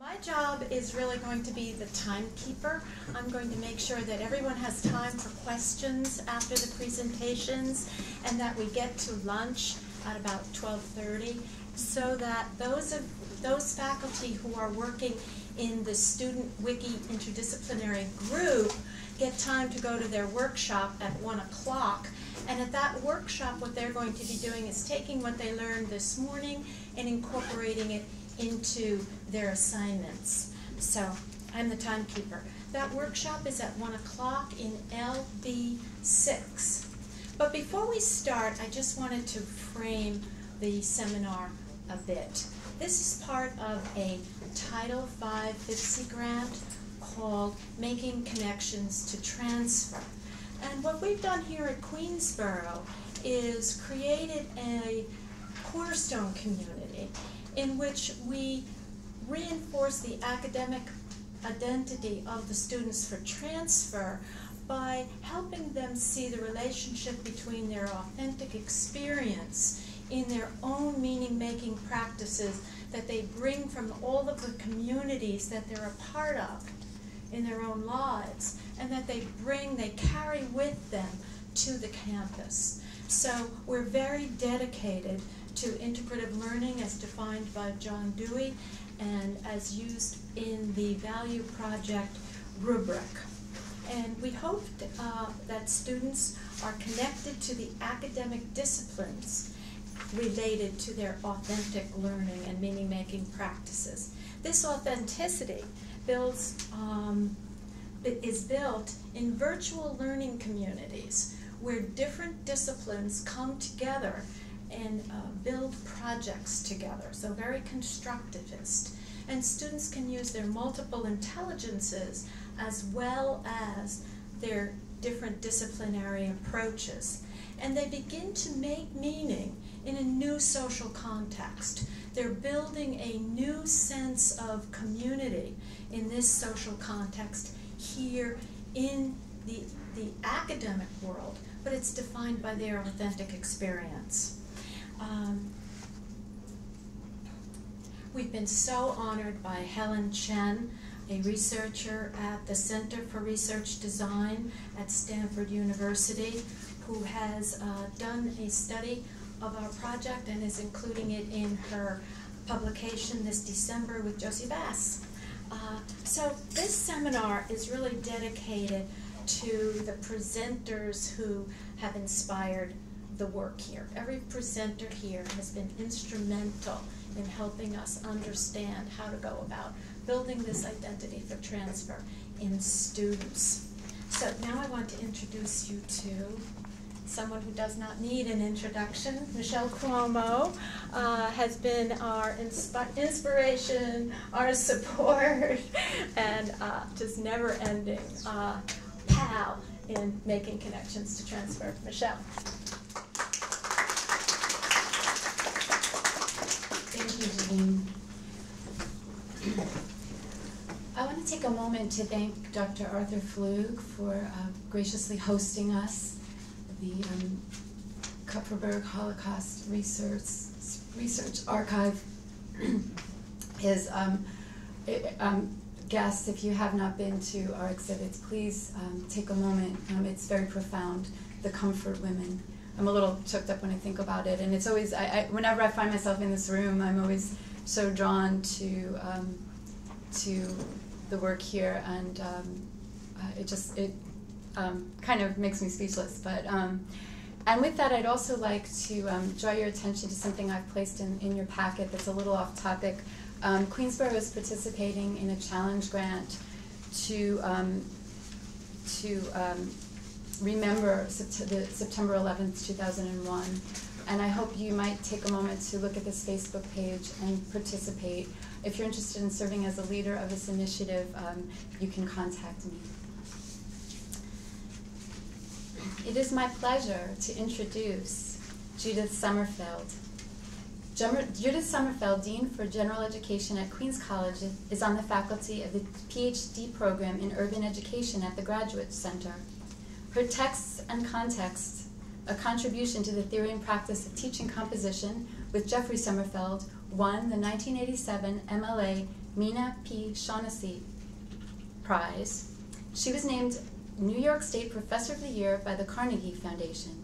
My job is really going to be the timekeeper. I'm going to make sure that everyone has time for questions after the presentations and that we get to lunch at about 12:30 so that those faculty who are working in the Student Wiki Interdisciplinary Group get time to go to their workshop at 1 o'clock. And at that workshop, what they're going to be doing is taking what they learned this morning and incorporating it into their assignments. So I'm the timekeeper. That workshop is at 1 o'clock in LB6. But before we start, I just wanted to frame the seminar a bit. This is part of a Title V FIPSE grant called Making Connections to Transfer. And what we've done here at Queensborough is created a cornerstone community in which we reinforce the academic identity of the students for transfer by helping them see the relationship between their authentic experience in their own meaning-making practices that they bring from all of the communities that they're a part of in their own lives, and that they carry with them to the campus. So we're very dedicated to integrative learning as defined by John Dewey and as used in the Value Project rubric. And we hope that students are connected to the academic disciplines related to their authentic learning and meaning-making practices. This authenticity is built in virtual learning communities where different disciplines come together and build projects together, so very constructivist. And students can use their multiple intelligences as well as their different disciplinary approaches. And they begin to make meaning in a new social context. They're building a new sense of community in this social context here in the academic world, but it's defined by their authentic experience. We've been so honored by Helen Chen, a researcher at the Center for Research Design at Stanford University, who has done a study of our project and is including it in her publication this December with Josie Bass. So this seminar is really dedicated to the presenters who have inspired the work here. Every presenter here has been instrumental in helping us understand how to go about building this identity for transfer in students. So now I want to introduce you to someone who does not need an introduction. MICHELE CUOMO has been our inspiration, our support, and just never-ending pal in making connections to transfer. MICHELE. Thank you, Janine. I want to take a moment to thank Dr. Arthur Flug for graciously hosting us. The Kupferberg Holocaust Research Archive is guests. If you have not been to our exhibits, please take a moment. It's very profound, the comfort women. I'm a little choked up when I think about it, and it's always, whenever I find myself in this room, I'm always so drawn to the work here, and it kind of makes me speechless. But and with that, I'd also like to draw your attention to something I've placed in your packet that's a little off topic. Queensborough is participating in a challenge grant to remember September 11th, 2001. And I hope you might take a moment to look at this Facebook page and participate. If you're interested in serving as a leader of this initiative, you can contact me. It is my pleasure to introduce Judith Summerfield. Judith Summerfield, Dean for General Education at Queens College, is on the faculty of the PhD program in Urban Education at the Graduate Center. Her Texts and Contexts, a contribution to the theory and practice of teaching composition with Jeffrey Summerfield, won the 1987 MLA Mina P. Shaughnessy Prize. She was named New York State Professor of the Year by the Carnegie Foundation.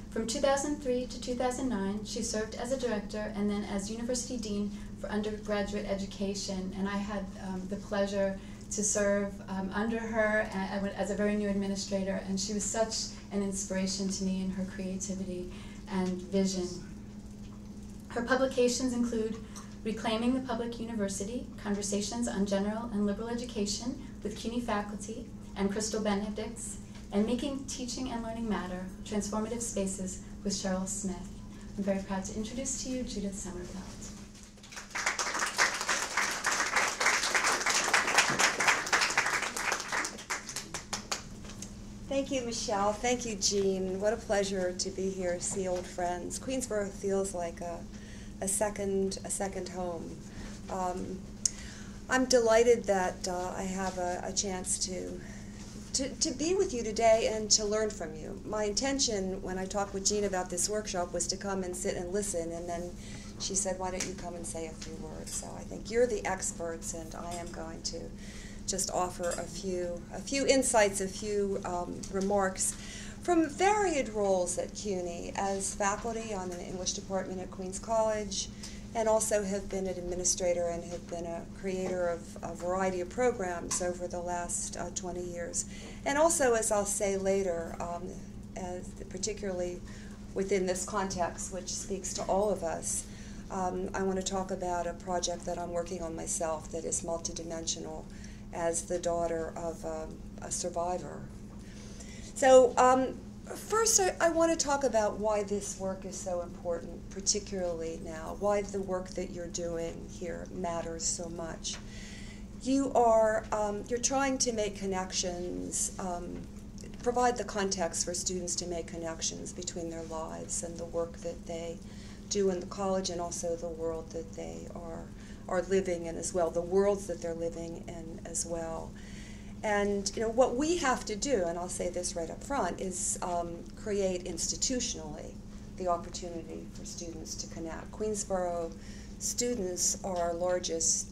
From 2003 to 2009, she served as a director and then as University Dean for Undergraduate Education, and I had the pleasure to serve under her as a very new administrator, and she was such an inspiration to me in her creativity and vision. Her publications include Reclaiming the Public University, Conversations on General and Liberal Education with CUNY Faculty and Crystal Benedicts, and Making Teaching and Learning Matter, Transformative Spaces with Cheryl Smith. I'm very proud to introduce to you Judith Sommerfeld. Thank you, Michelle. Thank you, Jean. What a pleasure to be here, see old friends. Queensborough feels like a second home. I'm delighted that I have a chance to be with you today and to learn from you. My intention when I talked with Jean about this workshop was to come and sit and listen, and then she said, why don't you come and say a few words? So I think you're the experts, and I am going to just offer a few insights, a few remarks from varied roles at CUNY as faculty on the English department at Queens College, and also have been an administrator and have been a creator of a variety of programs over the last 20 years. And also, as I'll say later, particularly within this context, which speaks to all of us, I want to talk about a project that I'm working on myself that is multidimensional as the daughter of a survivor. So first, I want to talk about why this work is so important, particularly now, why the work that you're doing here matters so much. You're trying to make connections, provide the context for students to make connections between their lives and the work that they do in the college, and also the world that they are living in as well, the worlds that they're living in as well. And what we have to do, and I'll say this right up front, is create institutionally the opportunity for students to connect. Queensborough students are our largest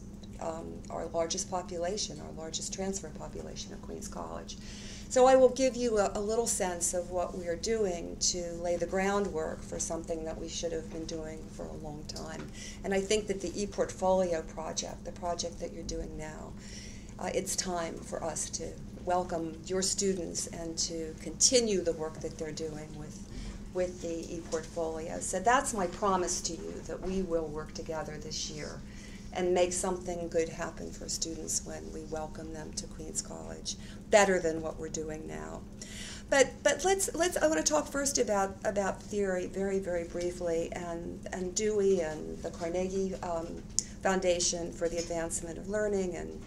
population, our largest transfer population at Queens College. So I will give you a little sense of what we are doing to lay the groundwork for something that we should have been doing for a long time. And I think that the ePortfolio project, the project that you're doing now, it's time for us to welcome your students and to continue the work that they're doing with the ePortfolio. So that's my promise to you, that we will work together this year and make something good happen for students when we welcome them to Queens College, better than what we're doing now. But I want to talk first about theory very, very briefly, and Dewey and the Carnegie Foundation for the Advancement of Learning, and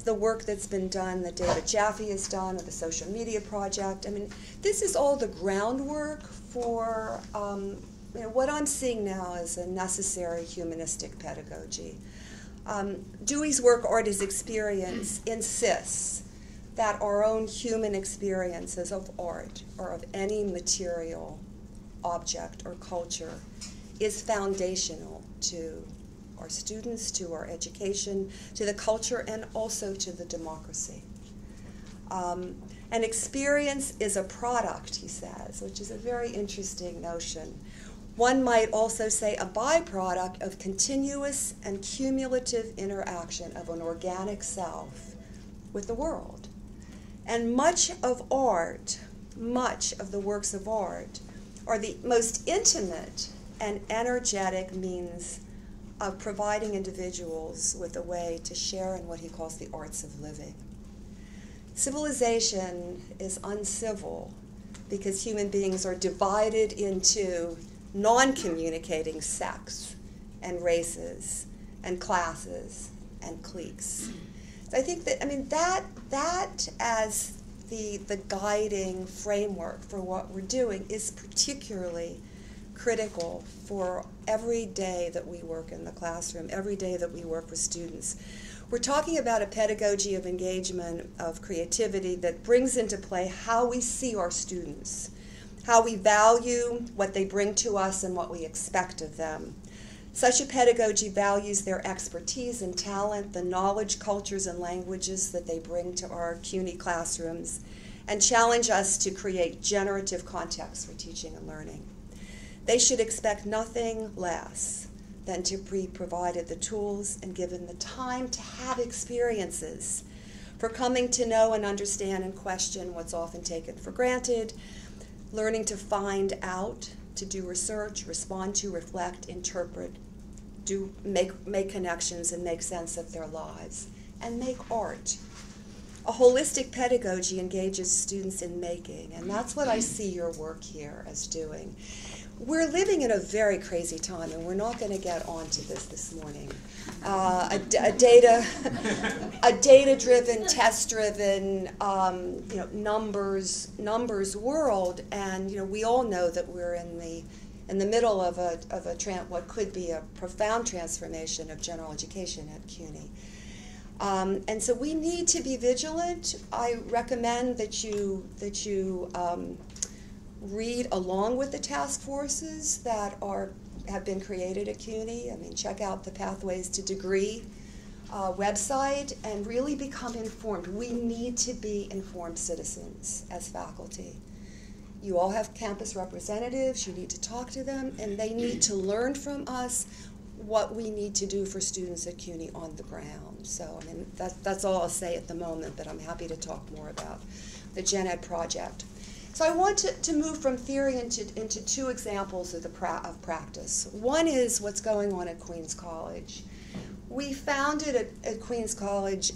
the work that's been done, that David Jaffe has done, with the Social Media Project. I mean, this is all the groundwork for what I'm seeing now as a necessary humanistic pedagogy. Dewey's work, Art as Experience, insists that our own human experiences of art or of any material object or culture is foundational to our students, to our education, to the culture, and also to the democracy. An experience is a product, he says, which is a very interesting notion. One might also say a byproduct of continuous and cumulative interaction of an organic self with the world. And much of art, much of the works of art, are the most intimate and energetic means of providing individuals with a way to share in what he calls the arts of living. Civilization is uncivil because human beings are divided into non-communicating sects and races and classes and cliques. So I think that, that as the guiding framework for what we're doing is particularly critical for every day that we work in the classroom, every day that we work with students. We're talking about a pedagogy of engagement, of creativity, that brings into play how we see our students, how we value what they bring to us and what we expect of them. Such a pedagogy values their expertise and talent, the knowledge, cultures, and languages that they bring to our CUNY classrooms, and challenge us to create generative contexts for teaching and learning. They should expect nothing less than to be provided the tools and given the time to have experiences for coming to know and understand and question what's often taken for granted, learning to find out, to do research, respond to, reflect, interpret, make connections and make sense of their lives, and make art. A holistic pedagogy engages students in making, and that's what I see your work here as doing. We're living in a very crazy time, and we're not going to get onto this morning. A data-driven, test-driven, numbers world, and we all know that we're in the middle of what could be a profound transformation of general education at CUNY. And so we need to be vigilant. I recommend that you read along with the task forces that have been created at CUNY. I mean, check out the Pathways to Degree website and really become informed. We need to be informed citizens as faculty. You all have campus representatives. You need to talk to them, and they need to learn from us what we need to do for students at CUNY on the ground. So, I mean, that's all I'll say at the moment, but I'm happy to talk more about the Gen Ed project. So I want to move from theory into two examples of practice. One is what's going on at Queens College. We founded at Queens College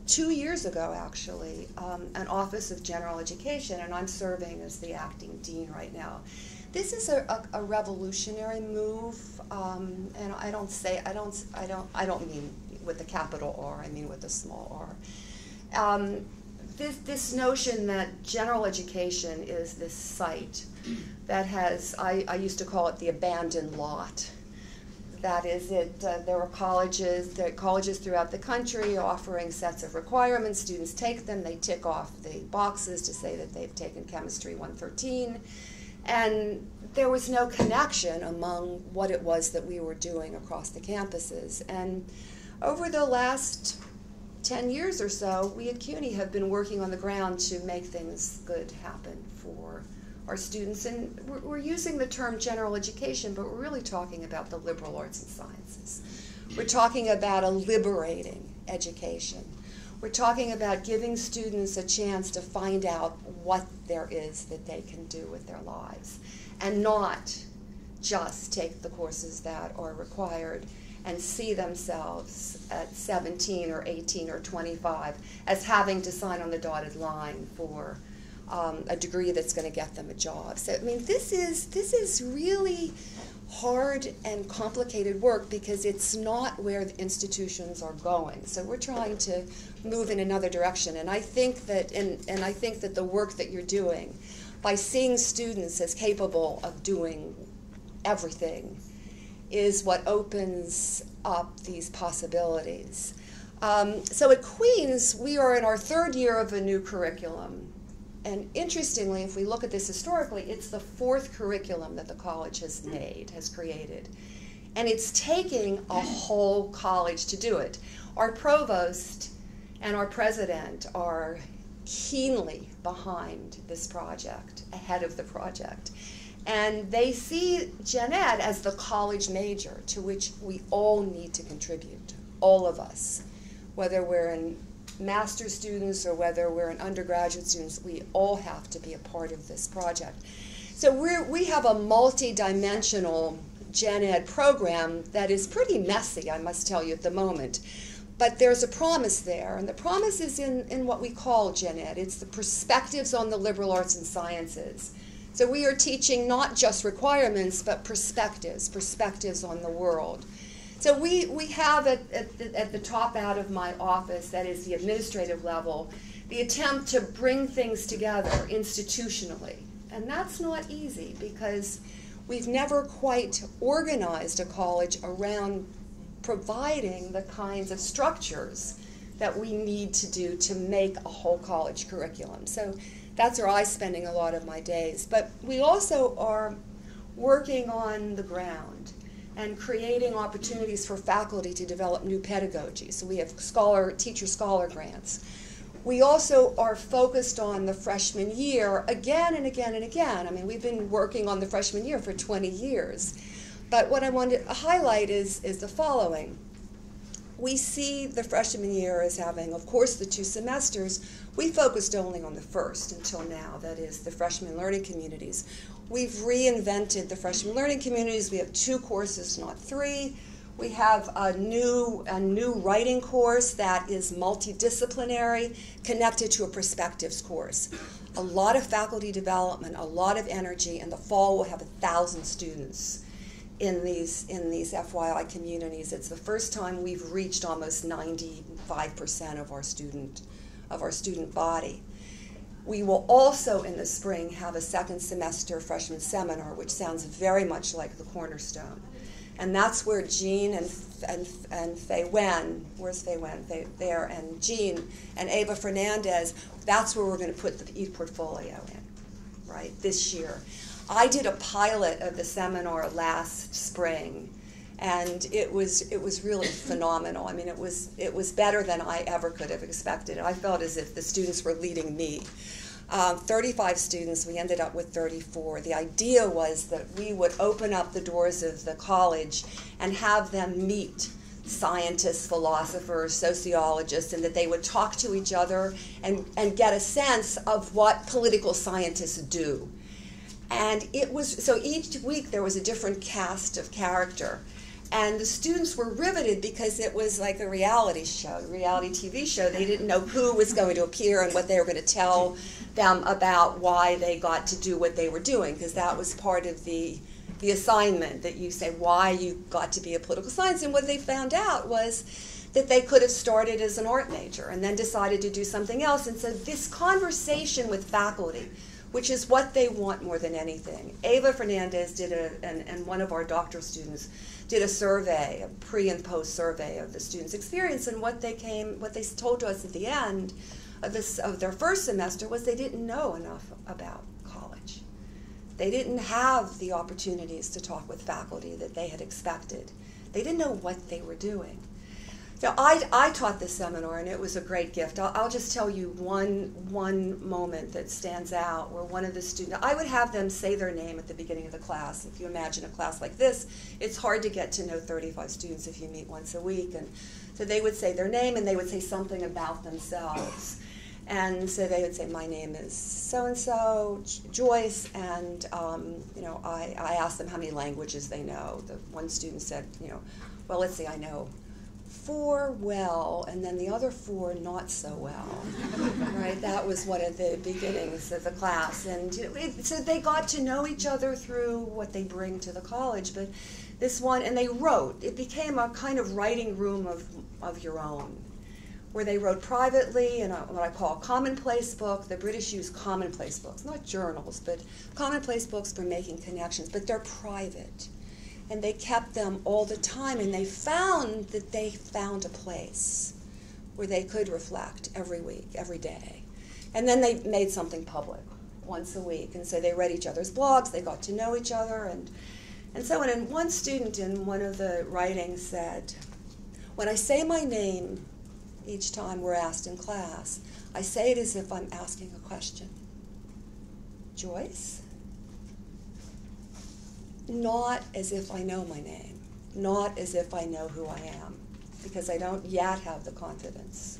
2 years ago, actually, an Office of General Education, and I'm serving as the acting dean right now. This is a revolutionary move, and I don't mean with a capital R, I mean with a small r. This notion that general education is this site that has, I used to call it the abandoned lot. That is there are colleges throughout the country offering sets of requirements. Students take them, they tick off the boxes to say that they've taken Chemistry 113. And there was no connection among what it was that we were doing across the campuses. And over the last 10 years or so, we at CUNY have been working on the ground to make things good happen for our students. And we're using the term general education, but we're really talking about the liberal arts and sciences. We're talking about a liberating education. We're talking about giving students a chance to find out what there is that they can do with their lives, and not just take the courses that are required and see themselves at 17 or 18 or 25 as having to sign on the dotted line for a degree that's going to get them a job. So, I mean, this is really hard and complicated work because it's not where the institutions are going. So we're trying to move in another direction, and I think that I think that the work that you're doing, by seeing students as capable of doing everything, is what opens up these possibilities. So at Queens, we are in our third year of a new curriculum. And interestingly, if we look at this historically, it's the fourth curriculum that the college has created. And it's taking a whole college to do it. Our provost and our president are keenly behind this project, ahead of the project. And they see Gen Ed as the college major to which we all need to contribute, all of us, whether we're in master's students or whether we're in undergraduate students, we all have to be a part of this project. So we have a multi-dimensional Gen Ed program that is pretty messy, I must tell you, at the moment. But there's a promise there, and the promise is in what we call Gen Ed. It's the perspectives on the liberal arts and sciences. So we are teaching not just requirements, but perspectives on the world. So we have at the top out of my office, that is the administrative level, the attempt to bring things together institutionally. And that's not easy because we've never quite organized a college around providing the kinds of structures that we need to do to make a whole college curriculum. So that's where I'm spending a lot of my days. But we also are working on the ground. and creating opportunities for faculty to develop new pedagogy. So we have teacher-scholar grants. We also are focused on the freshman year again and again and again. I mean, we've been working on the freshman year for 20 years. But what I want to highlight is the following. We see the freshman year as having, of course, the 2 semesters. We focused only on the first until now, that is, the freshman learning communities. We've reinvented the freshman learning communities. We have 2 courses, not 3. We have a new writing course that is multidisciplinary, connected to a perspectives course. A lot of faculty development, a lot of energy. In the fall, we'll have 1,000 students in these FYI communities. It's the first time we've reached almost 95% of our student body. We will also in the spring have a second semester freshman seminar, which sounds very much like the Cornerstone. And that's where Jean and Faye Wen, where's Faye Wen? There, and Jean and Ava Fernandez, that's where we're going to put the e-portfolio in, right, this year. I did a pilot of the seminar last spring, and it was really phenomenal. I mean, it was better than I ever could have expected. I felt as if the students were leading me. 35 students, we ended up with 34. The idea was that we would open up the doors of the college and have them meet scientists, philosophers, sociologists, and that they would talk to each other and get a sense of what political scientists do. And it was, so each week there was a different cast of character. And the students were riveted because it was like a reality show, a reality TV show. They didn't know who was going to appear and what they were going to tell them about why they got to do what they were doing, because that was part of the assignment, that you say why you got to be a political science. And what they found out was that they could have started as an art major and then decided to do something else. And so this conversation with faculty, which is what they want more than anything. Ava Fernandez did and one of our doctoral students did a survey, a pre and post survey of the students' experience, and what they told to us at the end of their first semester was they didn't know enough about college. They didn't have the opportunities to talk with faculty that they had expected. They didn't know what they were doing. Now, I taught this seminar, and it was a great gift. I'll just tell you one moment that stands out where one of the students, I would have them say their name at the beginning of the class. If you imagine a class like this, it's hard to get to know 35 students if you meet once a week. And so they would say their name, and they would say something about themselves. And so they would say, my name is so-and-so, Joyce, and I asked them how many languages they know. The one student said, well, let's see, I know 4 well, and then the other 4 not so well, right? That was one of the beginnings of the class. And so they got to know each other through what they bring to the college. But this one, and they wrote. It became a kind of writing room of your own, where they wrote privately in what I call a commonplace book. The British use commonplace books, not journals, but commonplace books for making connections, but they're private. And they kept them all the time, and they found that they found a place where they could reflect every week, every day. And then they made something public once a week, and so they read each other's blogs, they got to know each other, and so on. And one student in one of the writings said, when I say my name each time we're asked in class, I say it as if I'm asking a question. Joyce? Not as if I know my name, not as if I know who I am, because I don't yet have the confidence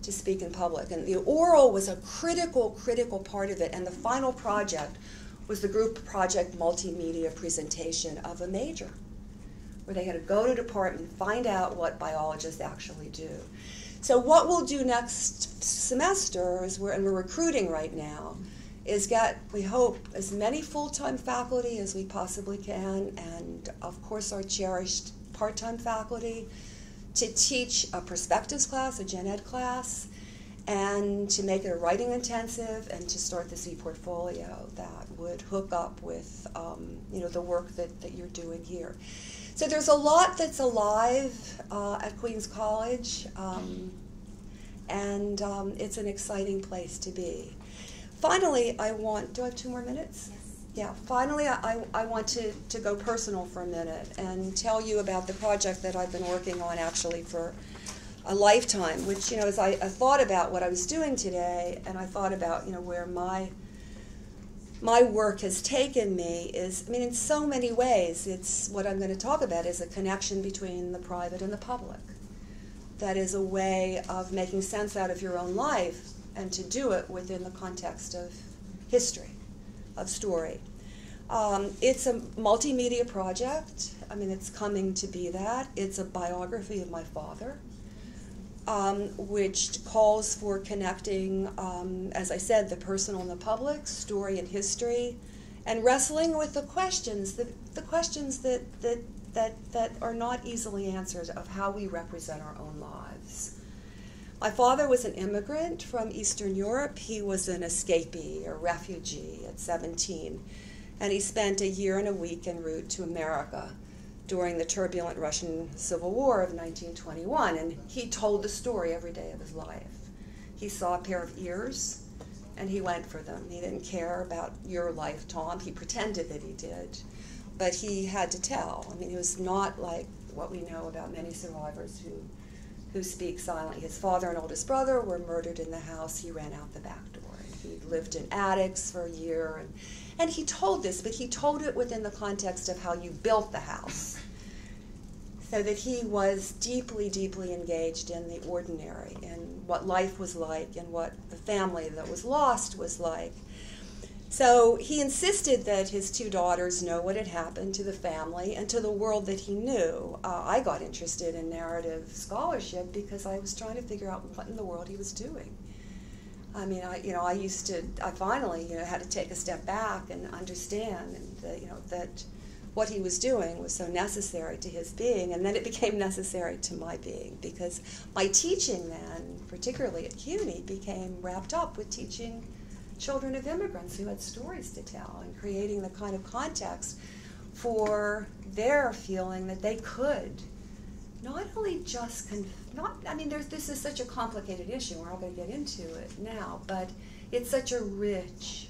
to speak in public. And the oral was a critical part of it, and the final project was the group project multimedia presentation of a major, where they had to go to a department, find out what biologists actually do. So what we'll do next semester is we're recruiting right now, is get, we hope, as many full-time faculty as we possibly can, and of course our cherished part-time faculty, to teach a perspectives class, a gen ed class, and to make it a writing intensive, and to start this e-portfolio that would hook up with the work that you're doing here. So there's a lot that's alive at Queens College, and it's an exciting place to be. Finally, do I have 2 more minutes? Yes. Yeah, finally I want to go personal for a minute and tell you about the project that I've been working on actually for a lifetime, which, as I thought about what I was doing today, and I thought about, where my work has taken me is, in so many ways, it's what I'm going to talk about is a connection between the private and the public. That is a way of making sense out of your own life, and to do it within the context of history, of story. It's a multimedia project. It's coming to be that. It's a biography of my father, which calls for connecting, as I said, the personal and the public, story and history, and wrestling with the questions that are not easily answered of how we represent our own lives. My father was an immigrant from Eastern Europe. He was an escapee or refugee at 17, and he spent a year and a week en route to America during the turbulent Russian Civil War of 1921, and he told the story every day of his life. He saw a pair of ears, and he went for them. He didn't care about your life, Tom. He pretended that he did, but he had to tell. He was not like what we know about many survivors who speak silently. His father and oldest brother were murdered in the house. He ran out the back door. He lived in attics for a year, and he told this, but he told it within the context of how you built the house, so that he was deeply, deeply engaged in the ordinary, and what life was like, and what the family that was lost was like. So he insisted that his two daughters know what had happened to the family and to the world that he knew. I got interested in narrative scholarship because I was trying to figure out what in the world he was doing. I finally, had to take a step back and understand, that what he was doing was so necessary to his being, and then it became necessary to my being, because my teaching then, particularly at CUNY, became wrapped up with teaching children of immigrants who had stories to tell and creating the kind of context for their feeling that they could not only just, this is such a complicated issue, we're all going to get into it now, but it's such a rich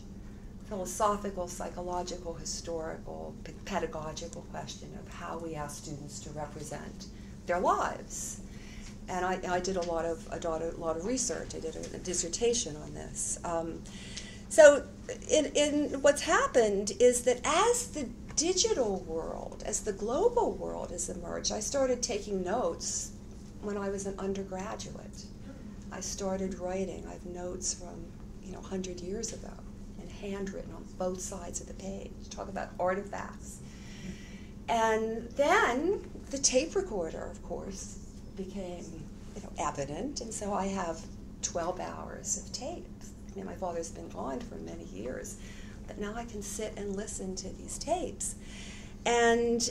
philosophical, psychological, historical, pedagogical question of how we ask students to represent their lives. And I did a lot of research. I did a dissertation on this. So in what's happened is that as the digital world, as the global world has emerged, I started taking notes when I was an undergraduate. I started writing. I have notes from 100 years ago, and handwritten on both sides of the page. Talk about artifacts. And then the tape recorder, of course, became evident, and so I have 12 hours of tapes. My father's been gone for many years, but now I can sit and listen to these tapes. And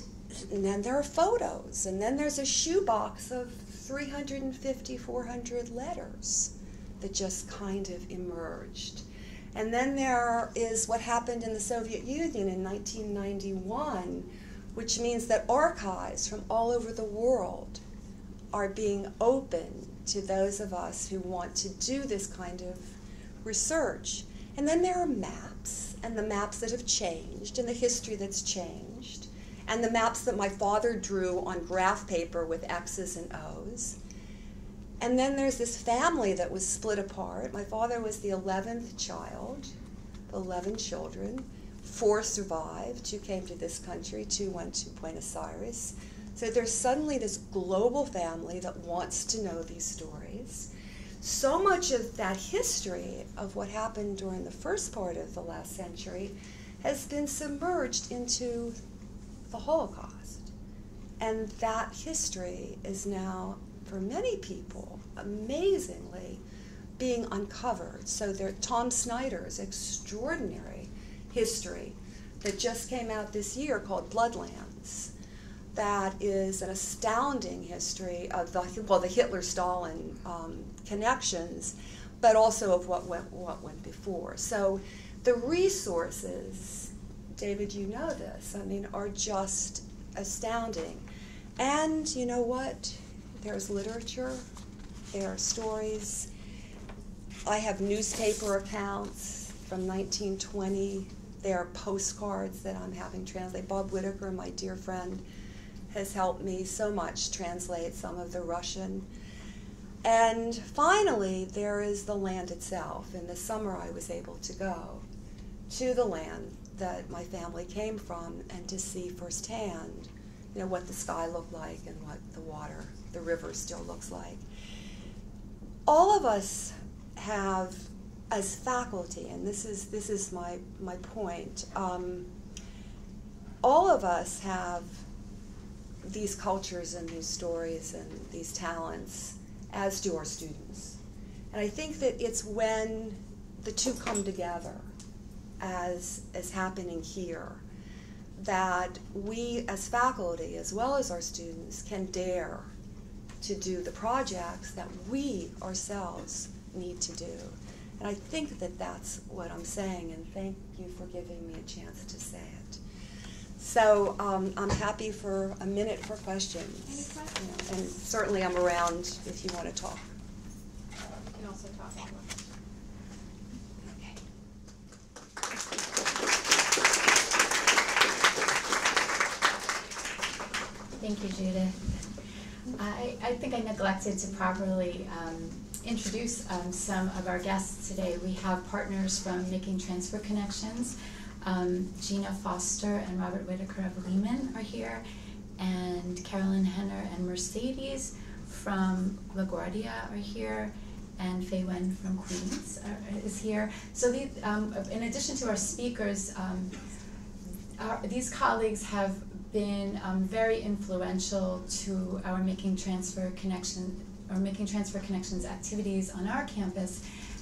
then there are photos, and then there's a shoebox of 350, 400 letters that just kind of emerged. And then there is what happened in the Soviet Union in 1991, which means that archives from all over the world are being opened to those of us who want to do this kind of research. And then there are maps, and the maps that have changed, and the history that's changed, and the maps that my father drew on graph paper with X's and O's. And then there's this family that was split apart. My father was the 11th child, 11 children. 4 survived. 2 came to this country, 2 went to Buenos Aires. So there's suddenly this global family that wants to know these stories. So much of that history of what happened during the first part of the last century has been submerged into the Holocaust. And that history is now, for many people, amazingly being uncovered. So there, Tom Snyder's extraordinary history that just came out this year called Bloodlands, that is an astounding history of the Hitler-Stalin connections, but also of what went before. So the resources, David, you know this, are just astounding. And you know what? There's literature, there are stories. I have newspaper accounts from 1920 There are postcards that I'm having translated. Bob Whitaker, my dear friend, has helped me so much translate some of the Russian. And finally, there is the land itself. In the summer, I was able to go to the land that my family came from and to see firsthand, you know, what the sky looked like and what the water, the river still looks like. All of us have, as faculty, and this is my point, all of us have these cultures and these stories and these talents, as do our students. And I think that it's when the two come together, as is happening here, that we as faculty, as well as our students, can dare to do the projects that we ourselves need to do. And I think that that's what I'm saying, and thank you for giving me a chance to say it. So I'm happy for a minute for questions. Any questions? You know, and certainly I'm around if you want to talk. You can also talk about it. Okay. Thank you, Judith. I think I neglected to properly introduce some of our guests today. We have partners from Making Transfer Connections. Gina Foster and Robert Whitaker of Lehman are here, and Carolyn Henner and Mercedes from LaGuardia are here, and Fei Wen from Queens is here. So these, in addition to our speakers, these colleagues have been very influential to our Making Transfer Connections activities on our campus,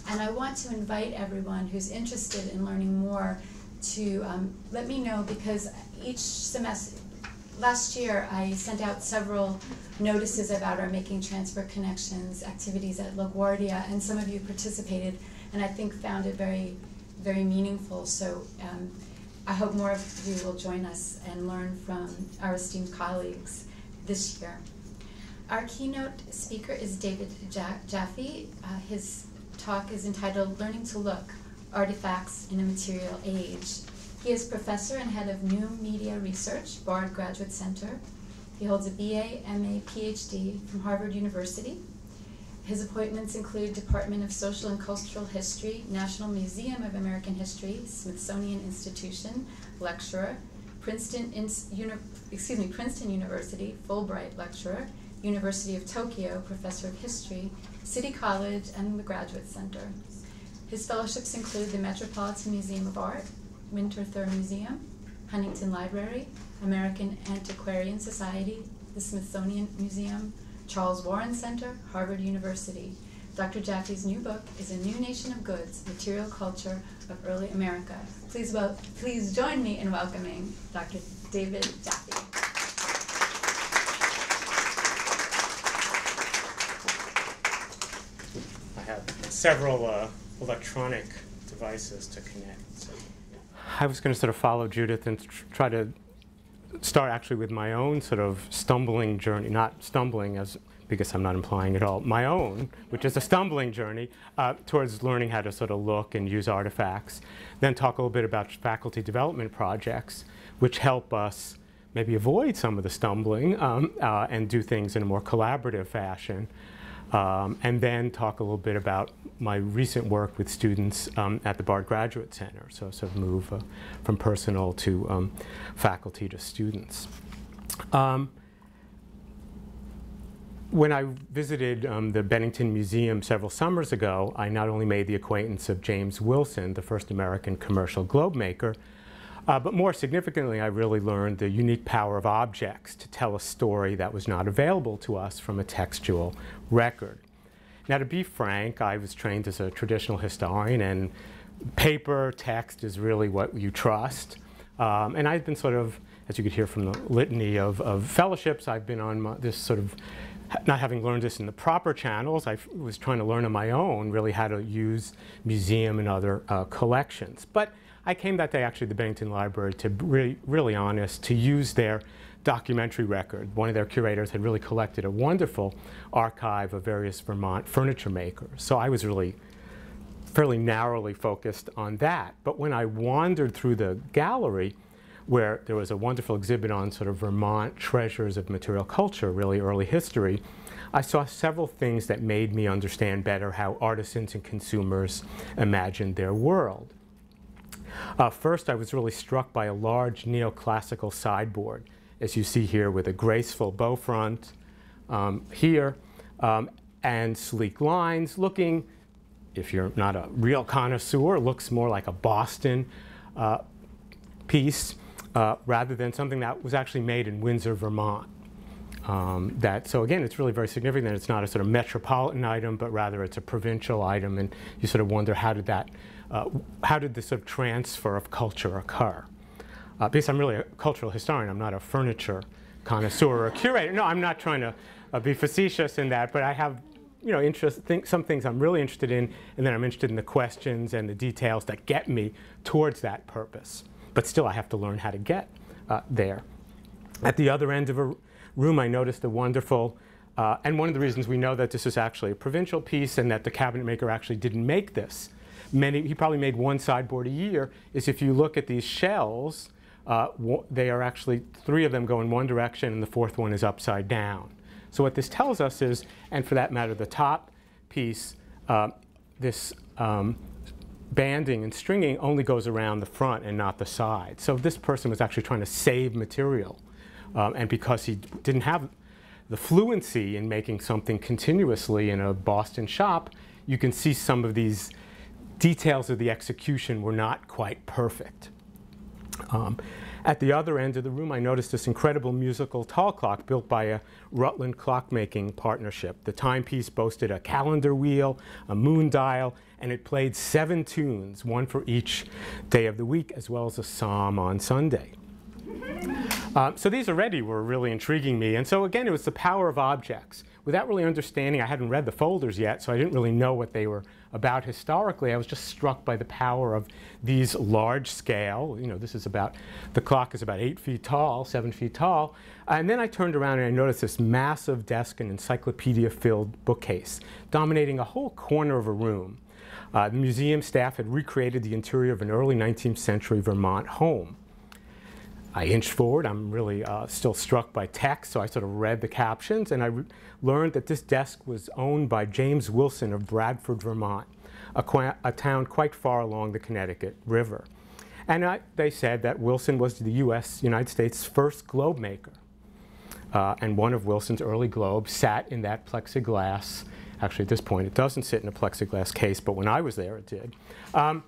and I want to invite everyone who's interested in learning more to let me know, because each semester, last year I sent out several notices about our Making Transfer Connections activities at LaGuardia, and some of you participated and I think found it very, very meaningful. So I hope more of you will join us and learn from our esteemed colleagues this year. Our keynote speaker is David Jaffe. His talk is entitled Learning to Look, Artifacts in a Material Age. He is professor and head of New Media Research, Bard Graduate Center. He holds a BA, MA, PhD from Harvard University. His appointments include Department of Social and Cultural History, National Museum of American History, Smithsonian Institution, lecturer, Princeton University, Fulbright lecturer, University of Tokyo, professor of history, City College, and the Graduate Center. His fellowships include the Metropolitan Museum of Art, Winter Thur Museum, Huntington Library, American Antiquarian Society, the Smithsonian Museum, Charles Warren Center, Harvard University. Dr. Jaffe's new book is A New Nation of Goods, Material Culture of Early America. Please join me in welcoming Dr. David Jaffe. I have several electronic devices to connect. So. I was going to sort of follow Judith and try to start actually with my own sort of stumbling journey, not stumbling as because I'm not implying at all, my own, which is a stumbling journey towards learning how to sort of look and use artifacts. Then talk a little bit about faculty development projects, which help us maybe avoid some of the stumbling and do things in a more collaborative fashion. And then talk a little bit about my recent work with students at the Bard Graduate Center, so sort of move from personal to faculty to students. When I visited the Bennington Museum several summers ago, I not only made the acquaintance of James Wilson, the first American commercial globe maker, but more significantly, I really learned the unique power of objects to tell a story that was not available to us from a textual record. Now, to be frank, I was trained as a traditional historian, and paper, text is really what you trust. And I've been sort of, as you could hear from the litany of fellowships, I've been on this sort of, not having learned this in the proper channels, I was trying to learn on my own really how to use museum and other collections. But I came that day actually to the Bennington Library to be really honest, to use their documentary record. One of their curators had really collected a wonderful archive of various Vermont furniture makers. So I was really fairly narrowly focused on that. But when I wandered through the gallery, where there was a wonderful exhibit on sort of Vermont treasures of material culture, really early history, I saw several things that made me understand better how artisans and consumers imagined their world. First, I was really struck by a large neoclassical sideboard, as you see here, with a graceful bow front here, and sleek lines, looking, if you're not a real connoisseur, looks more like a Boston piece rather than something that was actually made in Windsor, Vermont. So again, it's really very significant that it's not a sort of metropolitan item, but rather it's a provincial item, and you sort of wonder how did this sort of transfer of culture occur? Because I'm really a cultural historian, I'm not a furniture connoisseur or a curator. No, I'm not trying to be facetious in that, but I have, you know, some things I'm really interested in, and then I'm interested in the questions and the details that get me towards that purpose. But still, I have to learn how to get there. At the other end of a room, I noticed a wonderful, and one of the reasons we know that this is actually a provincial piece and that the cabinet maker actually didn't make this. He probably made one sideboard a year, is if you look at these shells, they are actually, 3 of them go in one direction and the 4th one is upside down. So what this tells us is, and for that matter, the top piece, this banding and stringing only goes around the front and not the side. So this person was actually trying to save material. And because he didn't have the fluency in making something continuously in a Boston shop, you can see some of these details of the execution were not quite perfect. At the other end of the room, I noticed this incredible musical tall clock built by a Rutland clockmaking partnership. The timepiece boasted a calendar wheel, a moon dial, and it played 7 tunes, one for each day of the week, as well as a psalm on Sunday. So these already were really intriguing me. And so again, it was the power of objects. Without really understanding, I hadn't read the folders yet, so I didn't really know what they were about historically. I was just struck by the power of these large scale, you know, this is about, the clock is about 8 feet tall, 7 feet tall. And then I turned around and I noticed this massive desk and encyclopedia-filled bookcase dominating a whole corner of a room. The museum staff had recreated the interior of an early 19th century Vermont home. I inched forward. I'm really still struck by text, so I sort of read the captions, and I learned that this desk was owned by James Wilson of Bradford, Vermont, a town quite far along the Connecticut River. And they said that Wilson was the United States' first globe maker. And one of Wilson's early globes sat in that plexiglass. Actually, at this point, it doesn't sit in a plexiglass case, but when I was there, it did. I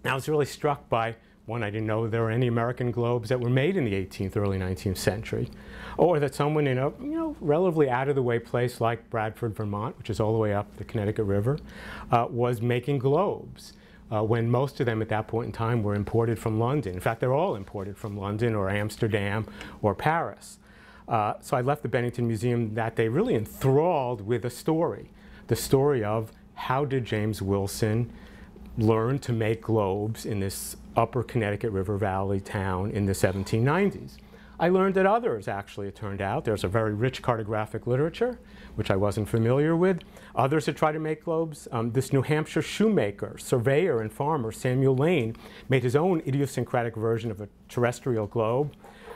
was really struck by, one, I didn't know there were any American globes that were made in the 18th, early 19th century, or that someone in a relatively out-of-the-way place like Bradford, Vermont, which is all the way up the Connecticut River, was making globes when most of them at that point in time were imported from London. In fact, they're all imported from London or Amsterdam or Paris. So I left the Bennington Museum that day really enthralled with a story, the story of how did James Wilson learn to make globes in this upper Connecticut River Valley town in the 1790s. I learned that others, actually, it turned out, there's a very rich cartographic literature, which I wasn't familiar with. Others had tried to make globes. This New Hampshire shoemaker, surveyor, and farmer, Samuel Lane, made his own idiosyncratic version of a terrestrial globe.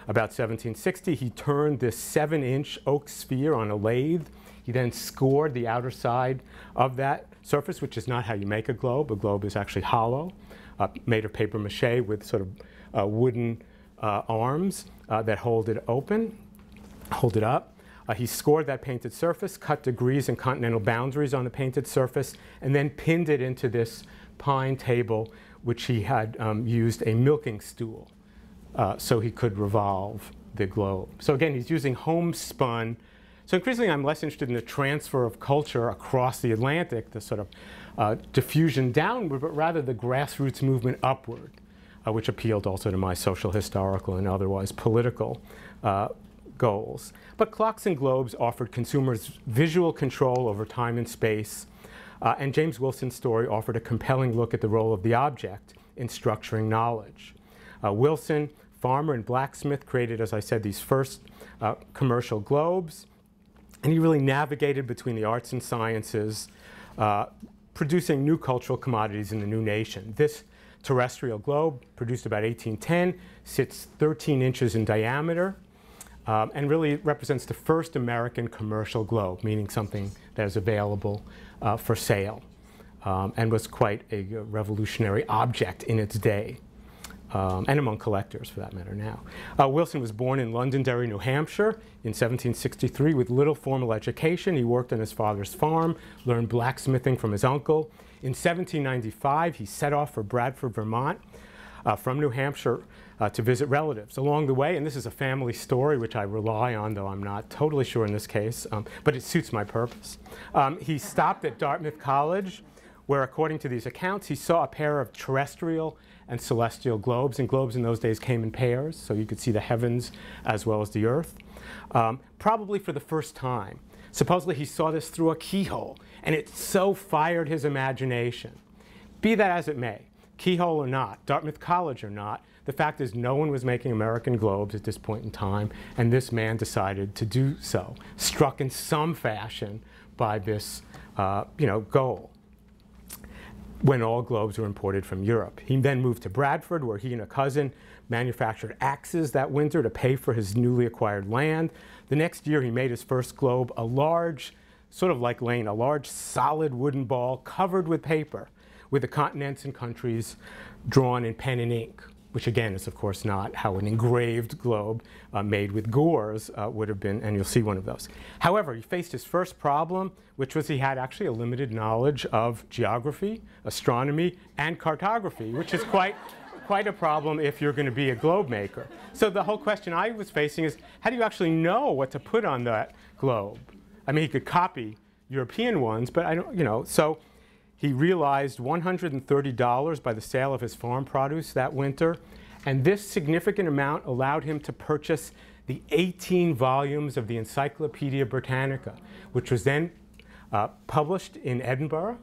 About 1760, he turned this 7-inch oak sphere on a lathe. He then scored the outer side of that surface, which is not how you make a globe. A globe is actually hollow, made of paper mache with sort of wooden arms that hold it up. He scored that painted surface, cut degrees and continental boundaries on the painted surface, and then pinned it into this pine table, which he had used a milking stool so he could revolve the globe. So again, he's using homespun. So increasingly, I'm less interested in the transfer of culture across the Atlantic, the sort of diffusion downward, but rather the grassroots movement upward, which appealed also to my social, historical, and otherwise political goals. But clocks and globes offered consumers visual control over time and space, and James Wilson's story offered a compelling look at the role of the object in structuring knowledge. Wilson, farmer and blacksmith, created, as I said, these first commercial globes. And he really navigated between the arts and sciences producing new cultural commodities in the new nation. This terrestrial globe, produced about 1810, sits 13 inches in diameter, and really represents the first American commercial globe, meaning something that is available for sale, and was quite a revolutionary object in its day, and among collectors for that matter now. Wilson was born in Londonderry, New Hampshire in 1763 with little formal education. He worked on his father's farm, learned blacksmithing from his uncle. In 1795, he set off for Bradford, Vermont, from New Hampshire to visit relatives. Along the way, and this is a family story which I rely on, though I'm not totally sure in this case, but it suits my purpose. He stopped at Dartmouth College, where according to these accounts, he saw a pair of terrestrial and celestial globes, and globes in those days came in pairs, so you could see the heavens as well as the earth, probably for the first time. Supposedly he saw this through a keyhole, and it so fired his imagination. Be that as it may, keyhole or not, Dartmouth College or not, the fact is no one was making American globes at this point in time, and this man decided to do so, struck in some fashion by this goal, when all globes were imported from Europe. He then moved to Bradford, where he and a cousin manufactured axes that winter to pay for his newly acquired land. The next year, he made his first globe, a large, sort of like Lane, a large solid wooden ball covered with paper, with the continents and countries drawn in pen and ink, which again is of course not how an engraved globe made with gores would have been, and you'll see one of those. However, he faced his first problem, which was he had actually a limited knowledge of geography, astronomy, and cartography, which is quite a problem if you're going to be a globe maker. So the whole question I was facing is, how do you actually know what to put on that globe? I mean, he could copy European ones, but I don't, so he realized $130 by the sale of his farm produce that winter, and this significant amount allowed him to purchase the 18 volumes of the Encyclopedia Britannica, which was then published in Edinburgh,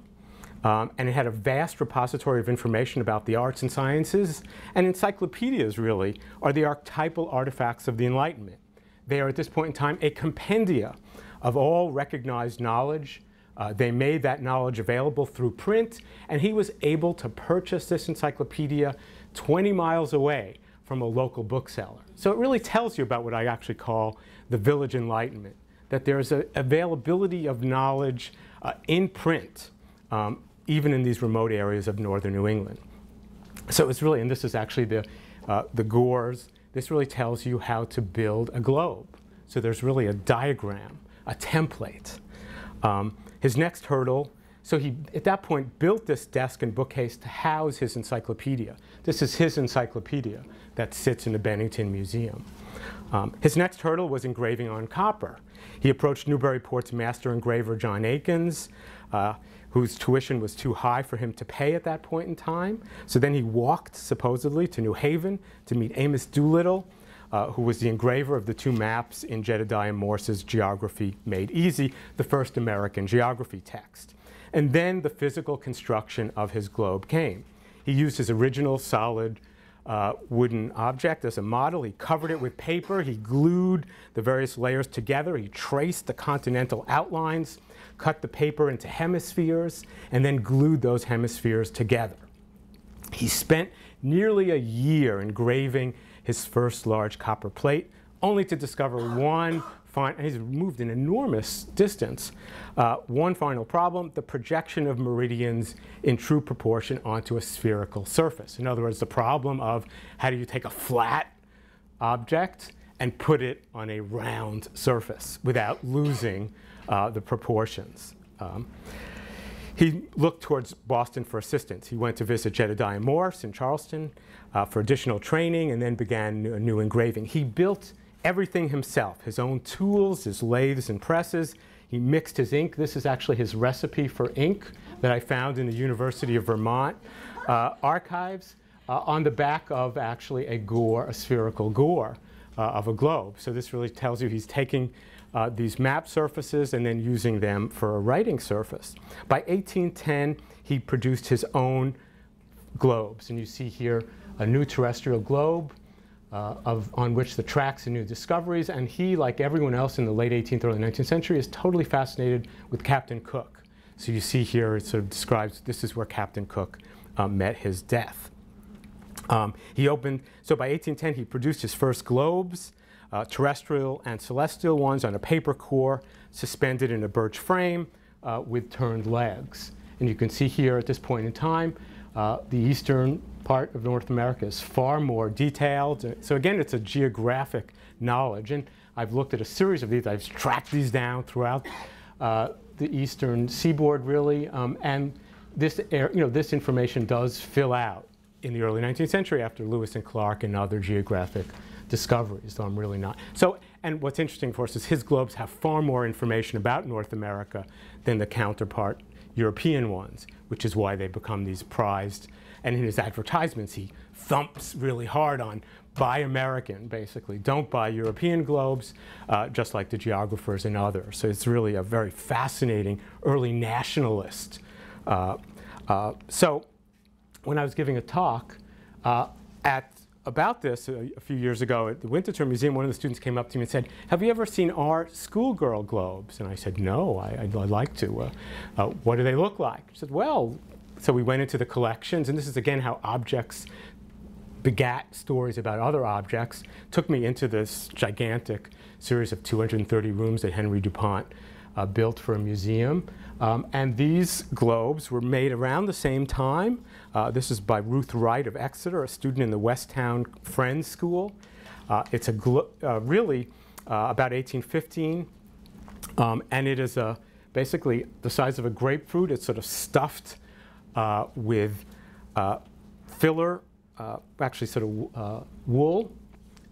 and it had a vast repository of information about the arts and sciences, and encyclopedias really are the archetypal artifacts of the Enlightenment. They are at this point in time a compendia of all recognized knowledge. They made that knowledge available through print, and he was able to purchase this encyclopedia 20 miles away from a local bookseller. So it really tells you about what I actually call the village enlightenment, that there's an availability of knowledge in print, even in these remote areas of northern New England. So it's really, and this is actually the gores, this really tells you how to build a globe. So there's really a diagram, a template. His next hurdle, so he, at that point, built this desk and bookcase to house his encyclopedia. This is his encyclopedia that sits in the Bennington Museum. His next hurdle was engraving on copper. He approached Newburyport's master engraver, John Akins, whose tuition was too high for him to pay at that point in time. So then he walked, supposedly, to New Haven to meet Amos Doolittle, who was the engraver of the two maps in Jedediah Morse's Geography Made Easy, the first American geography text. And then the physical construction of his globe came. He used his original solid wooden object as a model. He covered it with paper. He glued the various layers together. He traced the continental outlines, cut the paper into hemispheres, and then glued those hemispheres together. He spent nearly a year engraving his first large copper plate, only to discover one and he's moved an enormous distance. One final problem, the projection of meridians in true proportion onto a spherical surface. In other words, the problem of how do you take a flat object and put it on a round surface without losing the proportions. He looked towards Boston for assistance. He went to visit Jedediah Morse in Charleston for additional training, and then began new engraving. He built everything himself, his own tools, his lathes and presses. He mixed his ink. This is actually his recipe for ink that I found in the University of Vermont archives on the back of actually a spherical gore of a globe. So this really tells you he's taking these map surfaces and then using them for a writing surface. By 1810, he produced his own globes. And you see here a new terrestrial globe on which the tracks and new discoveries. And he, like everyone else in the late 18th, early 19th century, is totally fascinated with Captain Cook. So you see here, it sort of describes this is where Captain Cook met his death. He opened, so by 1810 he produced his first globes, terrestrial and celestial ones on a paper core suspended in a birch frame with turned legs. And you can see here at this point in time, the eastern part of North America is far more detailed. So again, it's a geographic knowledge. And I've looked at a series of these. I've tracked these down throughout the eastern seaboard, really. And this, this information does fill out in the early 19th century after Lewis and Clark and other geographic discoveries, though I'm really not. So, and what's interesting for us is his globes have far more information about North America than the counterpart European ones, which is why they become these prized. And in his advertisements, he thumps really hard on buy American, basically. Don't buy European globes, just like the geographers and others. So it's really a very fascinating early nationalist. So when I was giving a talk about this a few years ago at the Winterthur Museum, one of the students came up to me and said, "Have you ever seen our schoolgirl globes?" And I said, "No, I'd like to. What do they look like?" She said, "Well," so we went into the collections, and this is again how objects begat stories about other objects. Took me into this gigantic series of 230 rooms that Henry DuPont built for a museum. And these globes were made around the same time. This is by Ruth Wright of Exeter, a student in the Westtown Friends School. It's really about 1815, and it is basically the size of a grapefruit. It's sort of stuffed with filler, actually sort of wool,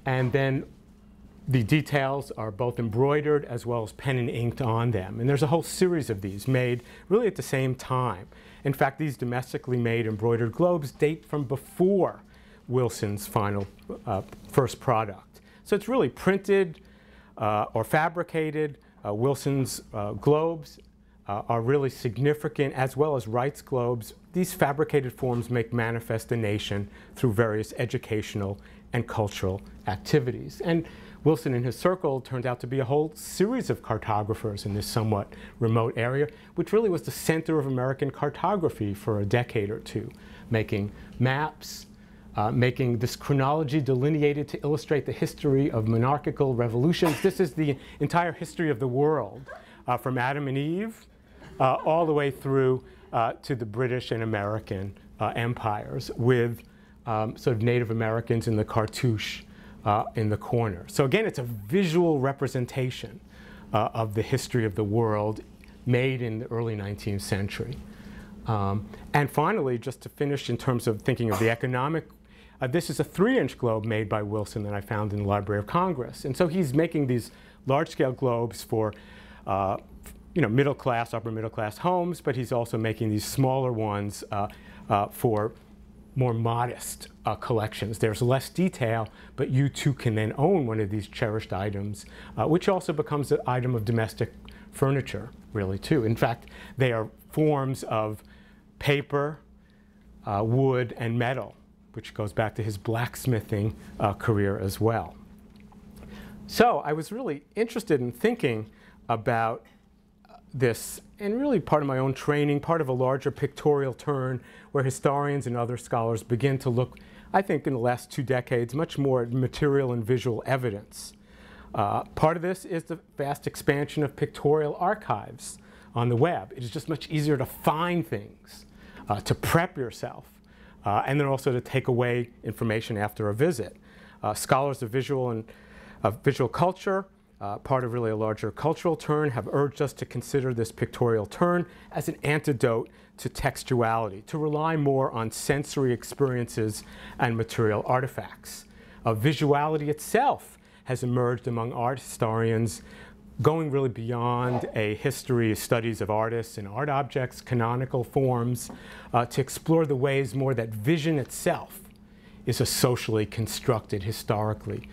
and then the details are both embroidered as well as pen and inked on them. And there's a whole series of these made really at the same time. In fact, these domestically made embroidered globes date from before Wilson's first product. So it's really printed or fabricated. Wilson's globes are really significant, as well as Wright's globes. These fabricated forms make manifest the nation through various educational and cultural activities. And Wilson and his circle turned out to be a whole series of cartographers in this somewhat remote area, which really was the center of American cartography for a decade or two, making maps, making this chronology delineated to illustrate the history of monarchical revolutions. This is the entire history of the world, from Adam and Eve all the way through to the British and American empires, with sort of Native Americans in the cartouche in the corner. So again, it's a visual representation of the history of the world made in the early 19th century. And finally, just to finish in terms of thinking of the economic, this is a 3-inch globe made by Wilson that I found in the Library of Congress. And so he's making these large-scale globes for middle class, upper middle class homes, but he's also making these smaller ones for more modest collections. There's less detail, but you too can then own one of these cherished items, which also becomes an item of domestic furniture, really, too. In fact, they are forms of paper, wood, and metal, which goes back to his blacksmithing career as well. So I was really interested in thinking about this, and really part of my own training, part of a larger pictorial turn where historians and other scholars begin to look, I think in the last 2 decades, much more at material and visual evidence. Part of this is the vast expansion of pictorial archives on the web. It is just much easier to find things, to prep yourself, and then also to take away information after a visit. Scholars of visual culture, part of really a larger cultural turn, have urged us to consider this pictorial turn as an antidote to textuality, to rely more on sensory experiences and material artifacts. Visuality itself has emerged among art historians, going really beyond a history of studies of artists and art objects, canonical forms, to explore the ways more that vision itself is a socially constructed, historically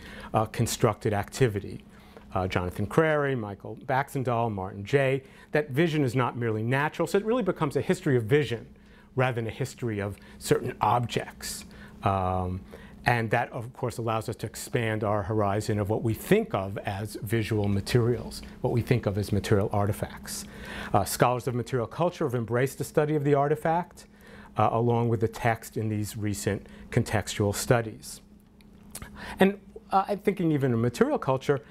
constructed activity. Jonathan Crary, Michael Baxendale, Martin Jay, that vision is not merely natural, so it really becomes a history of vision rather than a history of certain objects. And that, of course, allows us to expand our horizon of what we think of as visual materials, what we think of as material artifacts. Scholars of material culture have embraced the study of the artifact, along with the text in these recent contextual studies. And I'm thinking even in material culture,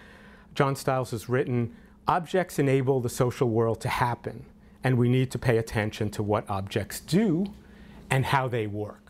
John Stiles has written, objects enable the social world to happen, and we need to pay attention to what objects do and how they work.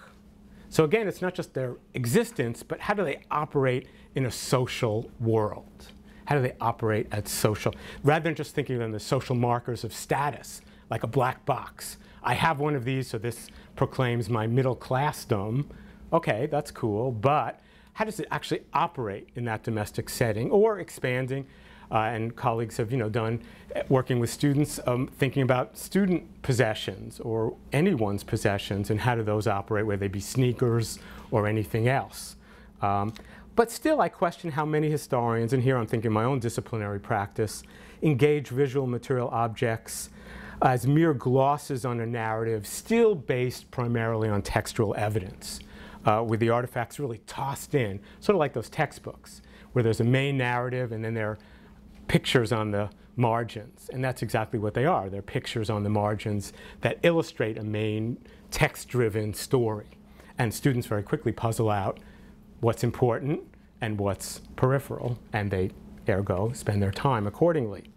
So again, it's not just their existence, but how do they operate in a social world? How do they operate as social? Rather than just thinking of them as social markers of status, like a black box. I have one of these, so this proclaims my middle classdom. Okay, that's cool, but how does it actually operate in that domestic setting? Or expanding, and colleagues have done, working with students, thinking about student possessions or anyone's possessions and how do those operate, whether they be sneakers or anything else. But still, I question how many historians, and here I'm thinking my own disciplinary practice, engage visual material objects as mere glosses on a narrative, still based primarily on textual evidence, with the artifacts really tossed in, sort of like those textbooks, where there's a main narrative and then there are pictures on the margins. And that's exactly what they are. They're pictures on the margins that illustrate a main text-driven story. And students very quickly puzzle out what's important and what's peripheral, and they, ergo, spend their time accordingly.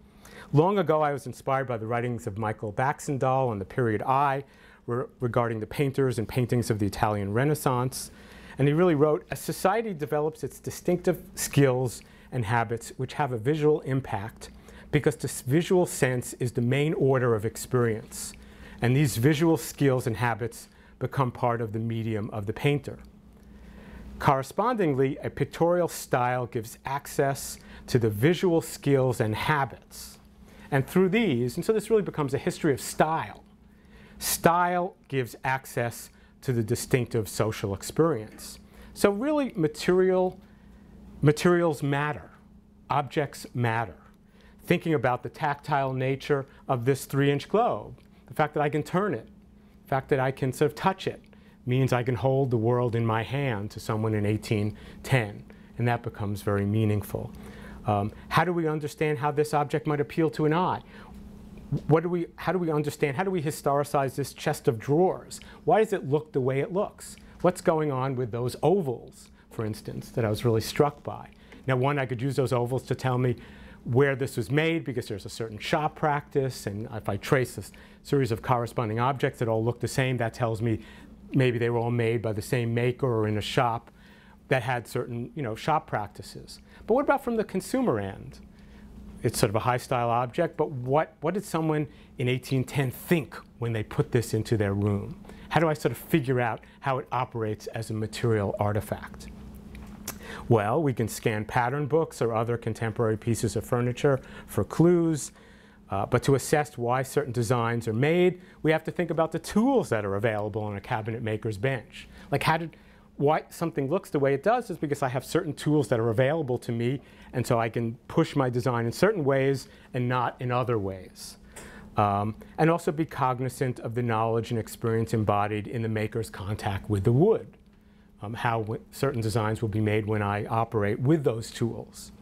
Long ago, I was inspired by the writings of Michael Baxendale on the period I, regarding the painters and paintings of the Italian Renaissance. And he really wrote, a society develops its distinctive skills and habits which have a visual impact because this visual sense is the main order of experience. And these visual skills and habits become part of the medium of the painter. Correspondingly, a pictorial style gives access to the visual skills and habits. And through these, and so this really becomes a history of style. Style gives access to the distinctive social experience. So really, materials matter. Objects matter. Thinking about the tactile nature of this 3-inch globe, the fact that I can turn it, the fact that I can sort of touch it, means I can hold the world in my hand to someone in 1810, and that becomes very meaningful. How do we understand how this object might appeal to an eye? How do we understand, how do we historicize this chest of drawers? Why does it look the way it looks? What's going on with those ovals, for instance, that I was really struck by? Now, one, I could use those ovals to tell me where this was made because there's a certain shop practice, and if I trace a series of corresponding objects that all look the same, that tells me maybe they were all made by the same maker or in a shop that had certain, shop practices. But what about from the consumer end? It's sort of a high-style object, but what did someone in 1810 think when they put this into their room? How do I sort of figure out how it operates as a material artifact? Well, we can scan pattern books or other contemporary pieces of furniture for clues, but to assess why certain designs are made, we have to think about the tools that are available on a cabinet maker's bench. Like why something looks the way it does is because I have certain tools that are available to me, and so I can push my design in certain ways and not in other ways. And also be cognizant of the knowledge and experience embodied in the maker's contact with the wood. How certain designs will be made when I operate with those tools.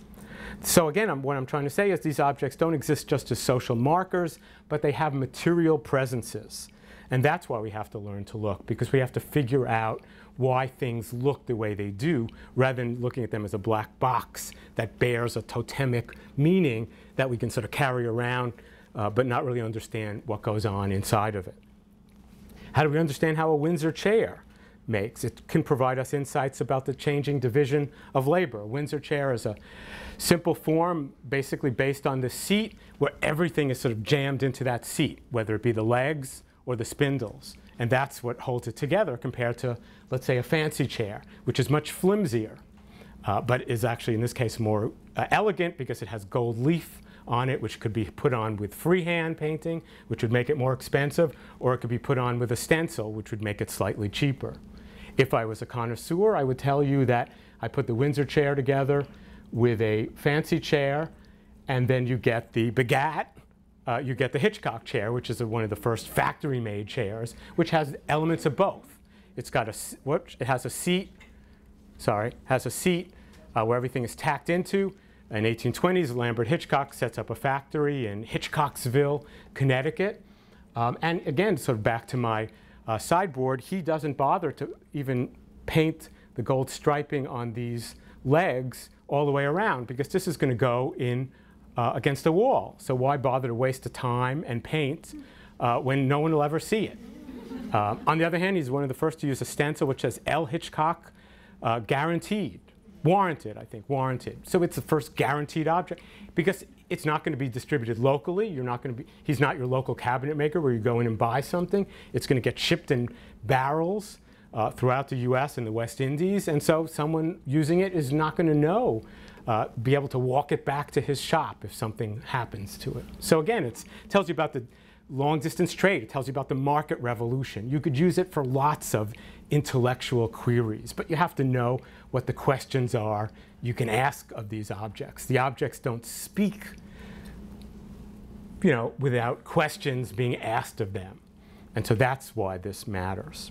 So again, what I'm trying to say is these objects don't exist just as social markers, but they have material presences. And that's why we have to learn to look, because we have to figure out why things look the way they do, rather than looking at them as a black box that bears a totemic meaning that we can sort of carry around, but not really understand what goes on inside of it. How do we understand how a Windsor chair makes? It can provide us insights about the changing division of labor. A Windsor chair is a simple form basically based on the seat, where everything is sort of jammed into that seat, whether it be the legs or the spindles. And that's what holds it together compared to, let's say, a fancy chair, which is much flimsier, but is actually, in this case, more elegant because it has gold leaf on it, which could be put on with freehand painting, which would make it more expensive, or it could be put on with a stencil, which would make it slightly cheaper. If I was a connoisseur, I would tell you that I put the Windsor chair together with a fancy chair, and then you get the Bagat, you get the Hitchcock chair, which is one of the first factory-made chairs, which has elements of both. It's got it has a seat has a seat where everything is tacked into. In 1820s, Lambert Hitchcock sets up a factory in Hitchcocksville, Connecticut. And again, sort of back to my sideboard, he doesn't bother to even paint the gold striping on these legs all the way around, because this is going to go in against the wall. So why bother to waste the time and paint when no one will ever see it? On the other hand, he's one of the first to use a stencil which says L. Hitchcock, guaranteed. Warranted, I think, warranted. So it's the first guaranteed object, because it's not going to be distributed locally. He's not your local cabinet maker where you go in and buy something. It's going to get shipped in barrels throughout the US and the West Indies. And so someone using it is not going to know, be able to walk it back to his shop if something happens to it. So again, it tells you about the long distance trade. It tells you about the market revolution. You could use it for lots of intellectual queries, but you have to know what the questions are you can ask of these objects. The objects don't speak, without questions being asked of them. And so that's why this matters.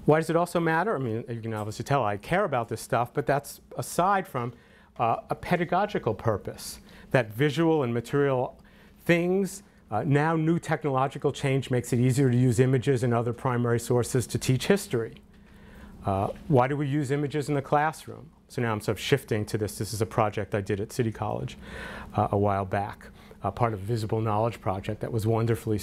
Why does it also matter? I mean, you can obviously tell I care about this stuff, but that's aside from a pedagogical purpose, that visual and material things. Now new technological change makes it easier to use images and other primary sources to teach history. Why do we use images in the classroom? So now I'm sort of shifting to this. This is a project I did at City College a while back, part of a Visible Knowledge project that was wonderfully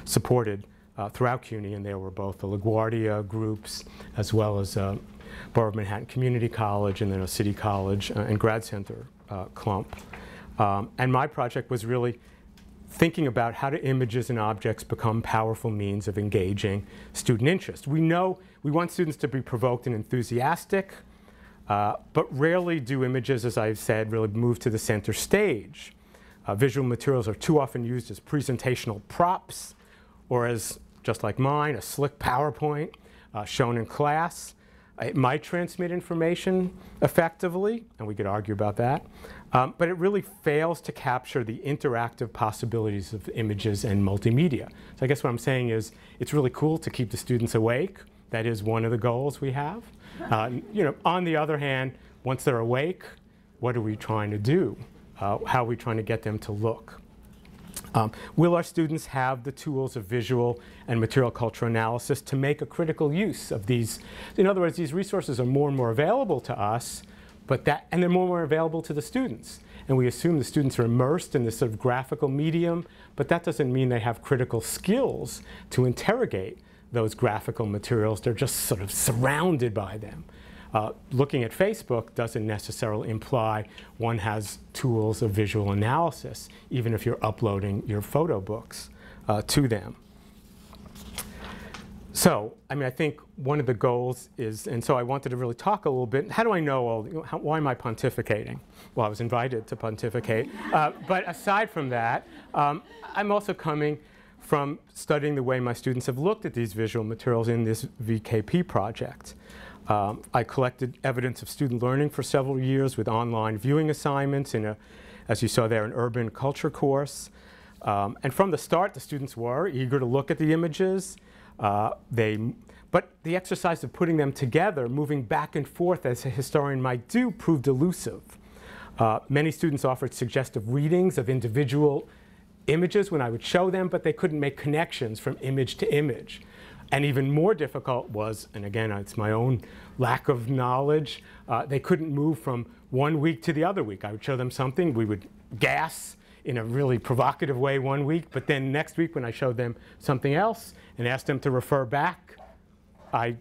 supported throughout CUNY, and there were both the LaGuardia groups as well as Borough of Manhattan Community College, and then a City College and Grad Center clump. And my project was really thinking about how do images and objects become powerful means of engaging student interest. We know we want students to be provoked and enthusiastic, but rarely do images, as I've said, really move to the center stage. Visual materials are too often used as presentational props, or as, just like mine, a slick PowerPoint shown in class. It might transmit information effectively, and we could argue about that, but it really fails to capture the interactive possibilities of images and multimedia. So I guess what I'm saying is it's really cool to keep the students awake. That is one of the goals we have. On the other hand, once they're awake, what are we trying to do? How are we trying to get them to look? Will our students have the tools of visual and material culture analysis to make a critical use of these? In other words, these resources are more and more available to us, and they're more and more available to the students. And we assume the students are immersed in this sort of graphical medium, but that doesn't mean they have critical skills to interrogate those graphical materials. They're just sort of surrounded by them. Looking at Facebook doesn't necessarily imply one has tools of visual analysis, even if you're uploading your photo books to them. So, I think one of the goals is, and so I wanted to really talk a little bit, how do I know why am I pontificating? Well, I was invited to pontificate. But aside from that, I'm also coming from studying the way my students have looked at these visual materials in this VKP project. I collected evidence of student learning for several years with online viewing assignments in as you saw there, an urban culture course. And from the start, the students were eager to look at the images. But the exercise of putting them together, moving back and forth as a historian might do, proved elusive. Many students offered suggestive readings of individual images when I would show them, but they couldn't make connections from image to image. And even more difficult was, and again, it's my own lack of knowledge, they couldn't move from one week to the other week. I would show them something, we would gasp in a really provocative way one week, but then next week when I showed them something else and asked them to refer back, and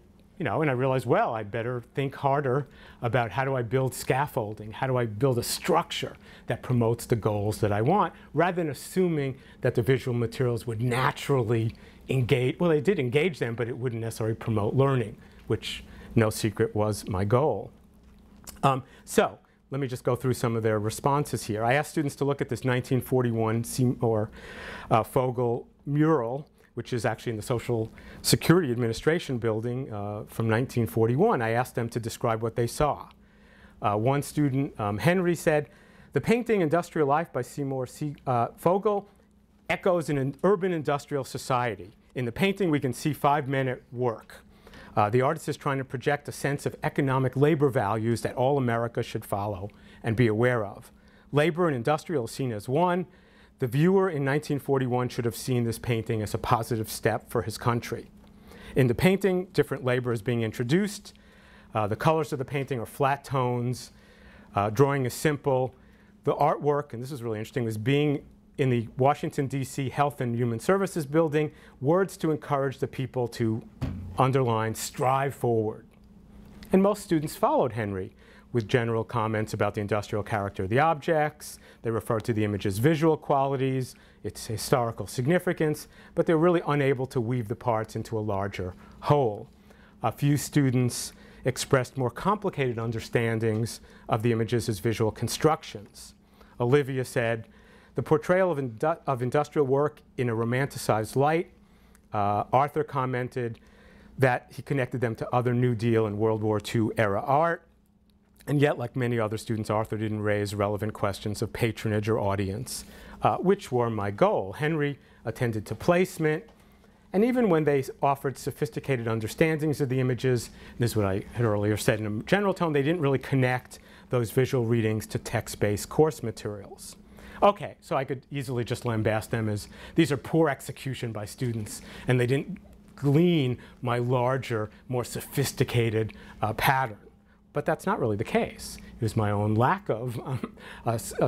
I realized, well, I'd better think harder about how do I build scaffolding, how do I build a structure that promotes the goals that I want, rather than assuming that the visual materials would naturally engage. Well, they did engage them, but it wouldn't necessarily promote learning, which, no secret, was my goal. So let me just go through some of their responses here. I asked students to look at this 1941 Seymour Fogel mural, which is actually in the Social Security Administration building from 1941. I asked them to describe what they saw. One student, Henry, said, "The painting Industrial Life by Seymour Fogel echoes in an urban industrial society. In the painting, we can see 5 men at work. The artist is trying to project a sense of economic labor values that all America should follow and be aware of. Labor and industrial is seen as one. The viewer in 1941 should have seen this painting as a positive step for his country. In the painting, different labor is being introduced. The colors of the painting are flat tones. Drawing is simple. The artwork, and this is really interesting, was being in the Washington, D.C. Health and Human Services building, words to encourage the people to underline, strive forward. And most students followed Henry with general comments about the industrial character of the objects. They referred to the image's visual qualities, its historical significance, but they were really unable to weave the parts into a larger whole. A few students expressed more complicated understandings of the images as visual constructions. Olivia said, "The portrayal of industrial work in a romanticized light." Arthur commented that he connected them to other New Deal and World War II era art. And yet, like many other students, Arthur didn't raise relevant questions of patronage or audience, which were my goal. Henry attended to placement. And even when they offered sophisticated understandings of the images, this is what I had earlier said in a general tone, they didn't really connect those visual readings to text-based course materials. Okay, so I could easily just lambast them as these are poor execution by students, and they didn't glean my larger, more sophisticated pattern. But that's not really the case. It was my own lack of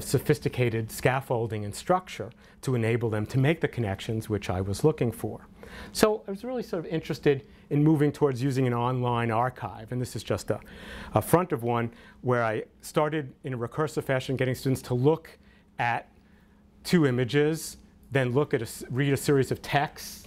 sophisticated scaffolding and structure to enable them to make the connections which I was looking for. So I was really sort of interested in moving towards using an online archive. And this is just a front of one where I started in a recursive fashion getting students to look at two images, then look at read a series of texts,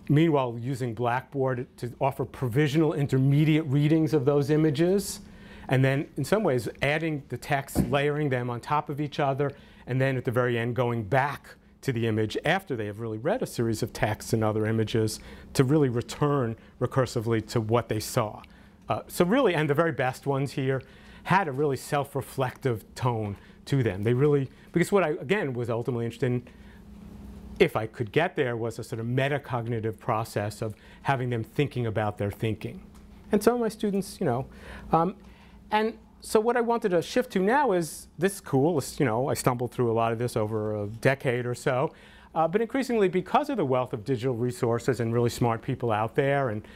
meanwhile using Blackboard to offer provisional intermediate readings of those images, and then in some ways adding the text, layering them on top of each other, and then at the very end going back to the image after they have really read a series of texts and other images to really return recursively to what they saw. So really, and the very best ones here had a really self-reflective tone to them. They really, because what I, again, was ultimately interested in, if I could get there, was a sort of metacognitive process of having them thinking about their thinking. And some of my students, you know, and so what I wanted to shift to now is, this is cool, you know, I stumbled through a lot of this over a decade or so, but increasingly because of the wealth of digital resources and really smart people out there and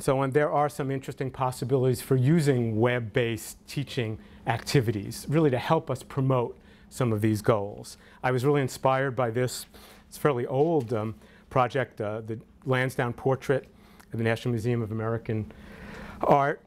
so on, there are some interesting possibilities for using web-based teaching activities, really to help us promote some of these goals. I was really inspired by this, it's a fairly old project, the Lansdowne portrait at the National Museum of American Art,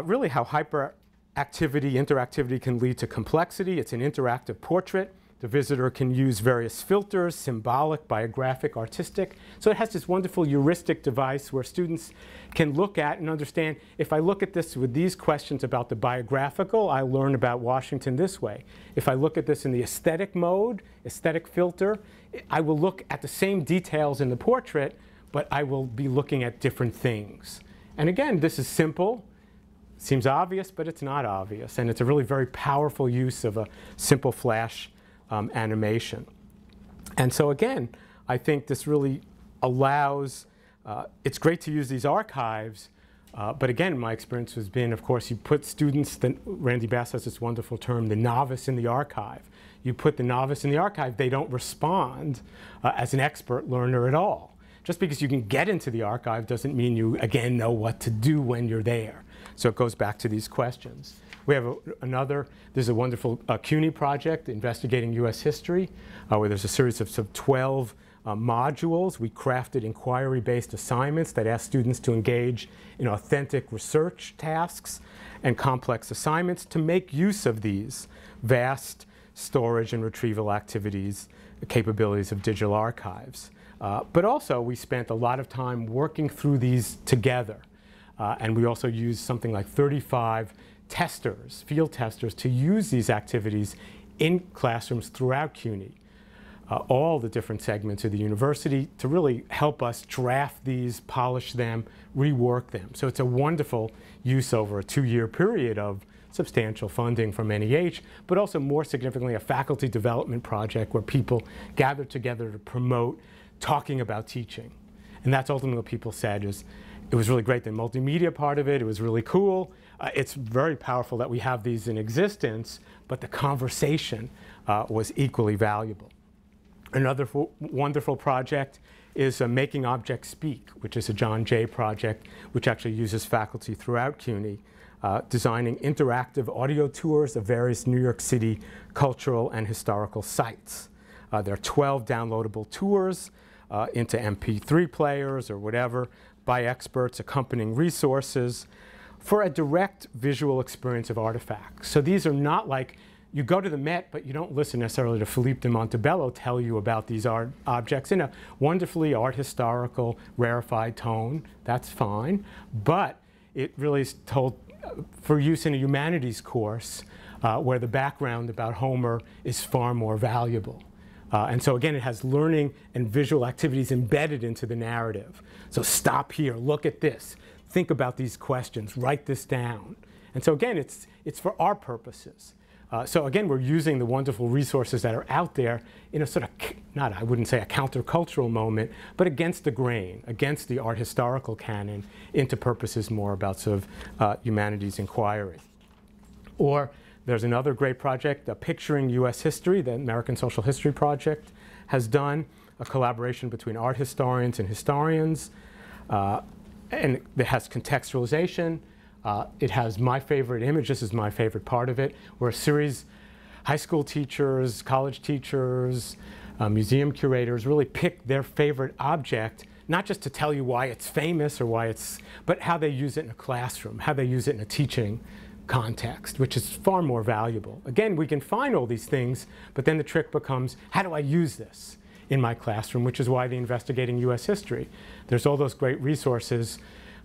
really how interactivity can lead to complexity. It's an interactive portrait. The visitor can use various filters, symbolic, biographic, artistic. So it has this wonderful heuristic device where students can look at and understand, if I look at this with these questions about the biographical, I learn about Washington this way. If I look at this in the aesthetic mode, aesthetic filter, I will look at the same details in the portrait, but I will be looking at different things. And again, this is simple. Seems obvious, but it's not obvious. And it's a really very powerful use of a simple flash animation. And so again, I think this really allows, it's great to use these archives, but again, my experience has been, of course, you put students, Randy Bass has this wonderful term, the novice in the archive. You put the novice in the archive, they don't respond as an expert learner at all. Just because you can get into the archive doesn't mean you, again, know what to do when you're there. So it goes back to these questions. We have there's a wonderful CUNY project investigating US history, where there's a series of 12 modules. We crafted inquiry-based assignments that ask students to engage in authentic research tasks and complex assignments to make use of these vast storage and retrieval activities, the capabilities of digital archives. But also, we spent a lot of time working through these together. And we also used something like 35 testers, field testers, to use these activities in classrooms throughout CUNY, all the different segments of the university, to really help us draft these, polish them, rework them. So it's a wonderful use over a 2-year period of substantial funding from NEH, but also more significantly a faculty development project where people gather together to promote talking about teaching. And that's ultimately what people said is, It was really great, the multimedia part of it. It was really cool. It's very powerful that we have these in existence, but the conversation was equally valuable. Another wonderful project is Making Objects Speak, which is a John Jay project, which actually uses faculty throughout CUNY, designing interactive audio tours of various New York City cultural and historical sites. There are 12 downloadable tours into MP3 players or whatever, by experts, accompanying resources, for a direct visual experience of artifacts. So these are not like you go to the Met, but you don't listen necessarily to Philippe de Montebello tell you about these art objects in a wonderfully art historical, rarefied tone. That's fine. But it really is told for use in a humanities course where the background about Homer is far more valuable. And so again, it has learning and visual activities embedded into the narrative. So stop here, look at this, think about these questions, write this down. And so again, it's for our purposes. So again, we're using the wonderful resources that are out there in a sort of, I wouldn't say a countercultural moment, but against the grain, against the art historical canon, into purposes more about sort of humanities inquiry. Or there's another great project, Picturing U.S. History, the American Social History Project has done, a collaboration between art historians and historians. And it has contextualization. It has my favorite image. This is my favorite part of it, where a series, high school teachers, college teachers, museum curators really pick their favorite object, not just to tell you why it's famous or why it's, but how they use it in a classroom, how they use it in a teaching context, which is far more valuable. Again, we can find all these things, but then the trick becomes, how do I use this in my classroom, which is why the Investigating U.S. History. There's all those great resources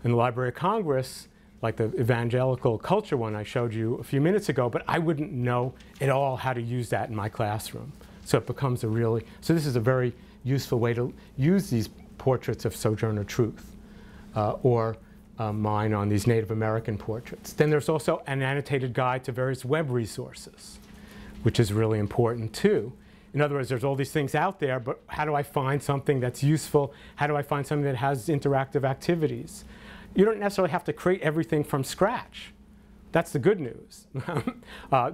in the Library of Congress, like the evangelical culture one I showed you a few minutes ago, but I wouldn't know at all how to use that in my classroom. So it becomes a really, so this is a very useful way to use these portraits of Sojourner Truth, or mine on these Native American portraits. Then there's also an annotated guide to various web resources, which is really important too. In other words, there's all these things out there, but how do I find something that's useful? How do I find something that has interactive activities? You don't necessarily have to create everything from scratch. That's the good news.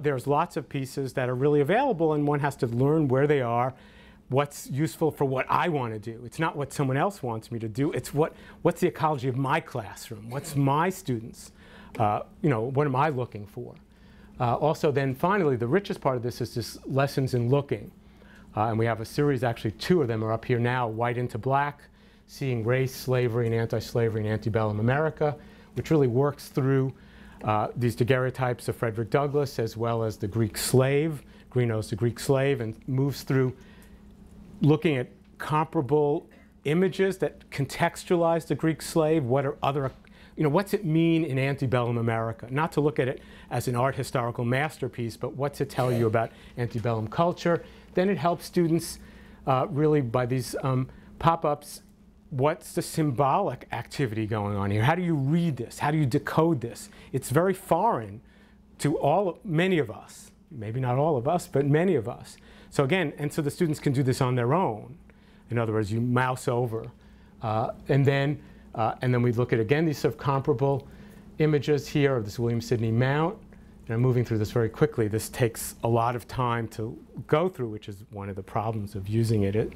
There's lots of pieces that are really available, and one has to learn where they are, what's useful for what I want to do. It's not what someone else wants me to do. It's what's the ecology of my classroom? What's my students? What am I looking for? Also, then finally, the richest part of this is just lessons in looking. And we have a series, actually 2 of them are up here now, White into Black, Seeing Race, Slavery, and Anti-Slavery in Antebellum America, which really works through these daguerreotypes of Frederick Douglass, as well as the Greek slave, Greenough's The Greek Slave, and moves through looking at comparable images that contextualize the Greek slave. What are other, what's it mean in antebellum America? Not to look at it as an art historical masterpiece, but what's it tell you about antebellum culture? Then it helps students really by these pop-ups, what's the symbolic activity going on here? How do you read this? How do you decode this? It's very foreign to many of us, maybe not all of us, but many of us. So again, and so the students can do this on their own. In other words, you mouse over, and then we look at, again, these sort of comparable images here of this William Sidney Mount. And I'm moving through this very quickly. This takes a lot of time to go through, which is one of the problems of using it. It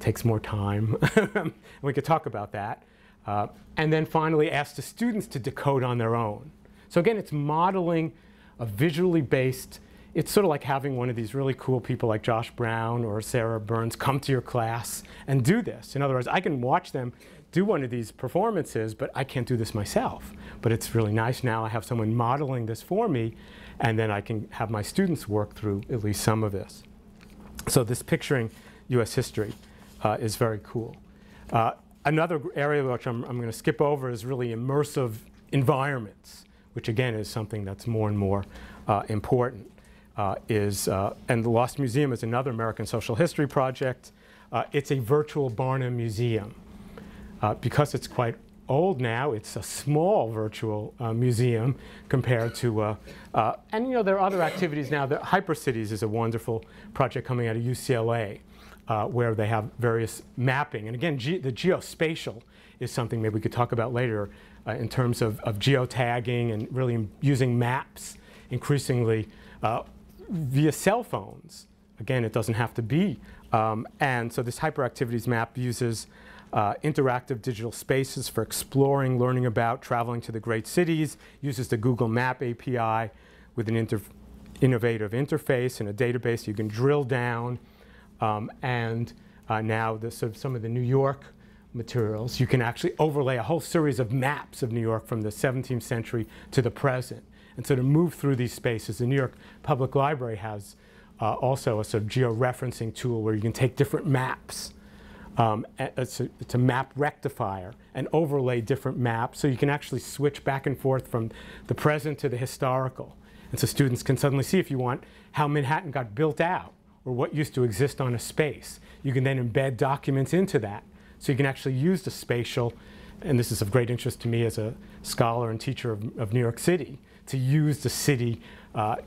takes more time. And we could talk about that. And then finally, ask the students to decode on their own. So again, it's modeling a visually based, it's sort of like having one of these really cool people like Josh Brown or Sarah Burns come to your class and do this. In other words, I can watch them do one of these performances, but I can't do this myself. But it's really nice now I have someone modeling this for me, and then I can have my students work through at least some of this. So this Picturing U.S. History is very cool. Another area which I'm going to skip over is really immersive environments, which again is something that's more and more important. And the Lost Museum is another American social history project. It's a virtual Barnum museum. Because it's quite old now, it's a small virtual museum compared to, and there are other activities now. The Hypercities is a wonderful project coming out of UCLA where they have various mapping. And again, the geospatial is something maybe we could talk about later in terms of geotagging and really using maps increasingly via cell phones. Again, it doesn't have to be. And so this hyperactivities map uses interactive digital spaces for exploring, learning about, traveling to the great cities, uses the Google Map API with an innovative interface and a database you can drill down. And now some of the New York materials, you can actually overlay a whole series of maps of New York from the 17th century to the present. And so to move through these spaces, the New York Public Library has also a sort of georeferencing tool where you can take different maps. It's a map rectifier and overlay different maps so you can actually switch back and forth from the present to the historical. And so students can suddenly see, if you want, how Manhattan got built out or what used to exist on a space. You can then embed documents into that. So you can actually use the spatial, and this is of great interest to me as a scholar and teacher of New York City, to use the city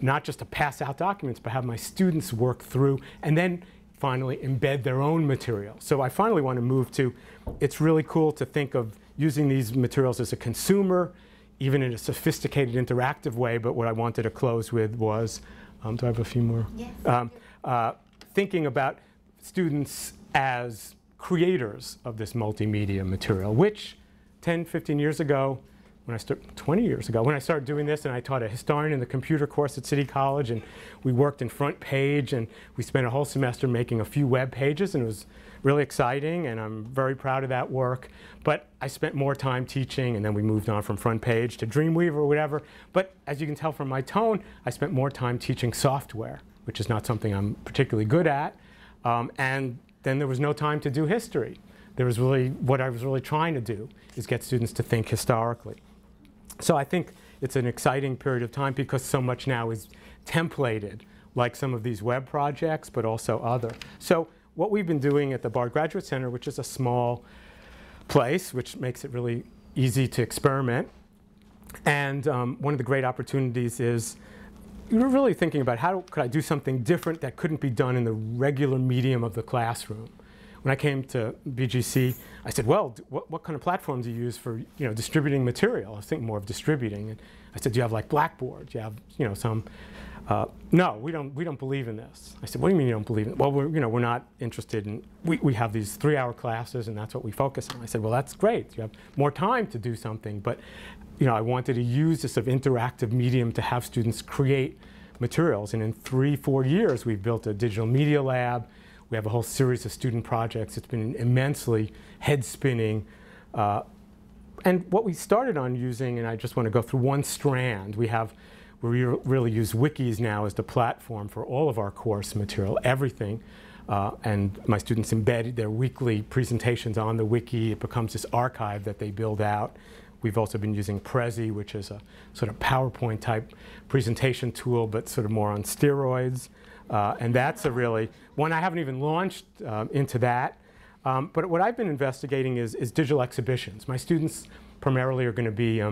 not just to pass out documents, but have my students work through and then finally embed their own material. So I finally want to move to, it's really cool to think of using these materials as a consumer, even in a sophisticated, interactive way, but what I wanted to close with was, do I have a few more? Yes. Thinking about students as creators of this multimedia material, which 10, 15 years ago, 20 years ago, when I started doing this, and I taught a historian in the computer course at City College, and we worked in Front Page, and we spent a whole semester making a few web pages, and it was really exciting, and I'm very proud of that work. But I spent more time teaching, and then we moved on from Front Page to Dreamweaver or whatever. But as you can tell from my tone, I spent more time teaching software, which is not something I'm particularly good at. And then there was no time to do history. There was really, what I was really trying to do is get students to think historically. So I think it's an exciting period of time because so much now is templated, like some of these web projects, but also other. So what we've been doing at the Bard Graduate Center, which is a small place, which makes it really easy to experiment. And one of the great opportunities is you're really thinking about how could I do something different that couldn't be done in the regular medium of the classroom. When I came to BGC, I said, well, what kind of platforms do you use for distributing material? I was thinking more of distributing. And I said, do you have like Blackboard? Do you have some? No, we don't believe in this. I said, what do you mean you don't believe in it? Well, we're not interested in, we have these 3-hour classes and that's what we focus on. I said, well, that's great. You have more time to do something. But I wanted to use this sort of interactive medium to have students create materials. And in 3-4 years, we've built a digital media lab. We have a whole series of student projects. It's been immensely head-spinning. And what we started on using, and I just want to go through one strand, we really use wikis now as the platform for all of our course material, everything. And my students embed their weekly presentations on the wiki. It becomes this archive that they build out. We've also been using Prezi, which is a sort of PowerPoint type presentation tool, but sort of more on steroids. And that's a really one I haven't even launched into that. But what I've been investigating is digital exhibitions. My students primarily are going to be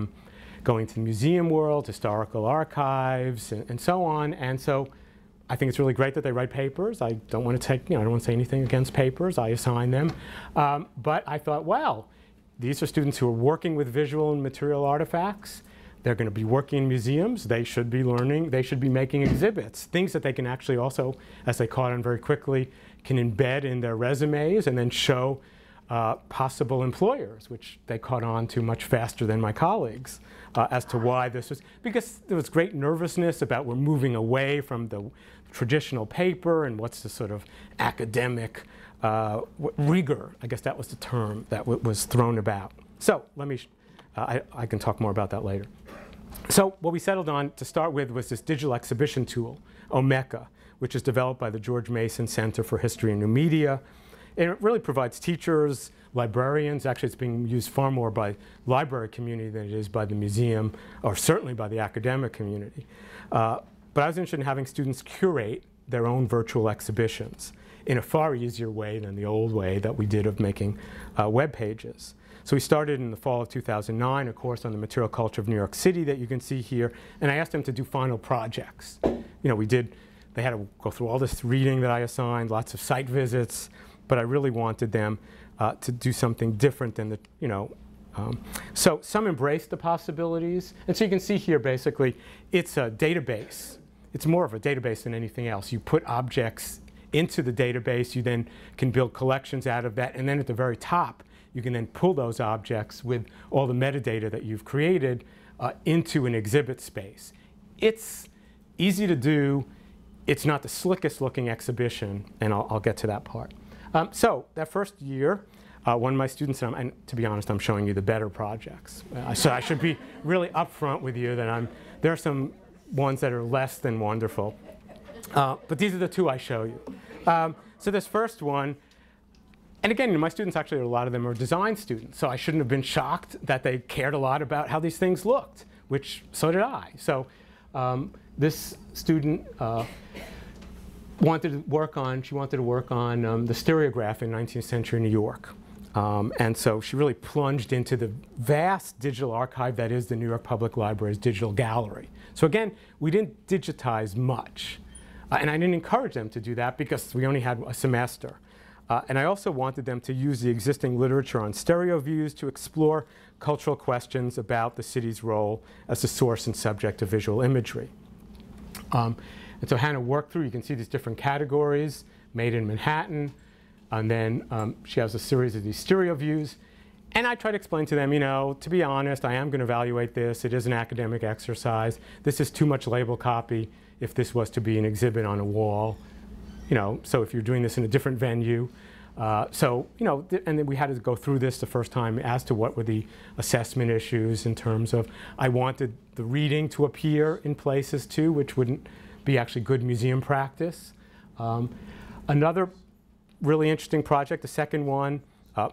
going to the museum world, historical archives, and so on. And so I think it's really great that they write papers. I don't want to take, I don't want to say anything against papers. I assign them. But I thought, well, these are students who are working with visual and material artifacts. They're going to be working in museums. They should be learning. They should be making exhibits, things that they can actually also, as they caught on very quickly, can embed in their resumes and then show possible employers, which they caught on to much faster than my colleagues as to why this was. Because there was great nervousness about we're moving away from the traditional paper and what's the sort of academic rigor, I guess that was the term that was thrown about. So let me, I can talk more about that later. So what we settled on to start with was this digital exhibition tool, Omeka, which is developed by the George Mason Center for History and New Media. And it really provides teachers, librarians, actually it's being used far more by library community than it is by the museum, or certainly by the academic community. But I was interested in having students curate their own virtual exhibitions in a far easier way than the old way that we did of making web pages. So we started in the fall of 2009, a course on the material culture of New York City that you can see here, and I asked them to do final projects. They had to go through all this reading that I assigned, lots of site visits, but I really wanted them to do something different than the, so some embraced the possibilities. And so you can see here, basically, it's a database. It's more of a database than anything else. You put objects into the database. You then can build collections out of that. And then at the very top, you can then pull those objects with all the metadata that you've created into an exhibit space. It's easy to do. It's not the slickest looking exhibition, and I'll get to that part. So that first year, one of my students, and to be honest, I'm showing you the better projects. So I should be really upfront with you that there are some ones that are less than wonderful. But these are the two I show you. So this first one, and again, my students actually, a lot of them are design students, so I shouldn't have been shocked that they cared a lot about how these things looked, which so did I. So this student wanted to work on the stereograph in 19th century New York. And so she really plunged into the vast digital archive that is the New York Public Library's digital gallery. So again, we didn't digitize much. And I didn't encourage them to do that because we only had a semester. And I also wanted them to use the existing literature on stereo views to explore cultural questions about the city's role as a source and subject of visual imagery. And so Hannah worked through, you can see these different categories, made in Manhattan, and then she has a series of these stereo views. And I try to explain to them, to be honest, I am going to evaluate this. It is an academic exercise. This is too much label copy if this was to be an exhibit on a wall. So if you're doing this in a different venue. And then we had to go through this the first time as to what were the assessment issues in terms of, I wanted the reading to appear in places too, which wouldn't be actually good museum practice. Another really interesting project, the second one,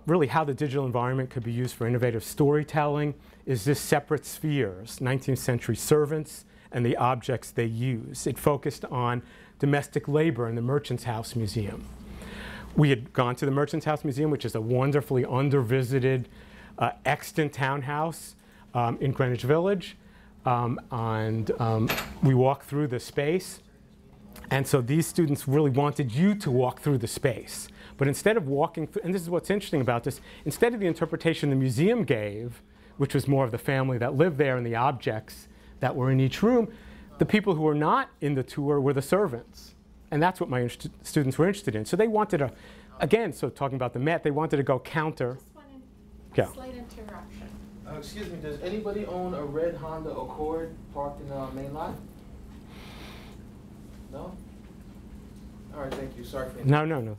really how the digital environment could be used for innovative storytelling, is this separate spheres, 19th century servants and the objects they use. It focused on domestic labor in the Merchant's House Museum. We had gone to the Merchant's House Museum, which is a wonderfully under-visited extant townhouse in Greenwich Village. We walked through the space. And so these students really wanted you to walk through the space. But instead of walking through, and this is what's interesting about this, instead of the interpretation the museum gave, which was more of the family that lived there and the objects that were in each room, the people who were not in the tour were the servants. And that's what my students were interested in. So they wanted to, again, so talking about the Met, they wanted to go counter. Slight interruption. Excuse me, does anybody own a red Honda Accord parked in the main lot? No? All right, thank you. Sorry for No.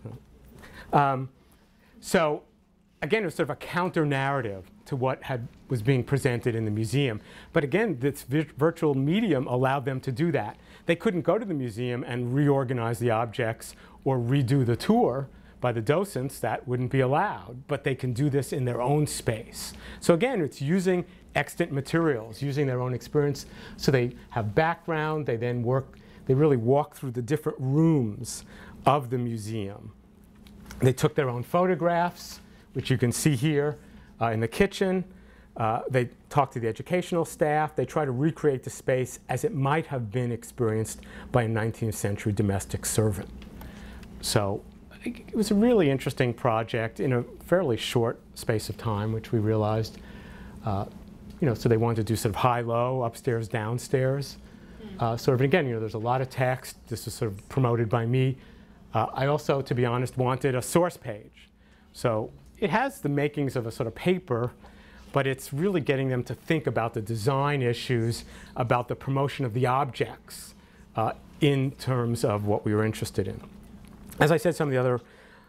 So again, it was sort of a counter narrative to what was being presented in the museum. But again, this virtual medium allowed them to do that. They couldn't go to the museum and reorganize the objects or redo the tour by the docents. That wouldn't be allowed. But they can do this in their own space. So again, it's using extant materials, using their own experience. So they have background. They then they really walk through the different rooms of the museum. They took their own photographs, which you can see here in the kitchen. They talked to the educational staff. They try to recreate the space as it might have been experienced by a 19th century domestic servant. So it was a really interesting project in a fairly short space of time, which we realized, so they wanted to do sort of high-low, upstairs, downstairs. And again, there's a lot of text. This was sort of promoted by me. I also, to be honest, wanted a source page. So it has the makings of a sort of paper, but it's really getting them to think about the design issues, about the promotion of the objects in terms of what we were interested in. As I said, some of the other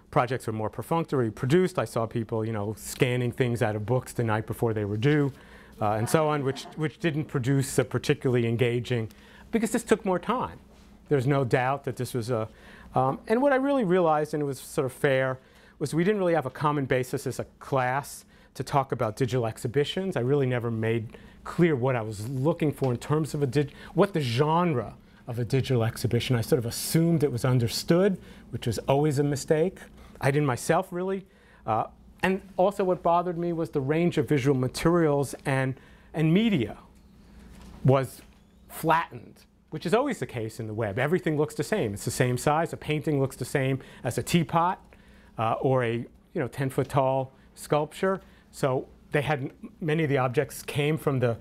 projects were more perfunctory produced. I saw people, scanning things out of books the night before they were due, and so on, which didn't produce a particularly engaging, because this took more time. There's no doubt that this was a, and what I really realized, and it was sort of fair, was we didn't really have a common basis as a class to talk about digital exhibitions. I really never made clear what I was looking for in terms of what the genre of a digital exhibition. I sort of assumed it was understood, which was always a mistake. I didn't myself really. And also what bothered me was the range of visual materials and media was flattened, which is always the case in the web. Everything looks the same. It's the same size. A painting looks the same as a teapot. or a 10-foot tall sculpture. So they had many of the objects came from the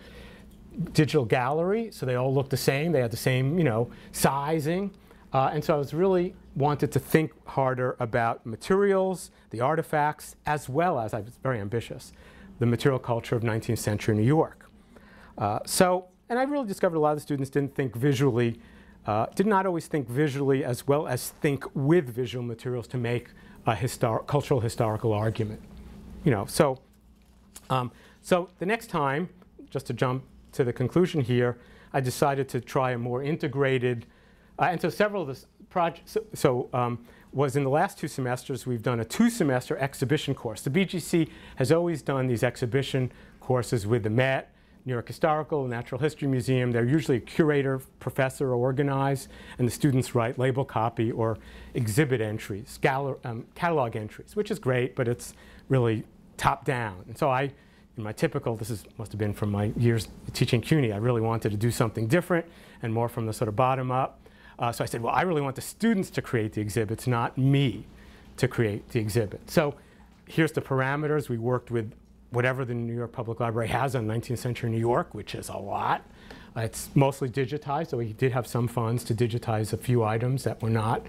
digital gallery, so they all looked the same. They had the same sizing. And so I was really wanted to think harder about materials, the artifacts, as well as, I was very ambitious, the material culture of 19th century New York. And I really discovered a lot of the students didn't think visually, did not always think visually as well as think with visual materials to make a cultural historical argument. So the next time, just to jump to the conclusion here, I decided to try a more integrated, and so several of the projects, was in the last 2 semesters, we've done a 2-semester exhibition course. The BGC has always done these exhibition courses with the Met, New York Historical, Natural History Museum. They're usually a curator, professor, or organized, and the students write label copy or exhibit entries, catalog entries, which is great, but it's really top down. And so in my typical, must have been from my years teaching CUNY, I really wanted to do something different and more from the sort of bottom up. So I said, well, I really want the students to create the exhibits, not me to create the exhibit. So here's the parameters. We worked with whatever the New York Public Library has on 19th century New York, which is a lot. It's mostly digitized, so we did have some funds to digitize a few items that were not.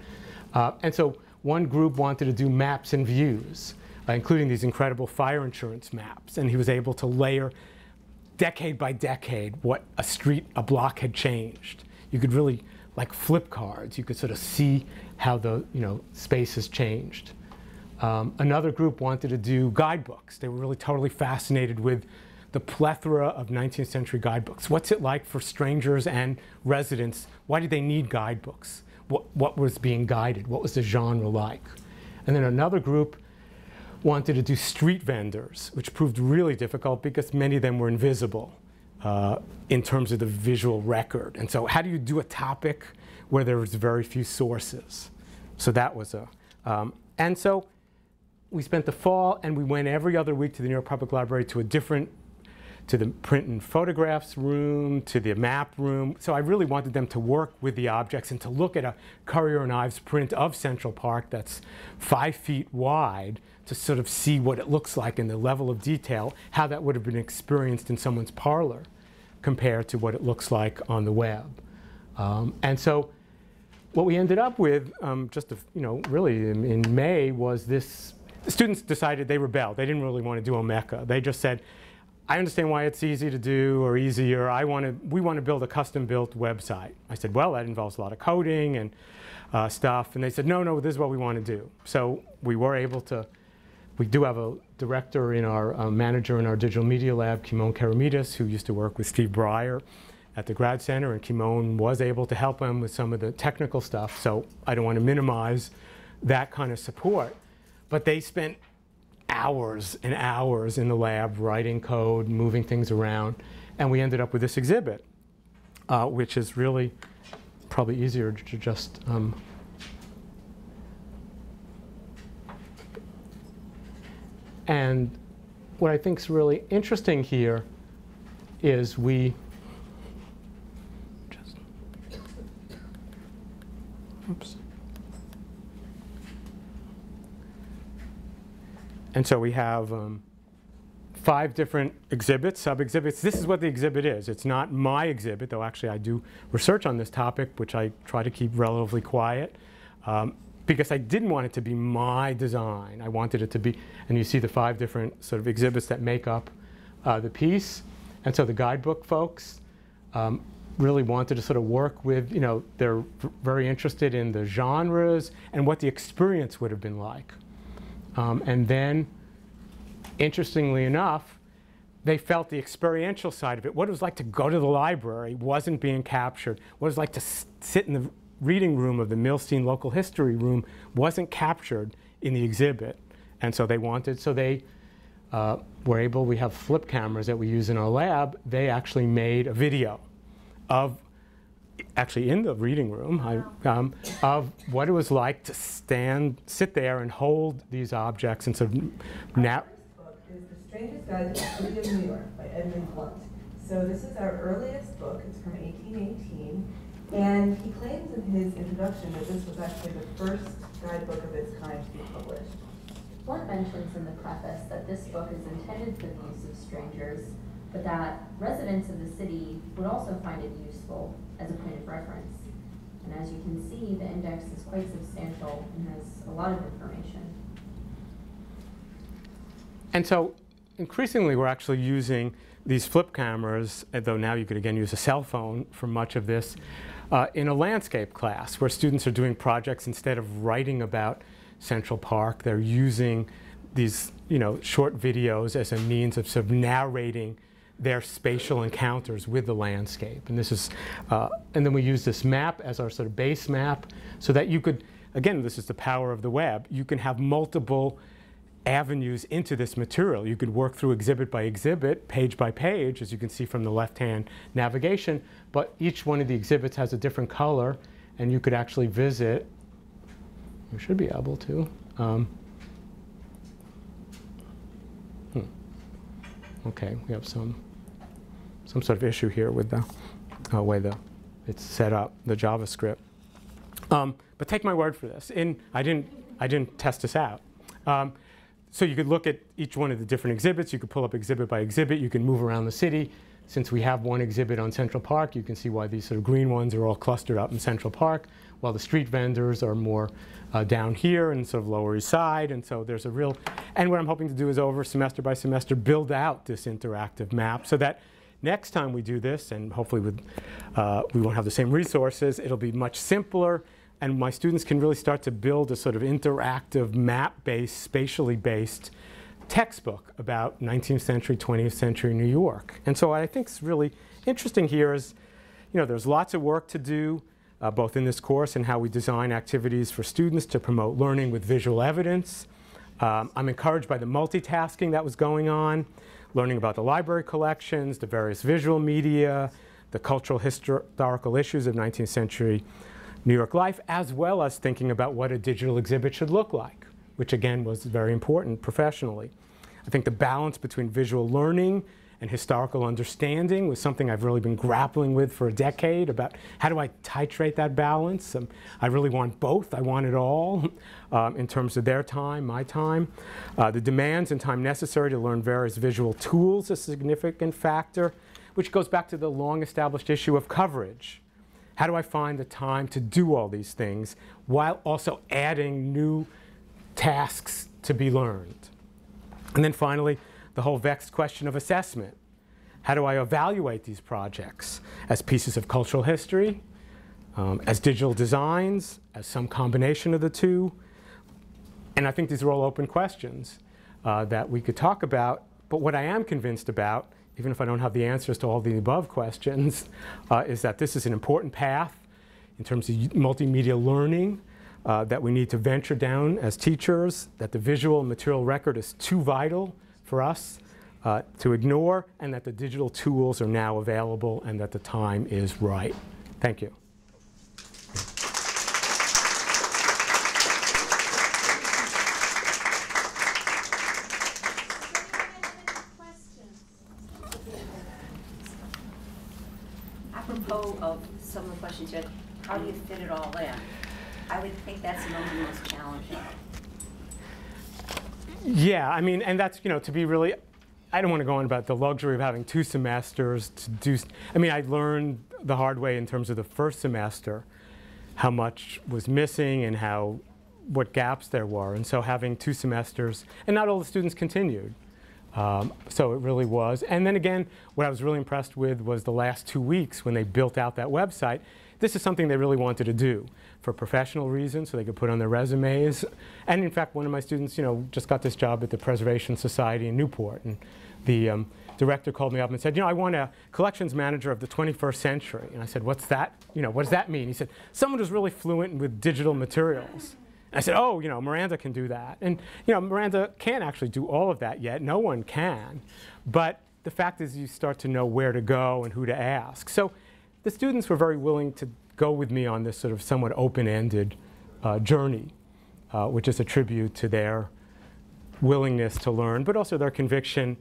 And so one group wanted to do maps and views, including these incredible fire insurance maps. And he was able to layer decade by decade what a block had changed. You could really, like flip cards, you could sort of see how the space has changed. Another group wanted to do guidebooks. They were really totally fascinated with the plethora of 19th century guidebooks. What's it like for strangers and residents? Why did they need guidebooks? What was being guided? What was the genre like? And then another group wanted to do street vendors, which proved really difficult because many of them were invisible in terms of the visual record. And so how do you do a topic where there was very few sources? So that was and so we spent the fall, and we went every other week to the New York Public Library to to the print and photographs room, to the map room. So I really wanted them to work with the objects and to look at a Currier and Ives print of Central Park that's 5 feet wide to sort of see what it looks like in the level of detail, how that would have been experienced in someone's parlor compared to what it looks like on the web. And so what we ended up with, really in May, was this. The students decided, they rebelled. They didn't really want to do Omeka. They just said, I understand why it's easy to do or easier. We want to build a custom-built website. I said, well, that involves a lot of coding and stuff. And they said, no, this is what we want to do. So we were able to. We do have a director in our manager in our digital media lab, Kimon Karamidas, who used to work with Steve Breyer at the Grad Center, and Kimon was able to help him with some of the technical stuff. So I don't want to minimize that kind of support. But they spent hours and hours in the lab writing code, moving things around, and we ended up with this exhibit, which is really probably easier to just and what I think is really interesting here is and so we have 5 different exhibits, sub-exhibits. This is what the exhibit is. It's not my exhibit, though actually I do research on this topic, which I try to keep relatively quiet, because I didn't want it to be my design. I wanted it to be, and you see the 5 different sort of exhibits that make up the piece. And so the guidebook folks really wanted to sort of work with, they're very interested in the genres and what the experience would have been like. And then, interestingly enough, they felt the experiential side of it. What it was like to go to the library wasn't being captured. What it was like to sit in the reading room of the Milstein Local History Room wasn't captured in the exhibit. And so they were able, we have flip cameras that we use in our lab. They actually made a video of, actually in the reading room, of what it was like to sit there and hold these objects and sort of Our first book is The Strangest Guide to the City of New York by Edmund Blunt. So this is our earliest book. It's from 1818. And he claims in his introduction that this was actually the first guidebook of its kind to be published. Blunt mentions in the preface that this book is intended for the use of strangers, but that residents of the city would also find it useful as a point of reference. And as you can see, the index is quite substantial and has a lot of information. And so increasingly we're actually using these flip cameras, though now you could again use a cell phone for much of this, in a landscape class where students are doing projects. Instead of writing about Central Park, they're using these short videos as a means of sort of narrating their spatial encounters with the landscape. And this is, and then we use this map as our sort of base map so that you could, again, this is the power of the web, you can have multiple avenues into this material. You could work through exhibit by exhibit, page by page, as you can see from the left-hand navigation, but each one of the exhibits has a different color, and you could actually visit, you should be able to. Okay, we have some sort of issue here with the way it's set up, the JavaScript. But take my word for this. I didn't test this out. So you could look at each one of the different exhibits. You could pull up exhibit by exhibit. You can move around the city. Since we have one exhibit on Central Park, you can see why these sort of green ones are all clustered up in Central Park, while the street vendors are more down here and sort of Lower East Side. And so there's a real, and what I'm hoping to do is over semester by semester build out this interactive map so that next time we do this, and hopefully we won't have the same resources, it'll be much simpler. And my students can really start to build a sort of interactive, map-based, spatially based textbook about 19th century, 20th century New York. And so what I think is really interesting here is, there's lots of work to do, both in this course and how we design activities for students to promote learning with visual evidence. I'm encouraged by the multitasking that was going on, learning about the library collections, the various visual media, the cultural historical issues of 19th century New York life, as well as thinking about what a digital exhibit should look like, which again was very important professionally. I think the balance between visual learning and historical understanding was something I've really been grappling with for a decade about how do I titrate that balance. I really want both. I want it all in terms of their time, my time. The demands and time necessary to learn various visual tools is a significant factor, which goes back to the long established issue of coverage. How do I find the time to do all these things while also adding new tasks to be learned? And then finally, the whole vexed question of assessment. How do I evaluate these projects as pieces of cultural history, as digital designs, as some combination of the two? And I think these are all open questions that we could talk about. But what I am convinced about, even if I don't have the answers to all the above questions, is that this is an important path in terms of multimedia learning that we need to venture down as teachers, that the visual and material record is too vital for us to ignore, and that the digital tools are now available and that the time is right. Thank you. Apropos of some of the questions you had, how do you fit it all in? I would think that's among the most challenging. Yeah, I mean, and that's, to be really, I don't want to go on about the luxury of having 2 semesters to do, I mean, I learned the hard way in terms of the first semester how much was missing and what gaps there were. And so having 2 semesters, and not all the students continued. So it really was. And then again, what I was really impressed with was the last 2 weeks when they built out that website. This is something they really wanted to do for professional reasons, so they could put on their resumes. And in fact, one of my students, just got this job at the Preservation Society in Newport. And the director called me up and said, I want a collections manager of the 21st century. And I said, what's that? What does that mean? He said, someone who's really fluent with digital materials. I said, oh, Miranda can do that. And Miranda can't actually do all of that yet. No one can. But the fact is you start to know where to go and who to ask. So the students were very willing to go with me on this sort of somewhat open-ended journey, which is a tribute to their willingness to learn, but also their conviction,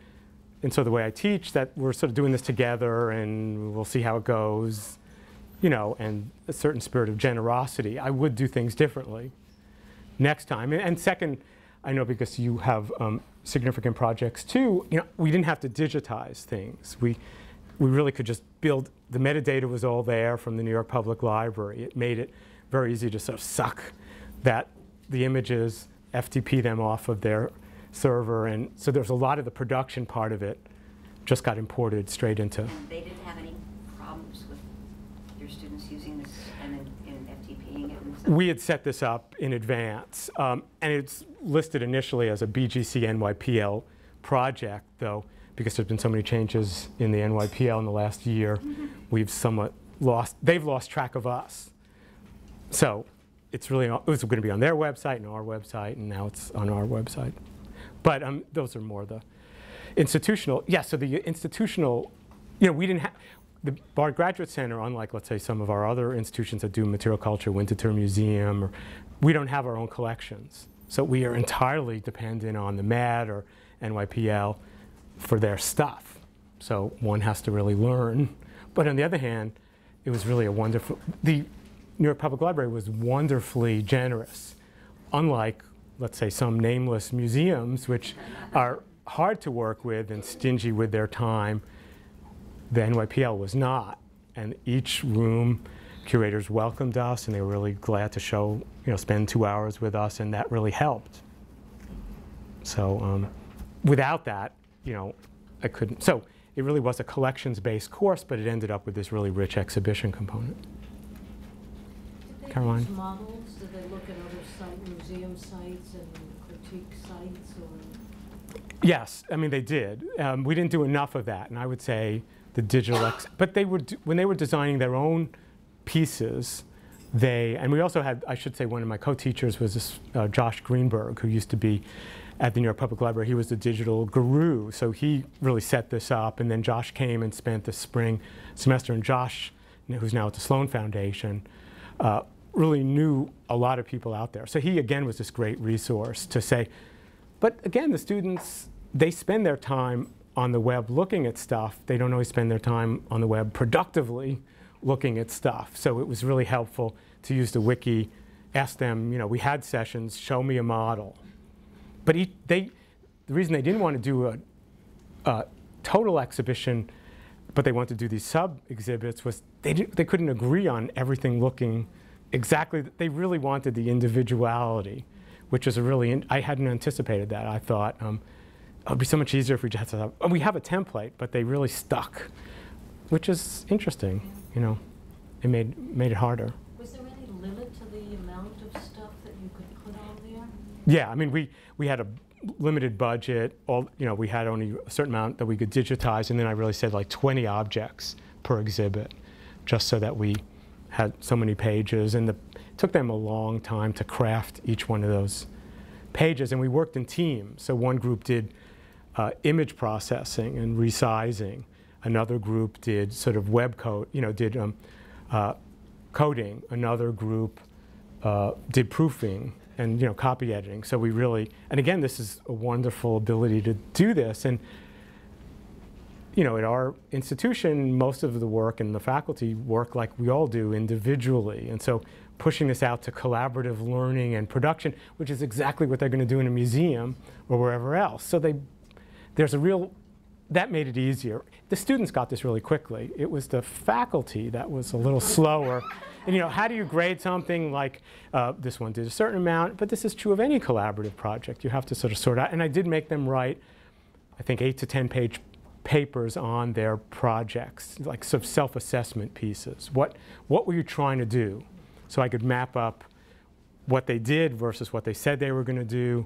and so the way I teach, that we're sort of doing this together and we'll see how it goes, and a certain spirit of generosity. I would do things differently next time. And second, I know because you have significant projects too, you know, we didn't have to digitize things. We really could just build, the metadata was all there from the New York Public Library. It made it very easy to sort of suck the images, FTP them off of their server, and so there's a lot of the production part of it just got imported straight into. And they didn't have any problems with your students using this and FTPing it and stuff? We had set this up in advance, and it's listed initially as a BGC NYPL project, though, because there's been so many changes in the NYPL in the last year, we've somewhat lost, they've lost track of us. So it's really, it was going to be on their website and our website, and now it's on our website. But those are more the institutional, yeah, so the institutional, you know, we didn't have, the Bard Graduate Center, unlike, let's say, some of our other institutions that do material culture, Winterthur Museum, or, we don't have our own collections. So we are entirely dependent on the MED or NYPL for their stuff. So one has to really learn. But on the other hand, it was really a wonderful, the New York Public Library was wonderfully generous, unlike, let's say, some nameless museums, which are hard to work with and stingy with their time. The NYPL was not. And each room, curators welcomed us, and they were really glad to show, you know, spend 2 hours with us, and that really helped. So without that, you know, I couldn't. So it really was a collections-based course, but it ended up with this really rich exhibition component. Did they Caroline? use models? Did they look at other museum sites and critique sites? Or? Yes, I mean, they did. We didn't do enough of that, and I would say the digital, but they were, when they were designing their own pieces, and we also had, I should say, one of my co-teachers was this Josh Greenberg, who used to be at the New York Public Library. He was the digital guru, so he really set this up, and then Josh came and spent the spring semester, and Josh, who's now at the Sloan Foundation, really knew a lot of people out there. So he, again, was this great resource to say, but again, the students, they spend their time on the web looking at stuff. They don't always spend their time on the web productively looking at stuff. So it was really helpful to use the wiki, ask them, you know, we had sessions, show me a model. But the reason they didn't want to do a total exhibition, but they wanted to do these sub-exhibits, was they couldn't agree on everything looking exactly. They really wanted the individuality, which is a really, I hadn't anticipated that. I thought it would be so much easier if we just had to, we have a template, but they really stuck, which is interesting, you know. It made it harder. Was there any limit to the amount of stuff that you could put on there? Yeah, I mean, we had a limited budget. You know, we had only a certain amount that we could digitize, and then I really said like 20 objects per exhibit, just so that we had so many pages. And it took them a long time to craft each one of those pages, and we worked in teams. So one group did image processing and resizing. Another group did sort of web code, you know, did coding. Another group did proofing and, you know, copy editing. So we really, and again, this is a wonderful ability to do this. And, you know, at our institution, most of the work and the faculty work like we all do individually. And so pushing this out to collaborative learning and production, which is exactly what they're going to do in a museum or wherever else. So there's a real, that made it easier. The students got this really quickly. It was the faculty that was a little slower. And, you know, how do you grade something like this one did a certain amount, but this is true of any collaborative project. You have to sort of sort out. And I did make them write, I think, 8 to 10 page papers on their projects, like sort of self-assessment pieces. What were you trying to do? So I could map up what they did versus what they said they were going to do,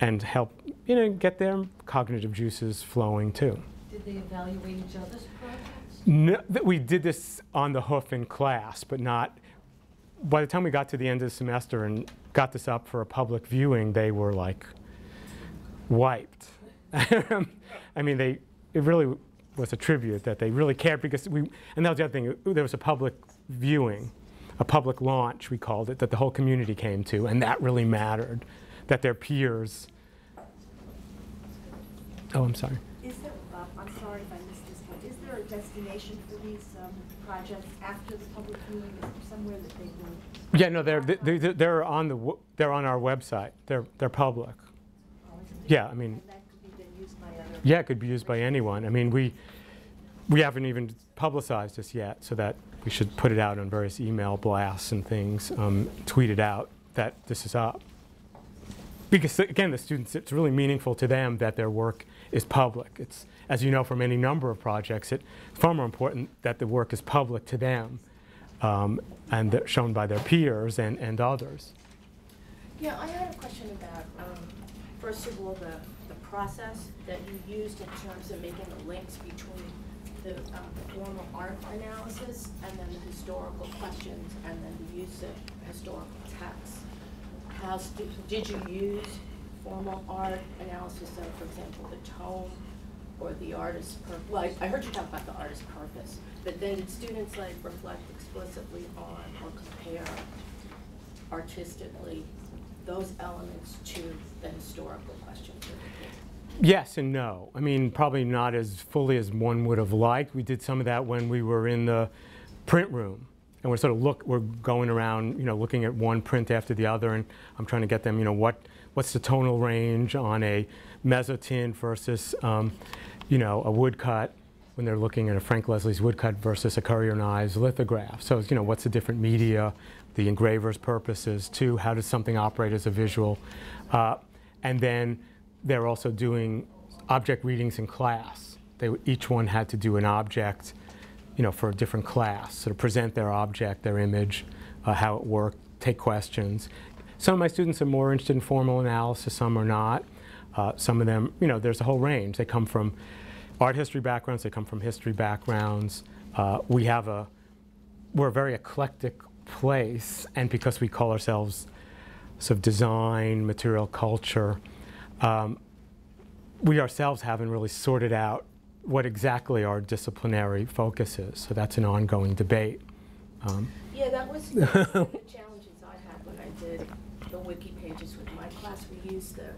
and help, you know, get their cognitive juices flowing too. Did they evaluate each other's projects? No, we did this on the hoof in class, but not, by the time we got to the end of the semester and got this up for a public viewing, they were like wiped. I mean, it really was a tribute that they really cared, because and that was the other thing, there was a public viewing, a public launch, we called it, that the whole community came to, and that really mattered, that their peers. Oh, I'm sorry. Is there, I'm sorry if I missed this, but is there a destination for these projects after the public viewing? Is there somewhere that they will? Yeah, no, they're on our website. They're public. Yeah, I mean, And that could be then used by other. yeah, it could be used by anyone. I mean, we haven't even publicized this yet, so that we should put it out on various email blasts and things, tweet it out that this is up. Because again, the students, it's really meaningful to them that their work is public. It's, as you know from any number of projects, it's far more important that the work is public to them and shown by their peers and others. Yeah, I had a question about, first of all, the process that you used in terms of making the links between the formal art analysis and then the historical questions and then the use of historical texts. Did you use formal art analysis of, for example, the tone or the artist's purpose? Well, I heard you talk about the artist's purpose, but then did students like reflect explicitly on or compare artistically those elements to the historical questions? Yes and no. I mean, probably not as fully as one would have liked. We did some of that when we were in the print room. And we're sort of we're going around, you know, looking at one print after the other, and I'm trying to get them, you know, what's the tonal range on a mezzotint versus, you know, a woodcut when they're looking at a Frank Leslie's woodcut versus a Currier and Ives lithograph. So, you know, what's the different media, the engraver's purposes too, how does something operate as a visual? And then they're also doing object readings in class. Each one had to do an object, you know, for a different class, sort of present their object, their image, how it worked, take questions. Some of my students are more interested in formal analysis, some are not. Some of them, you know, there's a whole range. They come from art history backgrounds, they come from history backgrounds. We're a very eclectic place, and because we call ourselves sort of design, material culture, we ourselves haven't really sorted out what exactly our disciplinary focus is. So that's an ongoing debate. Yeah, that was the challenges I had when I did the wiki pages with my class. We used the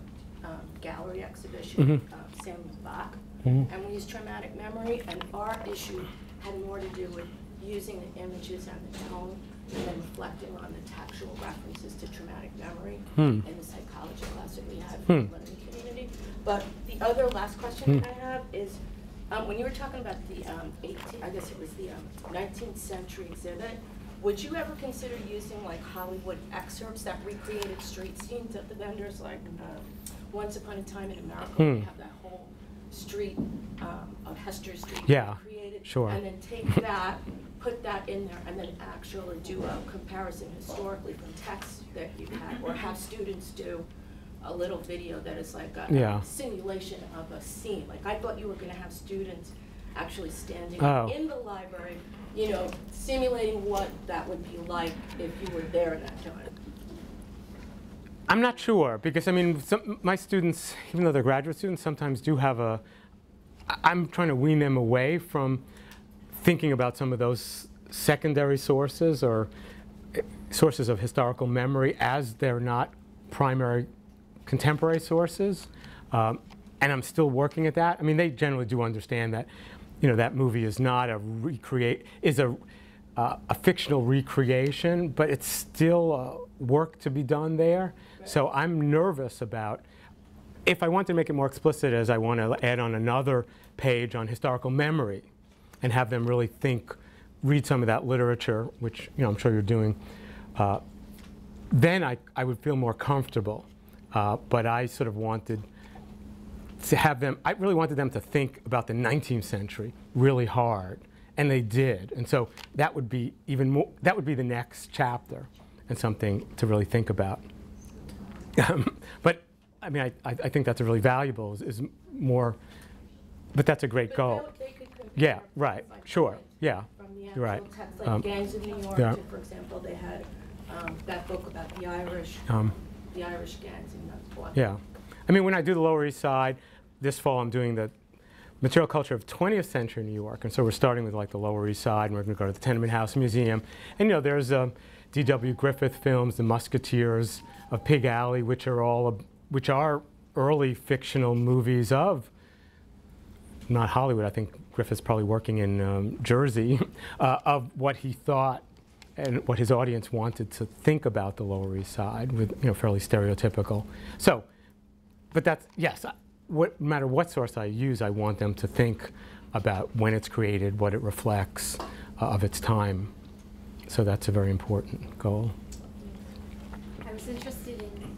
gallery exhibition, Samuel Bach, and we used traumatic memory, and our issue had more to do with using the images and the tone and then reflecting on the textual references to traumatic memory in the psychology class that we had for the learning community. But the other last question I have is, when you were talking about the I guess it was the 19th century exhibit, would you ever consider using like Hollywood excerpts that recreated street scenes of the vendors, like Once Upon a Time in America, we have that whole street of Hester Street recreated, and then take that, put that in there, and then actually do a comparison historically from texts that you had, or have students do a little video that is like a simulation of a scene. Like I thought you were going to have students actually standing in the library, you know, simulating what that would be like if you were there at that time. I'm not sure, because I mean, my students, even though they're graduate students, sometimes do have I'm trying to wean them away from thinking about some of those secondary sources or sources of historical memory as they're not primary contemporary sources, and I'm still working at that. I mean, they generally do understand that, you know, that movie is not a fictional recreation, but it's still work to be done there. Right. So I'm nervous about, if I want to make it more explicit, as I want to add on another page on historical memory, and have them really read some of that literature, which, you know, I'm sure you're doing. Then I would feel more comfortable. But I sort of wanted to have them, I really wanted them to think about the 19th century really hard, and they did. And so that would be even more, that would be the next chapter and something to really think about. But I mean, I think that's a really valuable, is more, but that's a great goal. Yeah, right, sure, yeah. From the actual right. text, like Gangs of New York, for example, they had that book about the Irish gangs in that book. Yeah. I mean, when I do the Lower East Side, this fall I'm doing the material culture of 20th century New York. And so we're starting with like the Lower East Side, and we're going to go to the Tenement House Museum. And, you know, there's D.W. Griffith films, The Musketeers of Pig Alley, which are early fictional movies of, not Hollywood, I think Griffith's probably working in Jersey, of what he thought and what his audience wanted to think about the Lower East Side, with, you know, fairly stereotypical. So but that's, yes, no matter what source I use, I want them to think about when it's created, what it reflects of its time. So that's a very important goal. I was interested in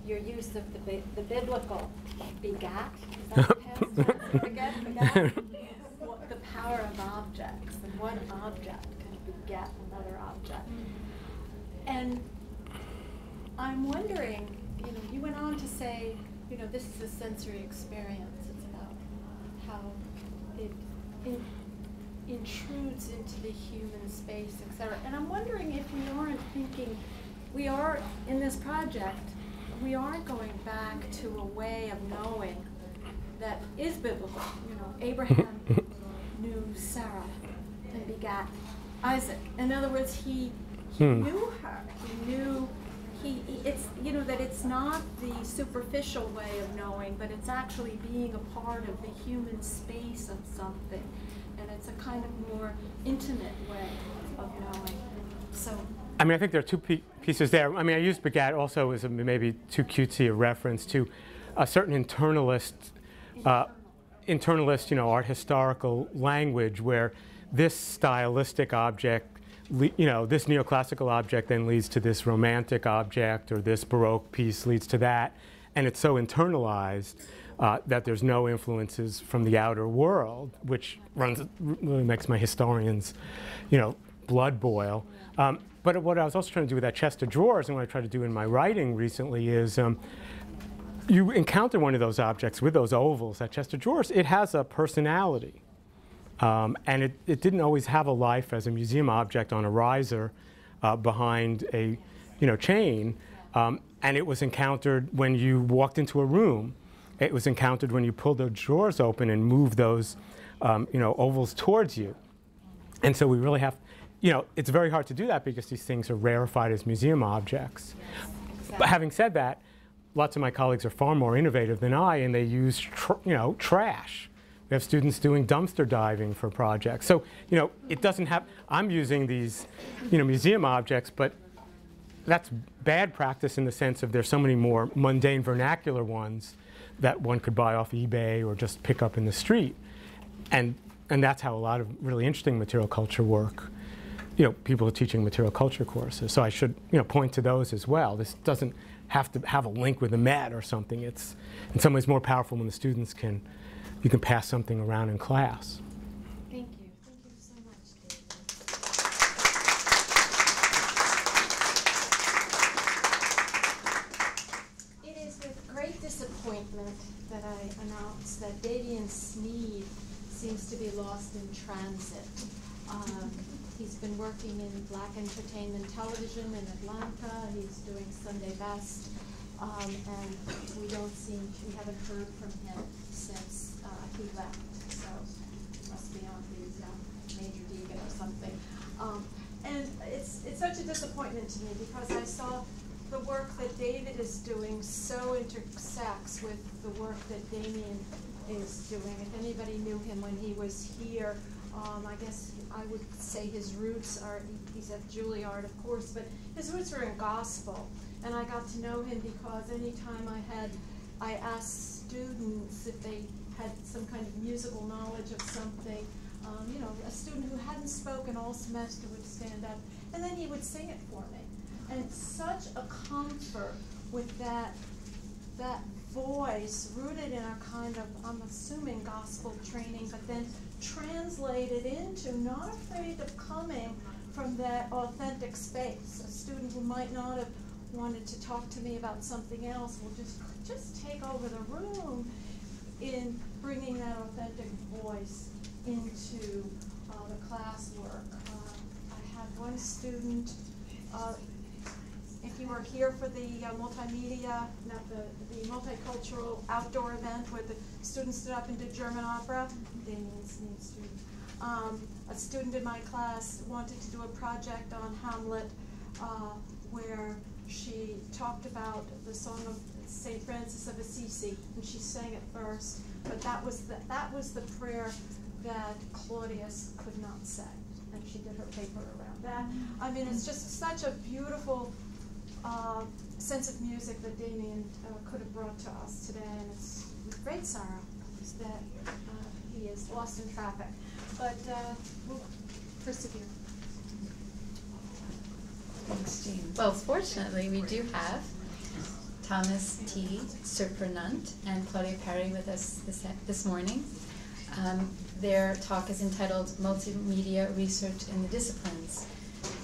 your use of the biblical begat. Is that the past tense? Begat? The power of objects, and one object can beget another object. And I'm wondering, you went on to say, this is a sensory experience. It's about how it intrudes into the human space, etc. And I'm wondering if we aren't thinking, we are, in this project, we aren't going back to a way of knowing that is biblical. Abraham knew Sarah and begat Isaac. In other words, he knew her. He knew, it's, that it's not the superficial way of knowing, but it's actually being a part of the human space of something. And it's a kind of more intimate way of knowing. So, I mean, I think there are two pieces there. I mean, I used begat also as maybe too cutesy a reference to a certain internalist, art historical language where this stylistic object, this neoclassical object then leads to this romantic object, or this Baroque piece leads to that, and it's so internalized that there's no influences from the outer world, which really makes my historians, blood boil. But what I was also trying to do with that chest of drawers, and what I try to do in my writing recently is, you encounter one of those objects with those ovals, that chest of drawers, it has a personality. And it didn't always have a life as a museum object on a riser behind a chain. And it was encountered when you walked into a room. It was encountered when you pulled those drawers open and moved those ovals towards you. And so we really have, it's very hard to do that because these things are rarefied as museum objects. Yes, exactly. But having said that, lots of my colleagues are far more innovative than I, and they use trash. We have students doing dumpster diving for projects. So, it doesn't have, I'm using these, museum objects, but that's bad practice in the sense of there's so many more mundane vernacular ones that one could buy off eBay or just pick up in the street. And that's how a lot of really interesting material culture work, people are teaching material culture courses. So I should, point to those as well. This doesn't have to have a link with the Met or something. It's in some ways more powerful when the students you can pass something around in class. Thank you. Thank you so much, David. It is with great disappointment that I announce that Davian Sneed seems to be lost in transit. He's been working in Black Entertainment Television in Atlanta. He's doing Sunday Best. And we haven't heard from him since he left. So he must be on the Major Deacon or something. And it's such a disappointment to me because I saw the work that David is doing so intersects with the work that Damien is doing. If anybody knew him when he was here, I guess I would say his roots are, he's at Juilliard, of course, but his roots are in gospel. And I got to know him because anytime I asked students if they had some kind of musical knowledge of something, a student who hadn't spoken all semester would stand up, and then he would sing it for me. And it's such a comfort with that voice rooted in a kind of, I'm assuming, gospel training, but then translated into, not afraid of coming from that authentic space. A student who might not have wanted to talk to me about something else will just take over the room in bringing that authentic voice into the classwork. I had one student, if you were here for the multimedia, not the multicultural outdoor event where the students stood up and did German opera, Damien's student. A student in my class wanted to do a project on Hamlet where she talked about the song of St. Francis of Assisi, and she sang it first, but that was the prayer that Claudius could not say, and she did her paper around that. I mean, it's just such a beautiful sense of music that Damien could have brought to us today, and it's with great sorrow that he is lost in traffic. But we'll persevere. Thanks, Jean. Well, fortunately, we do have Thomas T. Surprenant and Claudia Perry with us this morning. Their talk is entitled Multimedia Research in the Disciplines.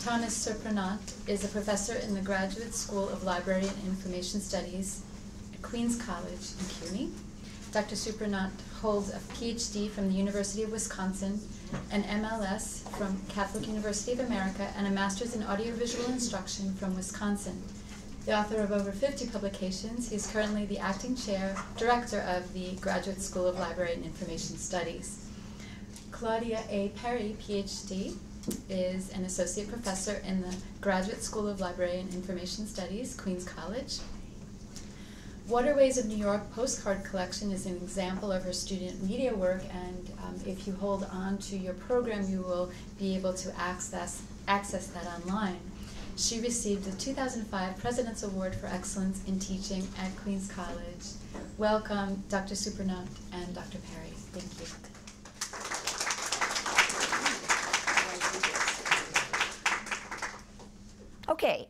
Thomas Surprenant is a professor in the Graduate School of Library and Information Studies at Queens College in CUNY. Dr. Surprenant holds a PhD from the University of Wisconsin, an MLS from Catholic University of America, and a master's in audiovisual instruction from Wisconsin. The author of over 50 publications, he is currently the acting director of the Graduate School of Library and Information Studies. Claudia A. Perry, PhD, is an associate professor in the Graduate School of Library and Information Studies, Queens College. Waterways of New York postcard collection is an example of her student media work, and if you hold on to your program, you will be able to access that online. She received the 2005 President's Award for Excellence in Teaching at Queens College. Welcome, Dr. Surprenant and Dr. Perry. Thank you. Okay,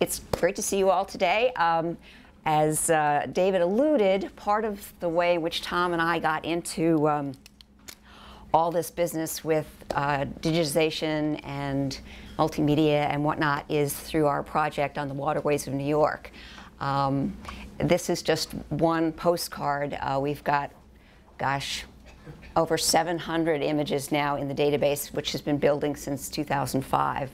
it's great to see you all today. As David alluded, part of the way which Tom and I got into all this business with digitization and multimedia and whatnot is through our project on the waterways of New York. This is just one postcard. We've got, gosh, over 700 images now in the database, which has been building since 2005.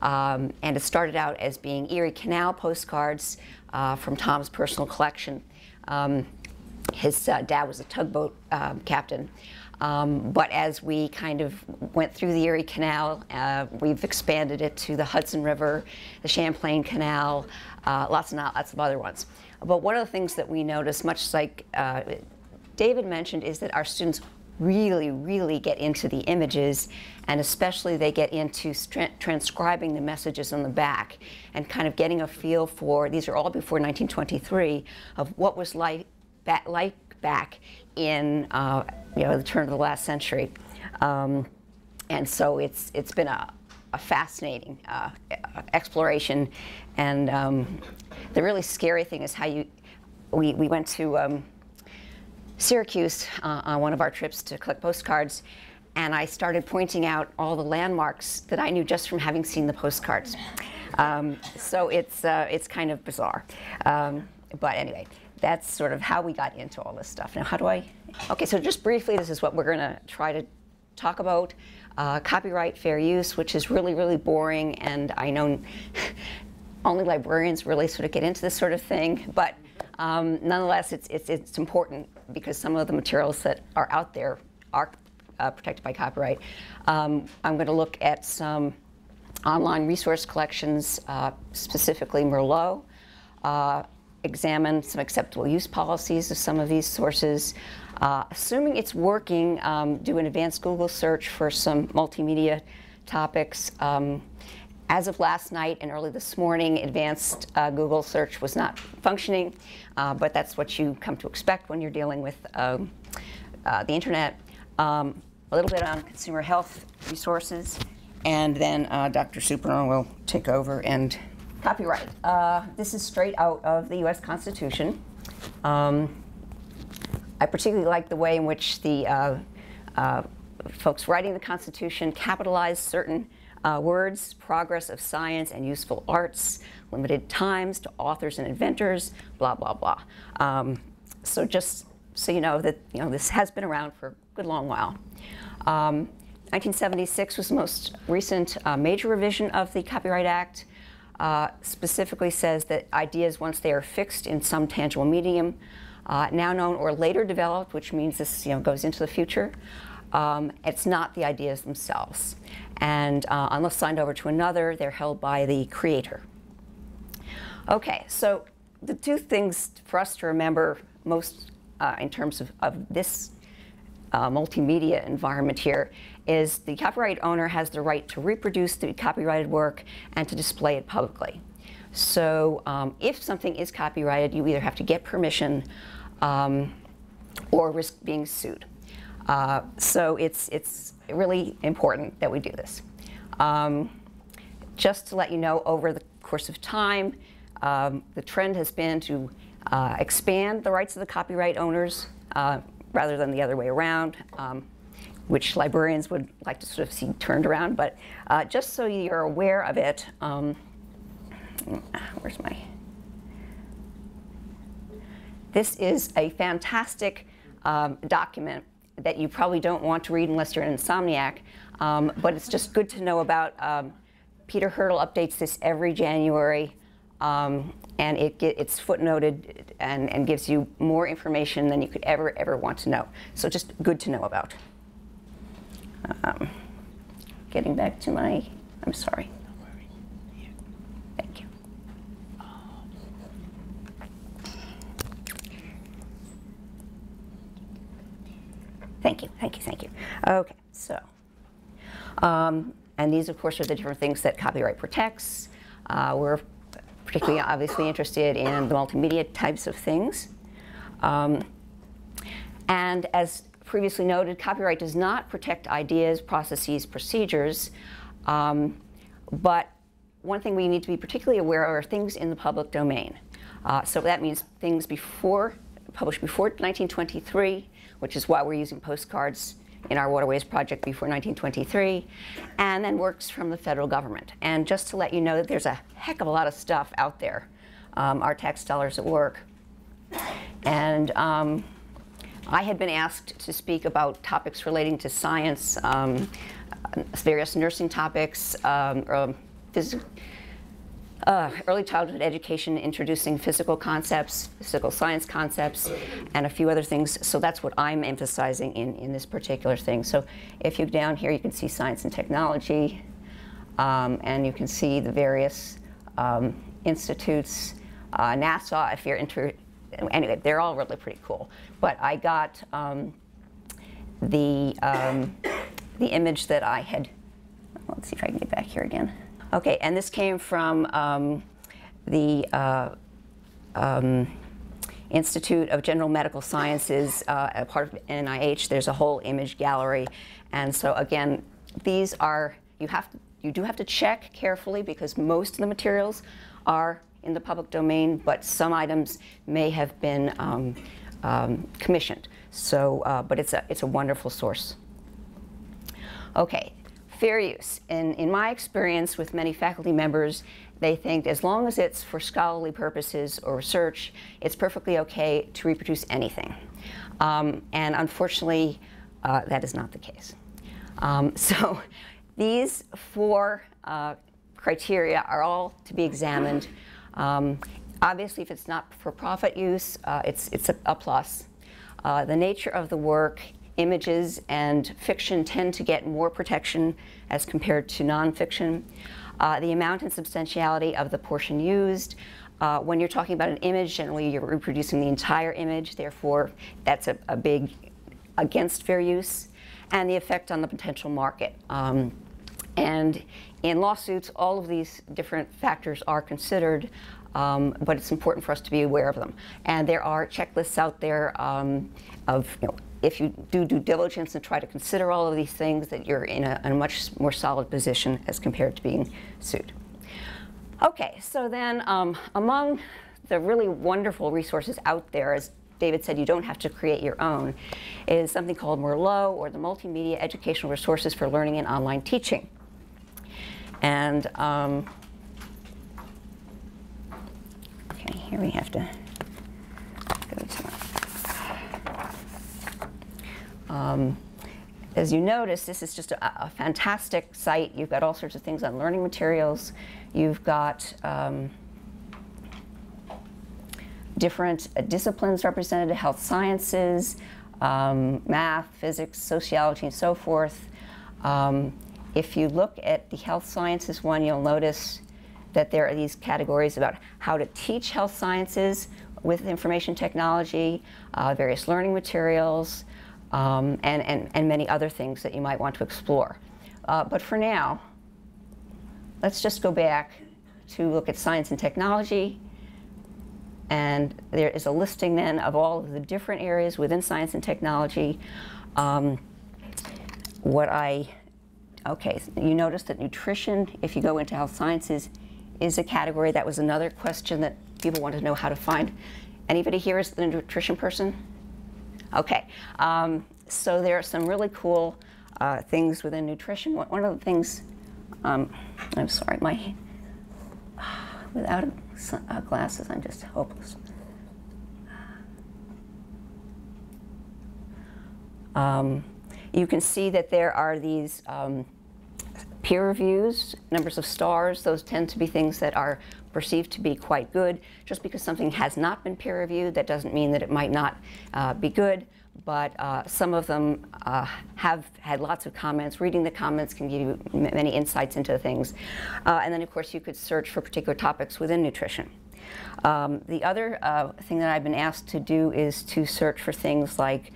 And it started out as being Erie Canal postcards from Tom's personal collection. His dad was a tugboat captain. But as we kind of went through the Erie Canal, we've expanded it to the Hudson River, the Champlain Canal, lots of other ones. But one of the things that we noticed, much like David mentioned, is that our students really get into the images, and especially they get into transcribing the messages on the back and kind of getting a feel for, these are all before 1923, of what was like back in the turn of the last century. And so it's been a fascinating exploration. And the really scary thing is how we went to Syracuse on one of our trips to collect postcards, and I started pointing out all the landmarks that I knew just from having seen the postcards. So it's kind of bizarre. But anyway, that's sort of how we got into all this stuff. Now, okay, so just briefly, this is what we're going to try to talk about. Copyright fair use, which is really boring, and I know only librarians really sort of get into this sort of thing, but nonetheless, it's important because some of the materials that are out there are protected by copyright. I'm going to look at some online resource collections, specifically Merlot, examine some acceptable use policies of some of these sources. Assuming it's working, do an advanced Google search for some multimedia topics. As of last night and early this morning, advanced Google search was not functioning, but that's what you come to expect when you're dealing with the internet. A little bit on consumer health resources, and then Dr. Surprenant will take over and copyright. This is straight out of the U.S. Constitution. I particularly like the way in which the folks writing the Constitution capitalized certain words: progress of science and useful arts, limited times to authors and inventors, blah, blah, blah. So just so you know that this has been around for a good long while. 1976 was the most recent major revision of the Copyright Act. Specifically says that ideas, once they are fixed in some tangible medium, now known or later developed, which means this goes into the future, it's not the ideas themselves. And unless signed over to another, they're held by the creator. Okay, so the two things for us to remember most in terms of this multimedia environment here is the copyright owner has the right to reproduce the copyrighted work and to display it publicly. So if something is copyrighted, you either have to get permission or risk being sued. So it's really important that we do this. Just to let you know, over the course of time, the trend has been to expand the rights of the copyright owners rather than the other way around, which librarians would like to sort of see turned around. But just so you're aware of it, where's my? This is a fantastic document that you probably don't want to read unless you're an insomniac, but it's just good to know about. Peter Hurdle updates this every January, and it's footnoted and gives you more information than you could ever want to know. So just good to know about. Getting back to my, I'm sorry. Thank you. Thank you. Okay, so, and these, of course, are the different things that copyright protects. We're particularly obviously interested in the multimedia types of things. And as previously noted, copyright does not protect ideas, processes, procedures. But one thing we need to be particularly aware of are things in the public domain. So that means things published before 1923, which is why we're using postcards in our waterways project before 1923, and then works from the federal government. And just to let you know that there's a heck of a lot of stuff out there, our tax dollars at work. And I had been asked to speak about topics relating to science, various nursing topics, early childhood education, introducing physical concepts, physical science concepts, and a few other things. So that's what I'm emphasizing in this particular thing. So if you go down here, you can see science and technology, and you can see the various institutes, NASA, if you're anyway, they're all really pretty cool. But I got the image that I had, let's see if I can get back here again. Okay, and this came from the Institute of General Medical Sciences, a part of NIH. There's a whole image gallery. And so again, these are, you do have to check carefully because most of the materials are in the public domain, but some items may have been commissioned. So, but it's a wonderful source. Okay. Fair use. In my experience with many faculty members, they think as long as it's for scholarly purposes or research, it's perfectly okay to reproduce anything. And unfortunately, that is not the case. So these four criteria are all to be examined. Obviously, if it's not for profit use, it's a plus. The nature of the work, images and fiction tend to get more protection as compared to nonfiction. The amount and substantiality of the portion used. When you're talking about an image, generally you're reproducing the entire image, therefore that's a big against fair use. And the effect on the potential market. And in lawsuits, all of these different factors are considered, but it's important for us to be aware of them. And there are checklists out there of, if you do due diligence and try to consider all of these things, that you're in a much more solid position as compared to being sued. Okay, so then among the really wonderful resources out there, as David said, you don't have to create your own, is something called Merlot, or the Multimedia Educational Resources for Learning and Online Teaching. And okay, here we have to go to as you notice, this is just a fantastic site. You've got all sorts of things on learning materials. You've got different disciplines represented, health sciences, math, physics, sociology, and so forth. If you look at the health sciences one, you'll notice that there are these categories about how to teach health sciences with information technology, various learning materials, and many other things that you might want to explore. But for now, let's just go back to look at science and technology. And there is a listing then of all of the different areas within science and technology. Okay, you notice that nutrition, if you go into health sciences, is a category. That was another question that people wanted to know how to find. Anybody here is the nutrition person? Okay, so there are some really cool things within nutrition. One of the things, I'm sorry, without glasses, I'm just hopeless. You can see that there are these peer reviews, numbers of stars. Those tend to be things that are perceived to be quite good. Just because something has not been peer reviewed, that doesn't mean that it might not be good. But some of them have had lots of comments. Reading the comments can give you many insights into things. And then, of course, you could search for particular topics within nutrition. The other thing that I've been asked to do is to search for things like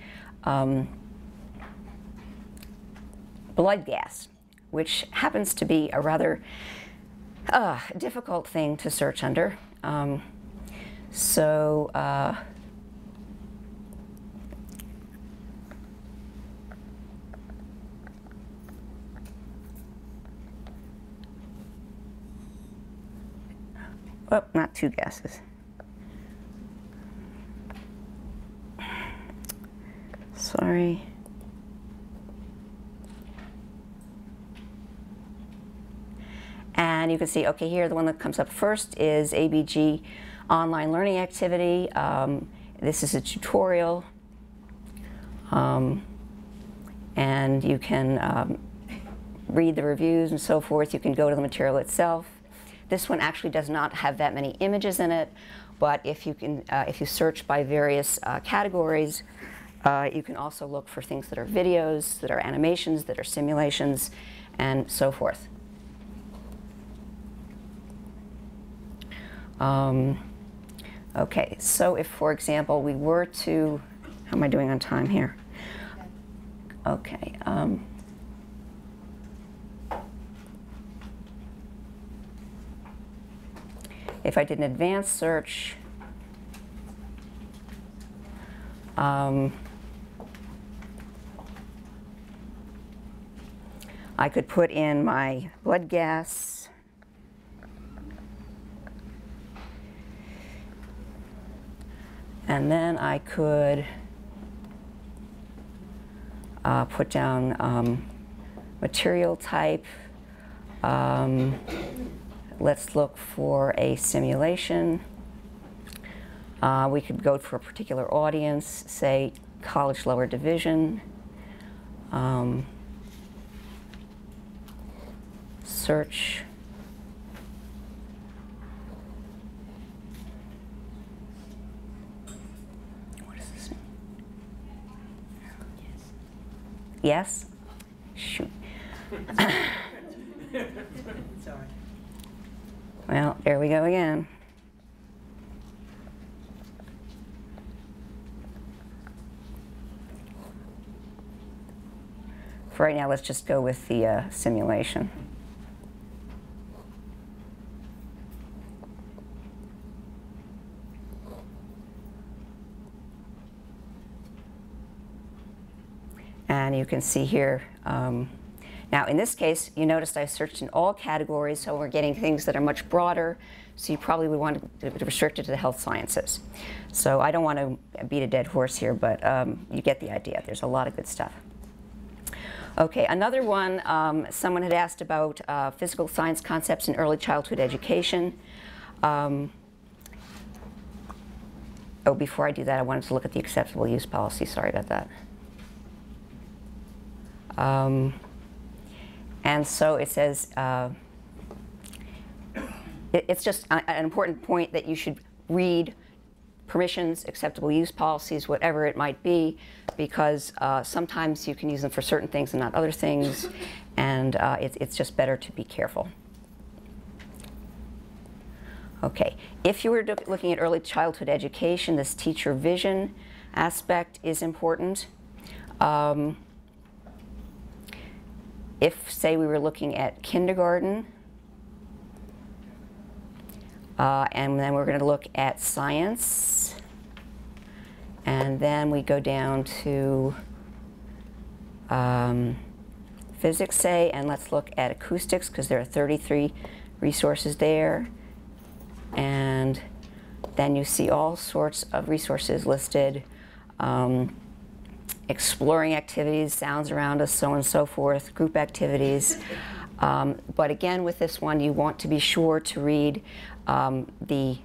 blood gas, which happens to be a rather difficult thing to search under. Oh, not two gases. Sorry. And you can see, okay, here the one that comes up first is ABG online learning activity. This is a tutorial. And you can read the reviews and so forth. You can go to the material itself. This one actually does not have that many images in it, but if you search by various categories, you can also look for things that are videos, that are animations, that are simulations, and so forth. Okay, so if, for example, we were to, how am I doing on time here? Okay. If I did an advanced search, I could put in my blood gas, and then I could put down material type. Let's look for a simulation. We could go for a particular audience, say college lower division. Search. What does this mean? Yes? Shoot. Sorry. Well, there we go again. For right now, let's just go with the simulation. And you can see here, now in this case, you noticed I searched in all categories, so we're getting things that are much broader, so you probably would want to restrict it to the health sciences. So I don't want to beat a dead horse here, but you get the idea. There's a lot of good stuff. Okay, another one, someone had asked about physical science concepts in early childhood education. Oh, before I do that, I wanted to look at the acceptable use policy. Sorry about that. And so it says, it's just an important point that you should read permissions, acceptable use policies, whatever it might be, because sometimes you can use them for certain things and not other things, and it's just better to be careful. Okay, if you were looking at early childhood education, this teacher vision aspect is important. If, say, we were looking at kindergarten, and then we're going to look at science, and then we go down to physics, say, and let's look at acoustics, because there are 33 resources there. And then you see all sorts of resources listed, exploring activities, sounds around us, so on and so forth, group activities. But again, with this one, you want to be sure to read the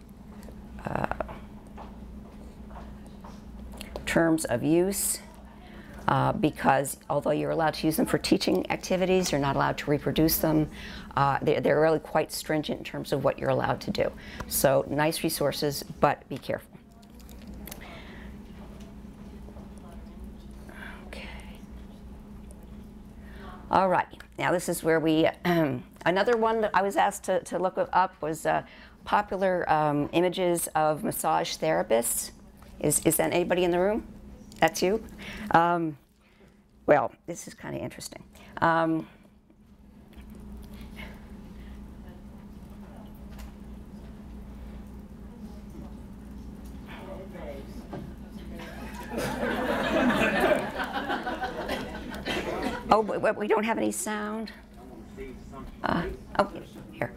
terms of use, because although you're allowed to use them for teaching activities, you're not allowed to reproduce them. They're really quite stringent in terms of what you're allowed to do. So nice resources, but be careful. Okay. All right. Now this is where we, another one that I was asked to look up was popular images of massage therapists. Is that anybody in the room? That's you? Well, this is kind of interesting. Oh, we don't have any sound? Oh, here.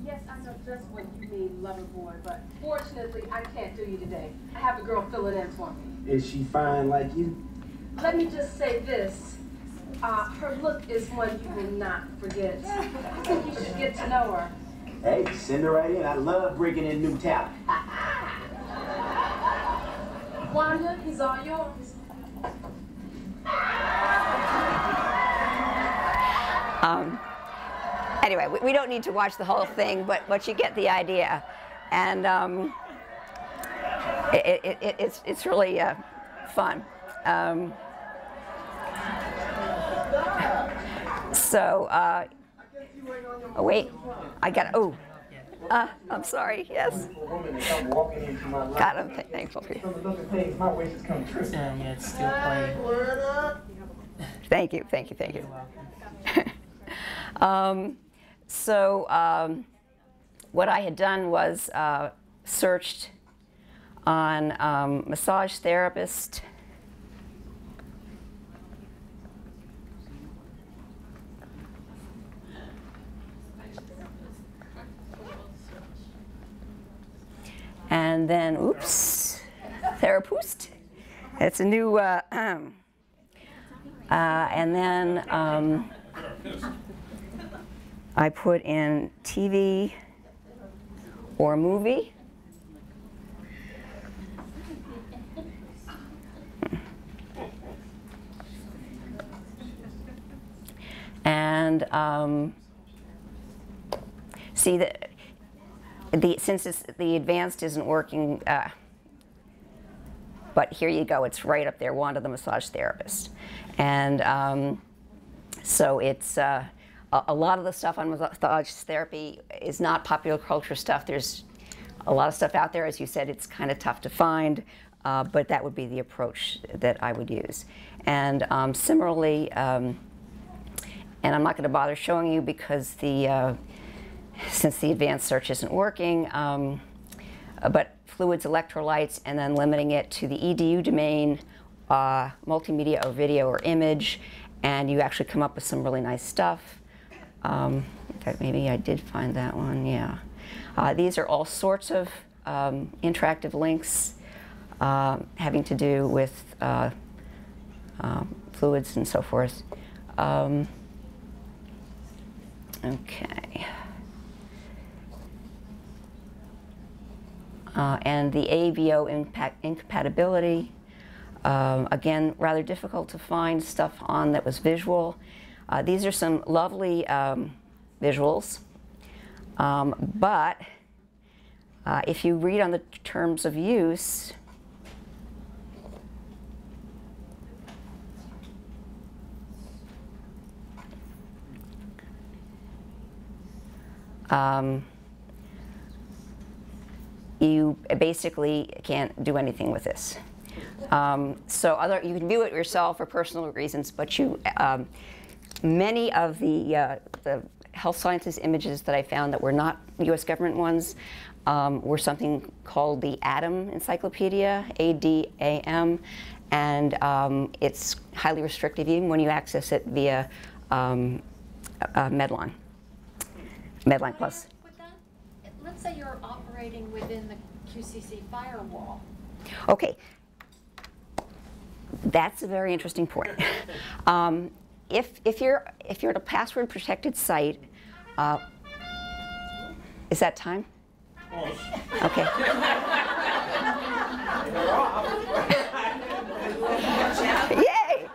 Yes, I know just what you mean, lover boy, but fortunately, I can't do you today. I have a girl fill it in for me. Is she fine like you? Let me just say this. Her look is one you will not forget. I think you should get to know her. Hey, send her right in. I love bringing in new talent. Wanda, he's all yours. Anyway, we don't need to watch the whole thing, but you get the idea. And it's really fun. Oh wait, I got, I'm sorry, yes. God, I'm thankful for you. Yeah, it's still playing. Thank you, thank you, thank you. What I had done was searched on massage therapist, and then, oops, therapist. It's a new, and then I put in TV or movie. And see that since the advanced isn't working, but here you go, it's right up there, Wanda the massage therapist. And so it's a lot of the stuff on massage therapy is not popular culture stuff. There's a lot of stuff out there. As you said, it's kind of tough to find, but that would be the approach that I would use. And similarly, and I'm not going to bother showing you because since the advanced search isn't working, but fluids, electrolytes, and then limiting it to the EDU domain, multimedia or video or image, and you actually come up with some really nice stuff. In fact, maybe I did find that one, yeah. These are all sorts of interactive links having to do with fluids and so forth. Okay. And the AVO incompatibility, again, rather difficult to find stuff on that was visual. These are some lovely visuals, but if you read on the terms of use, you basically can't do anything with this. So you can view it yourself for personal reasons, but many of the health sciences images that I found that were not U.S. government ones were something called the ADAM Encyclopedia, ADAM, and it's highly restrictive even when you access it via Medline Plus. Let's say you're operating within the QCC firewall. Okay, that's a very interesting point. If you're at a password protected site, is that time? Okay. Yay!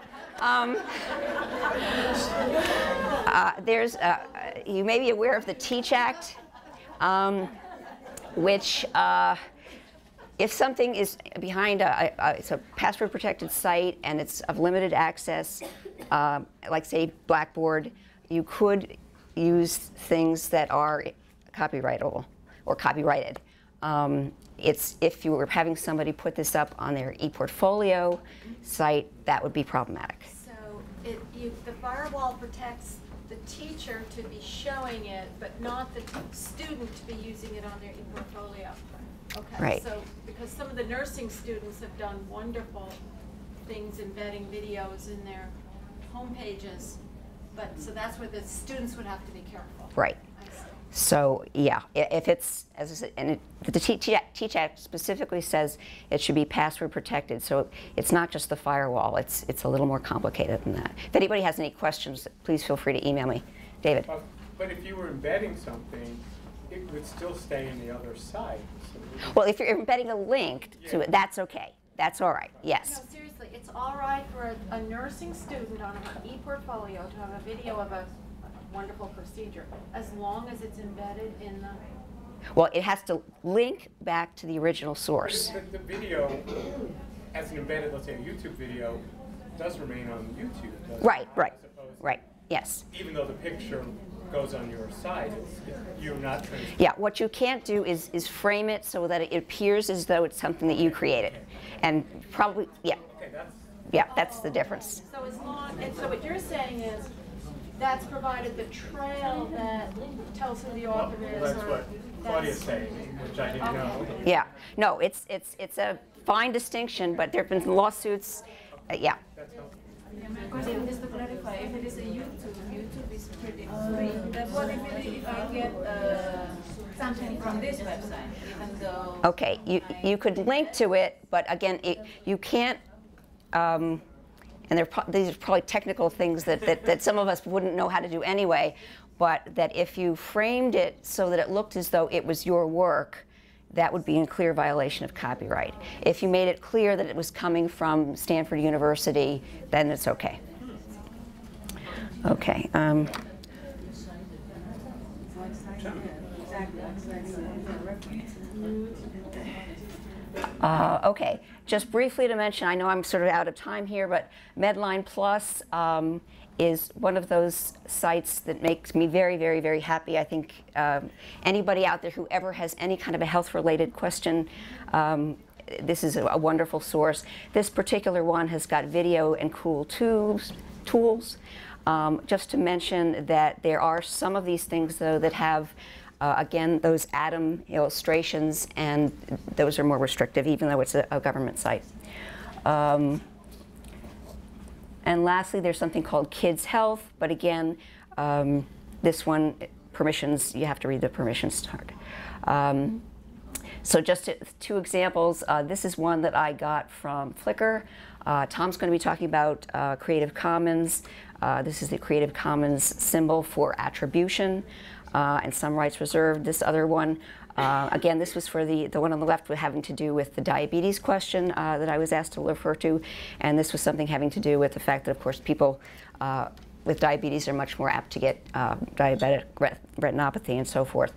You may be aware of the Teach Act, which if something is behind it's a password protected site and it's of limited access, like say Blackboard, you could use things that are copyrightable or copyrighted. It's if you were having somebody put this up on their ePortfolio site, that would be problematic. So the firewall protects the teacher to be showing it, but not the student to be using it on their ePortfolio. Okay. Right. So because some of the nursing students have done wonderful things embedding videos in their home pages, so that's where the students would have to be careful. Right. So yeah, if it's, as I said, and the Teach Act specifically says it should be password protected. So it's not just the firewall. It's a little more complicated than that. If anybody has any questions, please feel free to email me. David. But if you were embedding something, it would still stay in the other site. So well, if you're embedding a link to it, that's okay. That's all right. Yes. No, seriously, it's all right for a nursing student on an ePortfolio to have a video of a wonderful procedure, as long as it's embedded in the... Well, it has to link back to the original source. The video, as an embedded, let's say a YouTube video, does remain on YouTube. Right, right, yes. Even though the picture goes on your site, you're not... Yeah, what you can't do is frame it so that it appears as though it's something that you created. And probably, yeah. Okay, that's the difference. So so what you're saying is, that's provided the trail that tells who the author is. Well, that's what Claudia's saying, which I didn't know. Yeah, no, it's a fine distinction, but there have been lawsuits. Yeah. Question is to clarify, if it is a YouTube is pretty free. Then what if I get something from this website, even though... Okay, you could link to it, but again, you can't. And these are probably technical things that some of us wouldn't know how to do anyway, but that if you framed it so that it looked as though it was your work, that would be in clear violation of copyright. If you made it clear that it was coming from Stanford University, then it's okay. Okay. Okay, just briefly to mention, I know I'm sort of out of time here, but Medline Plus is one of those sites that makes me very, very, very happy. I think anybody out there who ever has any kind of a health-related question, this is a wonderful source. This particular one has got video and cool tools. Just to mention that there are some of these things, though, that have again, those ADAM illustrations, and those are more restrictive, even though it's a government site. And lastly, there's something called Kids Health, but again, this one, permissions, you have to read the permissions chart. So just two examples. This is one that I got from Flickr. Tom's going to be talking about Creative Commons. This is the Creative Commons symbol for attribution. And some rights reserved. This other one, again, this was for the one on the left having to do with the diabetes question that I was asked to refer to, and this was something having to do with the fact that, of course, people with diabetes are much more apt to get diabetic retinopathy and so forth.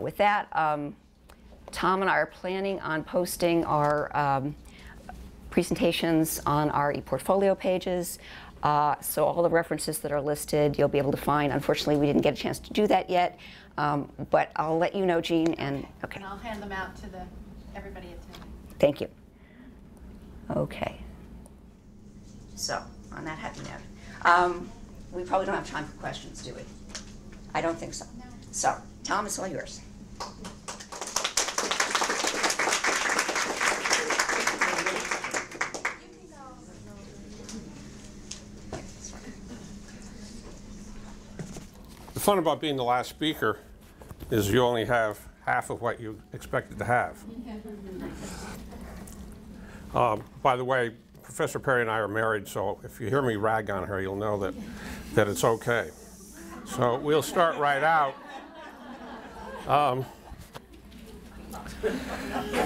With that, Tom and I are planning on posting our presentations on our ePortfolio pages. So all the references that are listed, you'll be able to find. Unfortunately, we didn't get a chance to do that yet, but I'll let you know, Jean, and okay. And I'll hand them out to the everybody attending. Thank you. Okay. So, on that happy note, we probably don't have time for questions, do we? I don't think so. No. So, Tom, it's all yours. The fun about being the last speaker is you only have half of what you expected to have. By the way, Professor Perry and I are married, so if you hear me rag on her, you'll know that it's okay. So we'll start right out.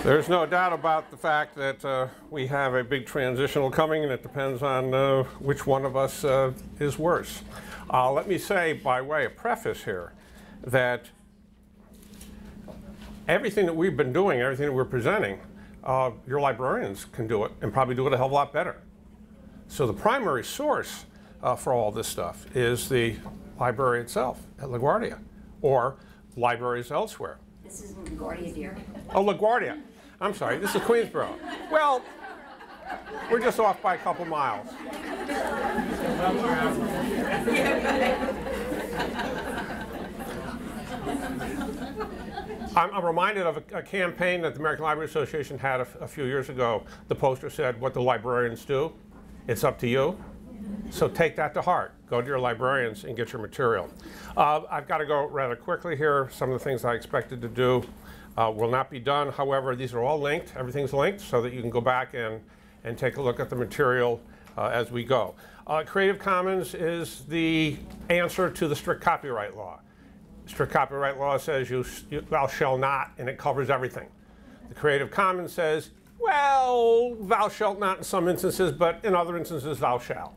There's no doubt about the fact that we have a big transitional coming, and it depends on which one of us is worse. Let me say, by way of preface here, that everything that we've been doing, everything that we're presenting, your librarians can do it and probably do it a hell of a lot better. So the primary source for all this stuff is the library itself at LaGuardia or libraries elsewhere. This is LaGuardia, dear. Oh, LaGuardia. I'm sorry, this is Queensboro. Well, we're just off by a couple miles. I'm reminded of a campaign that the American Library Association had a few years ago. The poster said, "What do librarians do? It's up to you." So take that to heart. Go to your librarians and get your material. I've got to go rather quickly here. Some of the things I expected to do will not be done. However, these are all linked. Everything's linked so that you can go back and take a look at the material as we go. Creative Commons is the answer to the strict copyright law. Strict copyright law says thou shalt not, and it covers everything. The Creative Commons says, well, thou shalt not in some instances, but in other instances, thou shalt.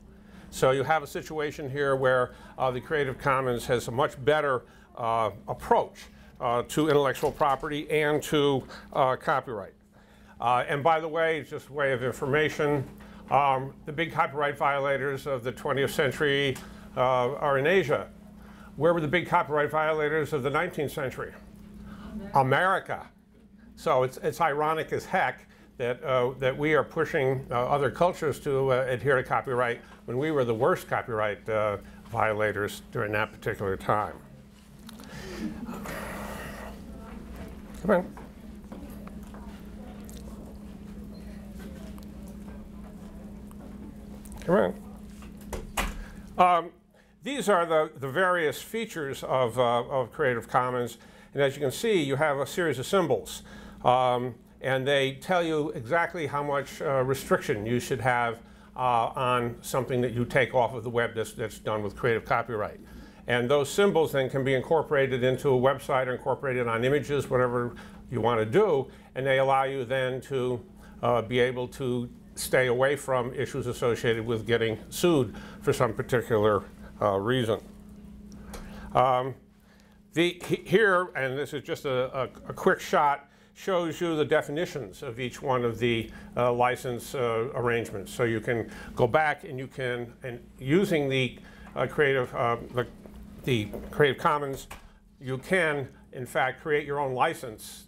So you have a situation here where the Creative Commons has a much better approach to intellectual property and to copyright. And by the way, just a way of information, the big copyright violators of the 20th century are in Asia. Where were the big copyright violators of the 19th century? America. So it's ironic as heck that we are pushing other cultures to adhere to copyright when we were the worst copyright violators during that particular time. Come on. Come on. These are the various features of Creative Commons. And as you can see, you have a series of symbols. And they tell you exactly how much restriction you should have on something that you take off of the web that's done with creative copyright. And those symbols then can be incorporated into a website or incorporated on images, whatever you want to do. And they allow you then to be able to stay away from issues associated with getting sued for some particular reason. Here, and this is just a quick shot, shows you the definitions of each one of the license arrangements. So you can go back and you can, and using the Creative Commons, you can, in fact, create your own license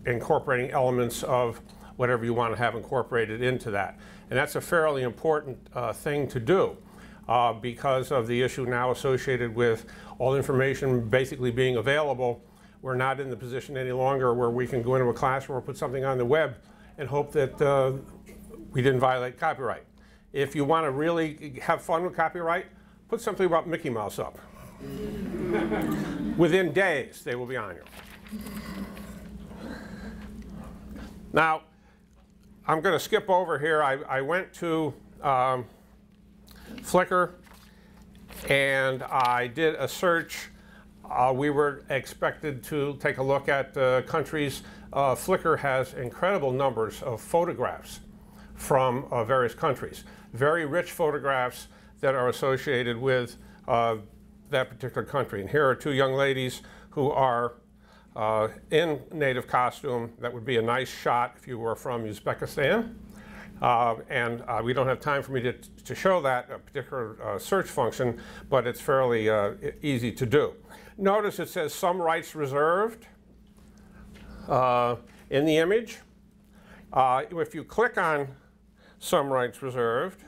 incorporating elements of whatever you want to have incorporated into that. And that's a fairly important thing to do because of the issue now associated with all information basically being available. We're not in the position any longer where we can go into a classroom or put something on the web and hope that we didn't violate copyright. If you want to really have fun with copyright, put something about Mickey Mouse up. Within days, they will be on you. Now, I'm going to skip over here. I went to Flickr and I did a search. We were expected to take a look at countries. Flickr has incredible numbers of photographs from various countries. Very rich photographs that are associated with that particular country. And here are two young ladies who are in native costume. That would be a nice shot if you were from Uzbekistan. We don't have time for me to show that particular search function, but it's fairly easy to do. Notice it says some rights reserved. in the image. If you click on Some Rights Reserved,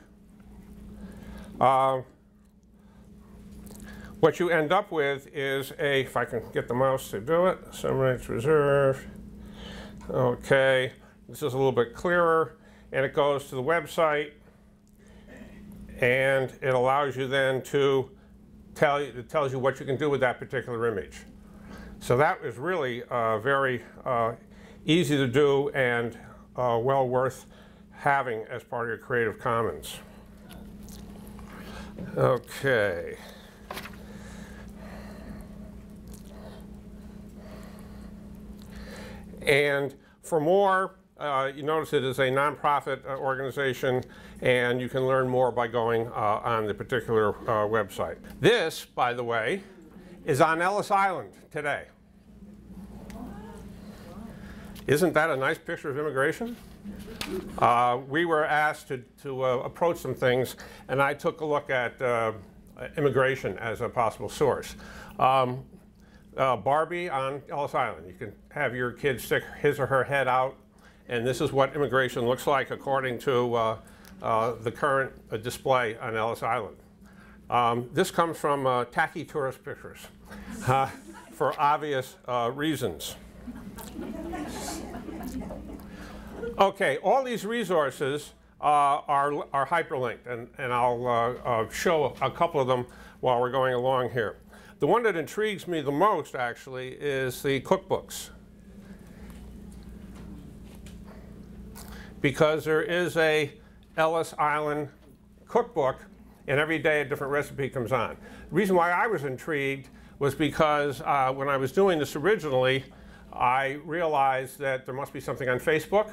what you end up with is a, if I can get the mouse to do it, Some Rights Reserved. Okay, this is a little bit clearer, and it goes to the website, and it allows you then to it tells you what you can do with that particular image. So that is really very easy to do and well worth having as part of your Creative Commons. Okay. And for more, you notice it is a nonprofit organization, and you can learn more by going on the particular website. This, by the way, is on Ellis Island today. Isn't that a nice picture of immigration? We were asked to approach some things, and I took a look at immigration as a possible source. Barbie on Ellis Island. You can have your kid stick his or her head out, and this is what immigration looks like according to the current display on Ellis Island. This comes from Tacky Tourist Pictures for obvious reasons. Okay, all these resources are hyperlinked, and I'll show a couple of them while we're going along here. The one that intrigues me the most, actually, is the cookbooks, because there is a Ellis Island cookbook, and every day a different recipe comes on. The reason why I was intrigued was because when I was doing this originally, I realized that there must be something on Facebook,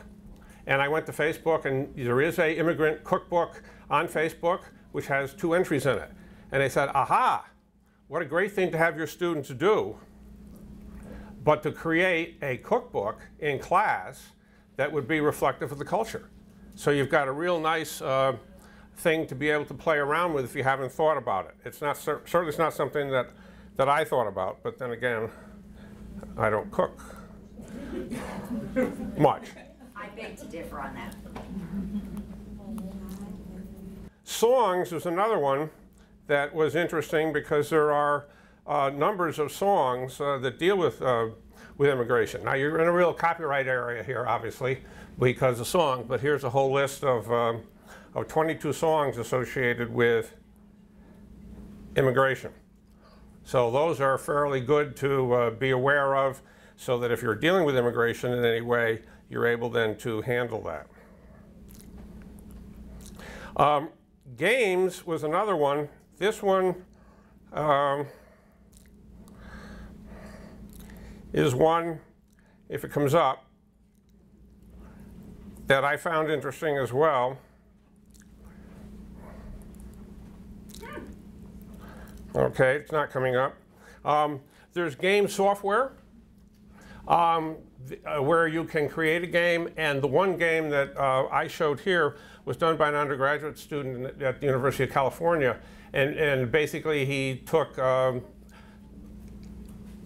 and I went to Facebook, and there is an immigrant cookbook on Facebook which has 2 entries in it. And they said, aha, what a great thing to have your students do, but to create a cookbook in class that would be reflective of the culture. So you've got a real nice thing to be able to play around with if you haven't thought about it. It's not certainly it's not something that I thought about, but then again, I don't cook much. I beg to differ on that. Songs is another one that was interesting because there are numbers of songs that deal with immigration. Now you're in a real copyright area here, obviously, because of song, but here's a whole list of 22 songs associated with immigration. So those are fairly good to be aware of, so that if you're dealing with immigration in any way, you're able then to handle that. Games was another one. This one is one, if it comes up, that I found interesting as well. Okay, it's not coming up. There's game software where you can create a game, and the one game that I showed here was done by an undergraduate student at the University of California, and basically he took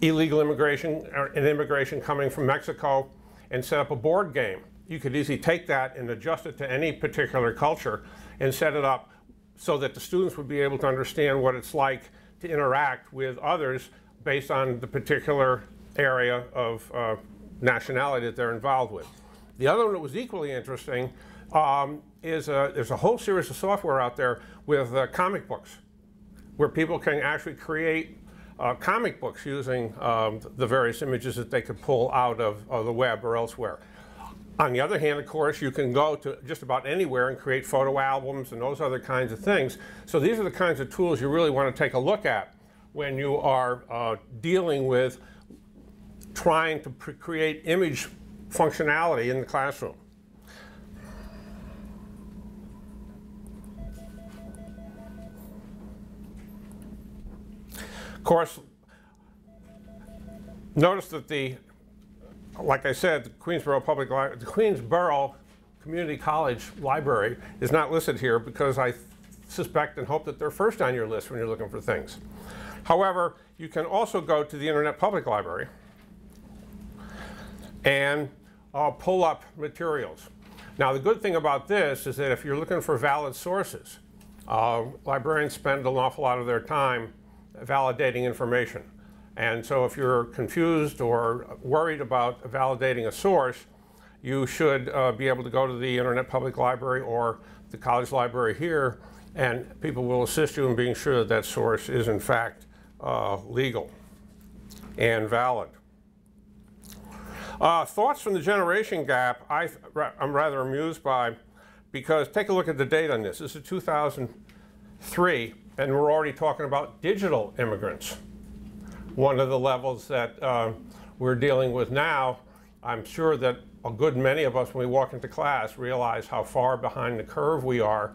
illegal immigration and immigration coming from Mexico and set up a board game. You could easily take that and adjust it to any particular culture and set it up so that the students would be able to understand what it's like to interact with others based on the particular area of nationality that they're involved with. The other one that was equally interesting is there's a whole series of software out there with comic books, where people can actually create comic books using the various images that they could pull out of the web or elsewhere. On the other hand, of course, you can go to just about anywhere and create photo albums and those other kinds of things. So these are the kinds of tools you really want to take a look at when you are dealing with trying to create image functionality in the classroom. Of course, notice that like I said, the Queensborough Community College Library is not listed here because I suspect and hope that they're first on your list when you're looking for things. However, you can also go to the Internet Public Library, and pull up materials. Now, the good thing about this is that if you're looking for valid sources, librarians spend an awful lot of their time validating information. And so if you're confused or worried about validating a source, you should be able to go to the Internet Public Library or the college library here, and people will assist you in being sure that that source is in fact legal and valid. Thoughts from the generation gap, I'm rather amused by, because take a look at the date on this. This is 2003, and we're already talking about digital immigrants. One of the levels that we're dealing with now, I'm sure that a good many of us, when we walk into class, realize how far behind the curve we are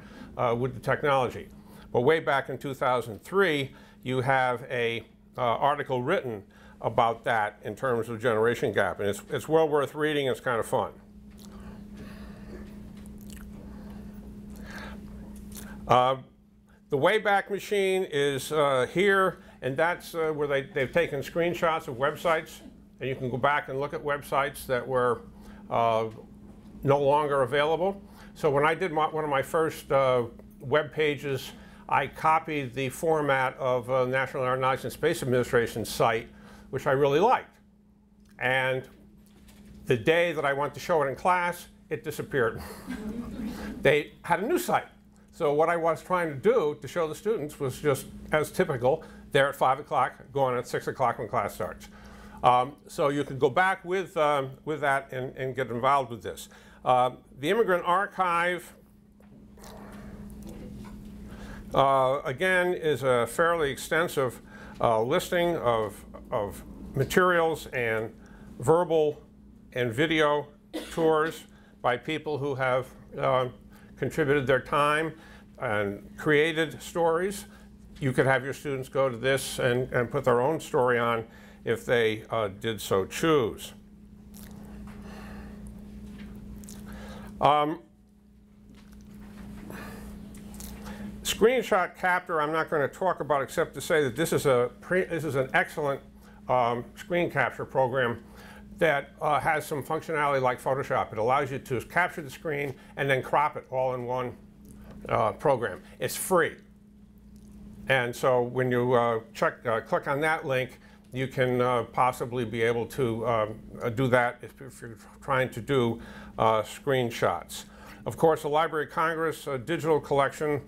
with the technology. But way back in 2003, you have an article written about that in terms of generation gap, and it's well worth reading. It's kind of fun. The Wayback Machine is here, and that's where they've taken screenshots of websites, and you can go back and look at websites that were no longer available. So when I did one of my first web pages, I copied the format of National Aeronautics and Space Administration's site, which I really liked. And the day that I went to show it in class, it disappeared. They had a new site. So what I was trying to do to show the students was just as typical, there at 5 o'clock, going at 6 o'clock when class starts. So you could go back with that and get involved with this. The Immigrant Archive, again, is a fairly extensive listing of materials and verbal and video tours by people who have contributed their time and created stories. You could have your students go to this and put their own story on if they did so choose. Screenshot capture I'm not going to talk about except to say that this is an excellent screen capture program that has some functionality like Photoshop. It allows you to capture the screen and then crop it all in one program. It's free. And so when you click on that link, you can possibly be able to do that if you're trying to do screenshots. Of course, the Library of Congress digital collection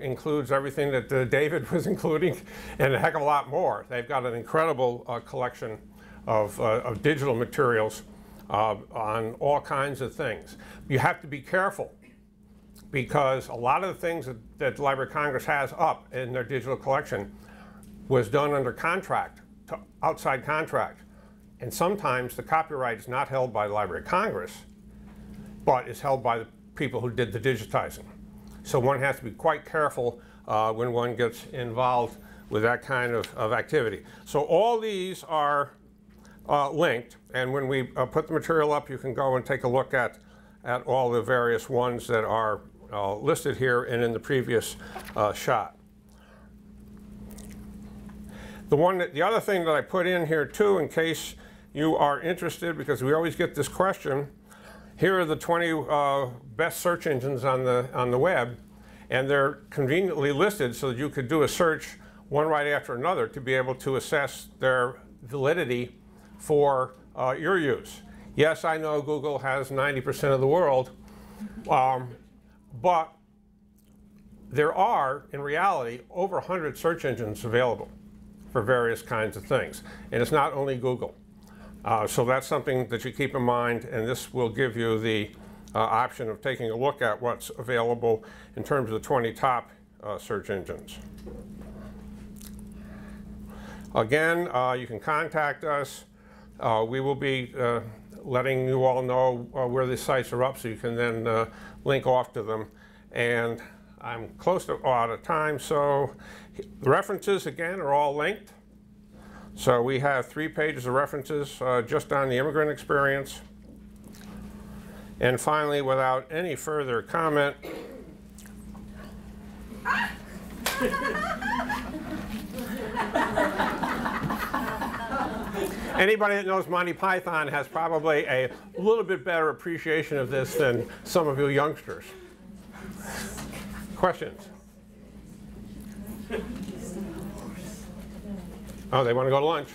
includes everything that David was including and a heck of a lot more. They've got an incredible collection of digital materials on all kinds of things. You have to be careful because a lot of the things that the Library of Congress has up in their digital collection was done under contract, outside contract. And sometimes the copyright is not held by the Library of Congress, but is held by the people who did the digitizing. So one has to be quite careful when one gets involved with that kind of activity. So all these are linked, and when we put the material up, you can go and take a look at all the various ones that are listed here and in the previous shot. The other thing that I put in here too, in case you are interested, because we always get this question, here are the 20 best search engines on the web, and they're conveniently listed so that you could do a search one right after another to be able to assess their validity for your use. Yes, I know Google has 90% of the world, but there are, in reality, over 100 search engines available for various kinds of things. And it's not only Google. So that's something that you keep in mind, and this will give you the option of taking a look at what's available in terms of the 20 top search engines. Again, you can contact us. We will be letting you all know where the sites are up so you can then link off to them. And I'm close to out of time, so the references, again, are all linked. So we have 3 pages of references just on the immigrant experience. And finally, without any further comment, Anybody that knows Monty Python has probably a little bit better appreciation of this than some of you youngsters. Questions? Oh, they want to go to lunch.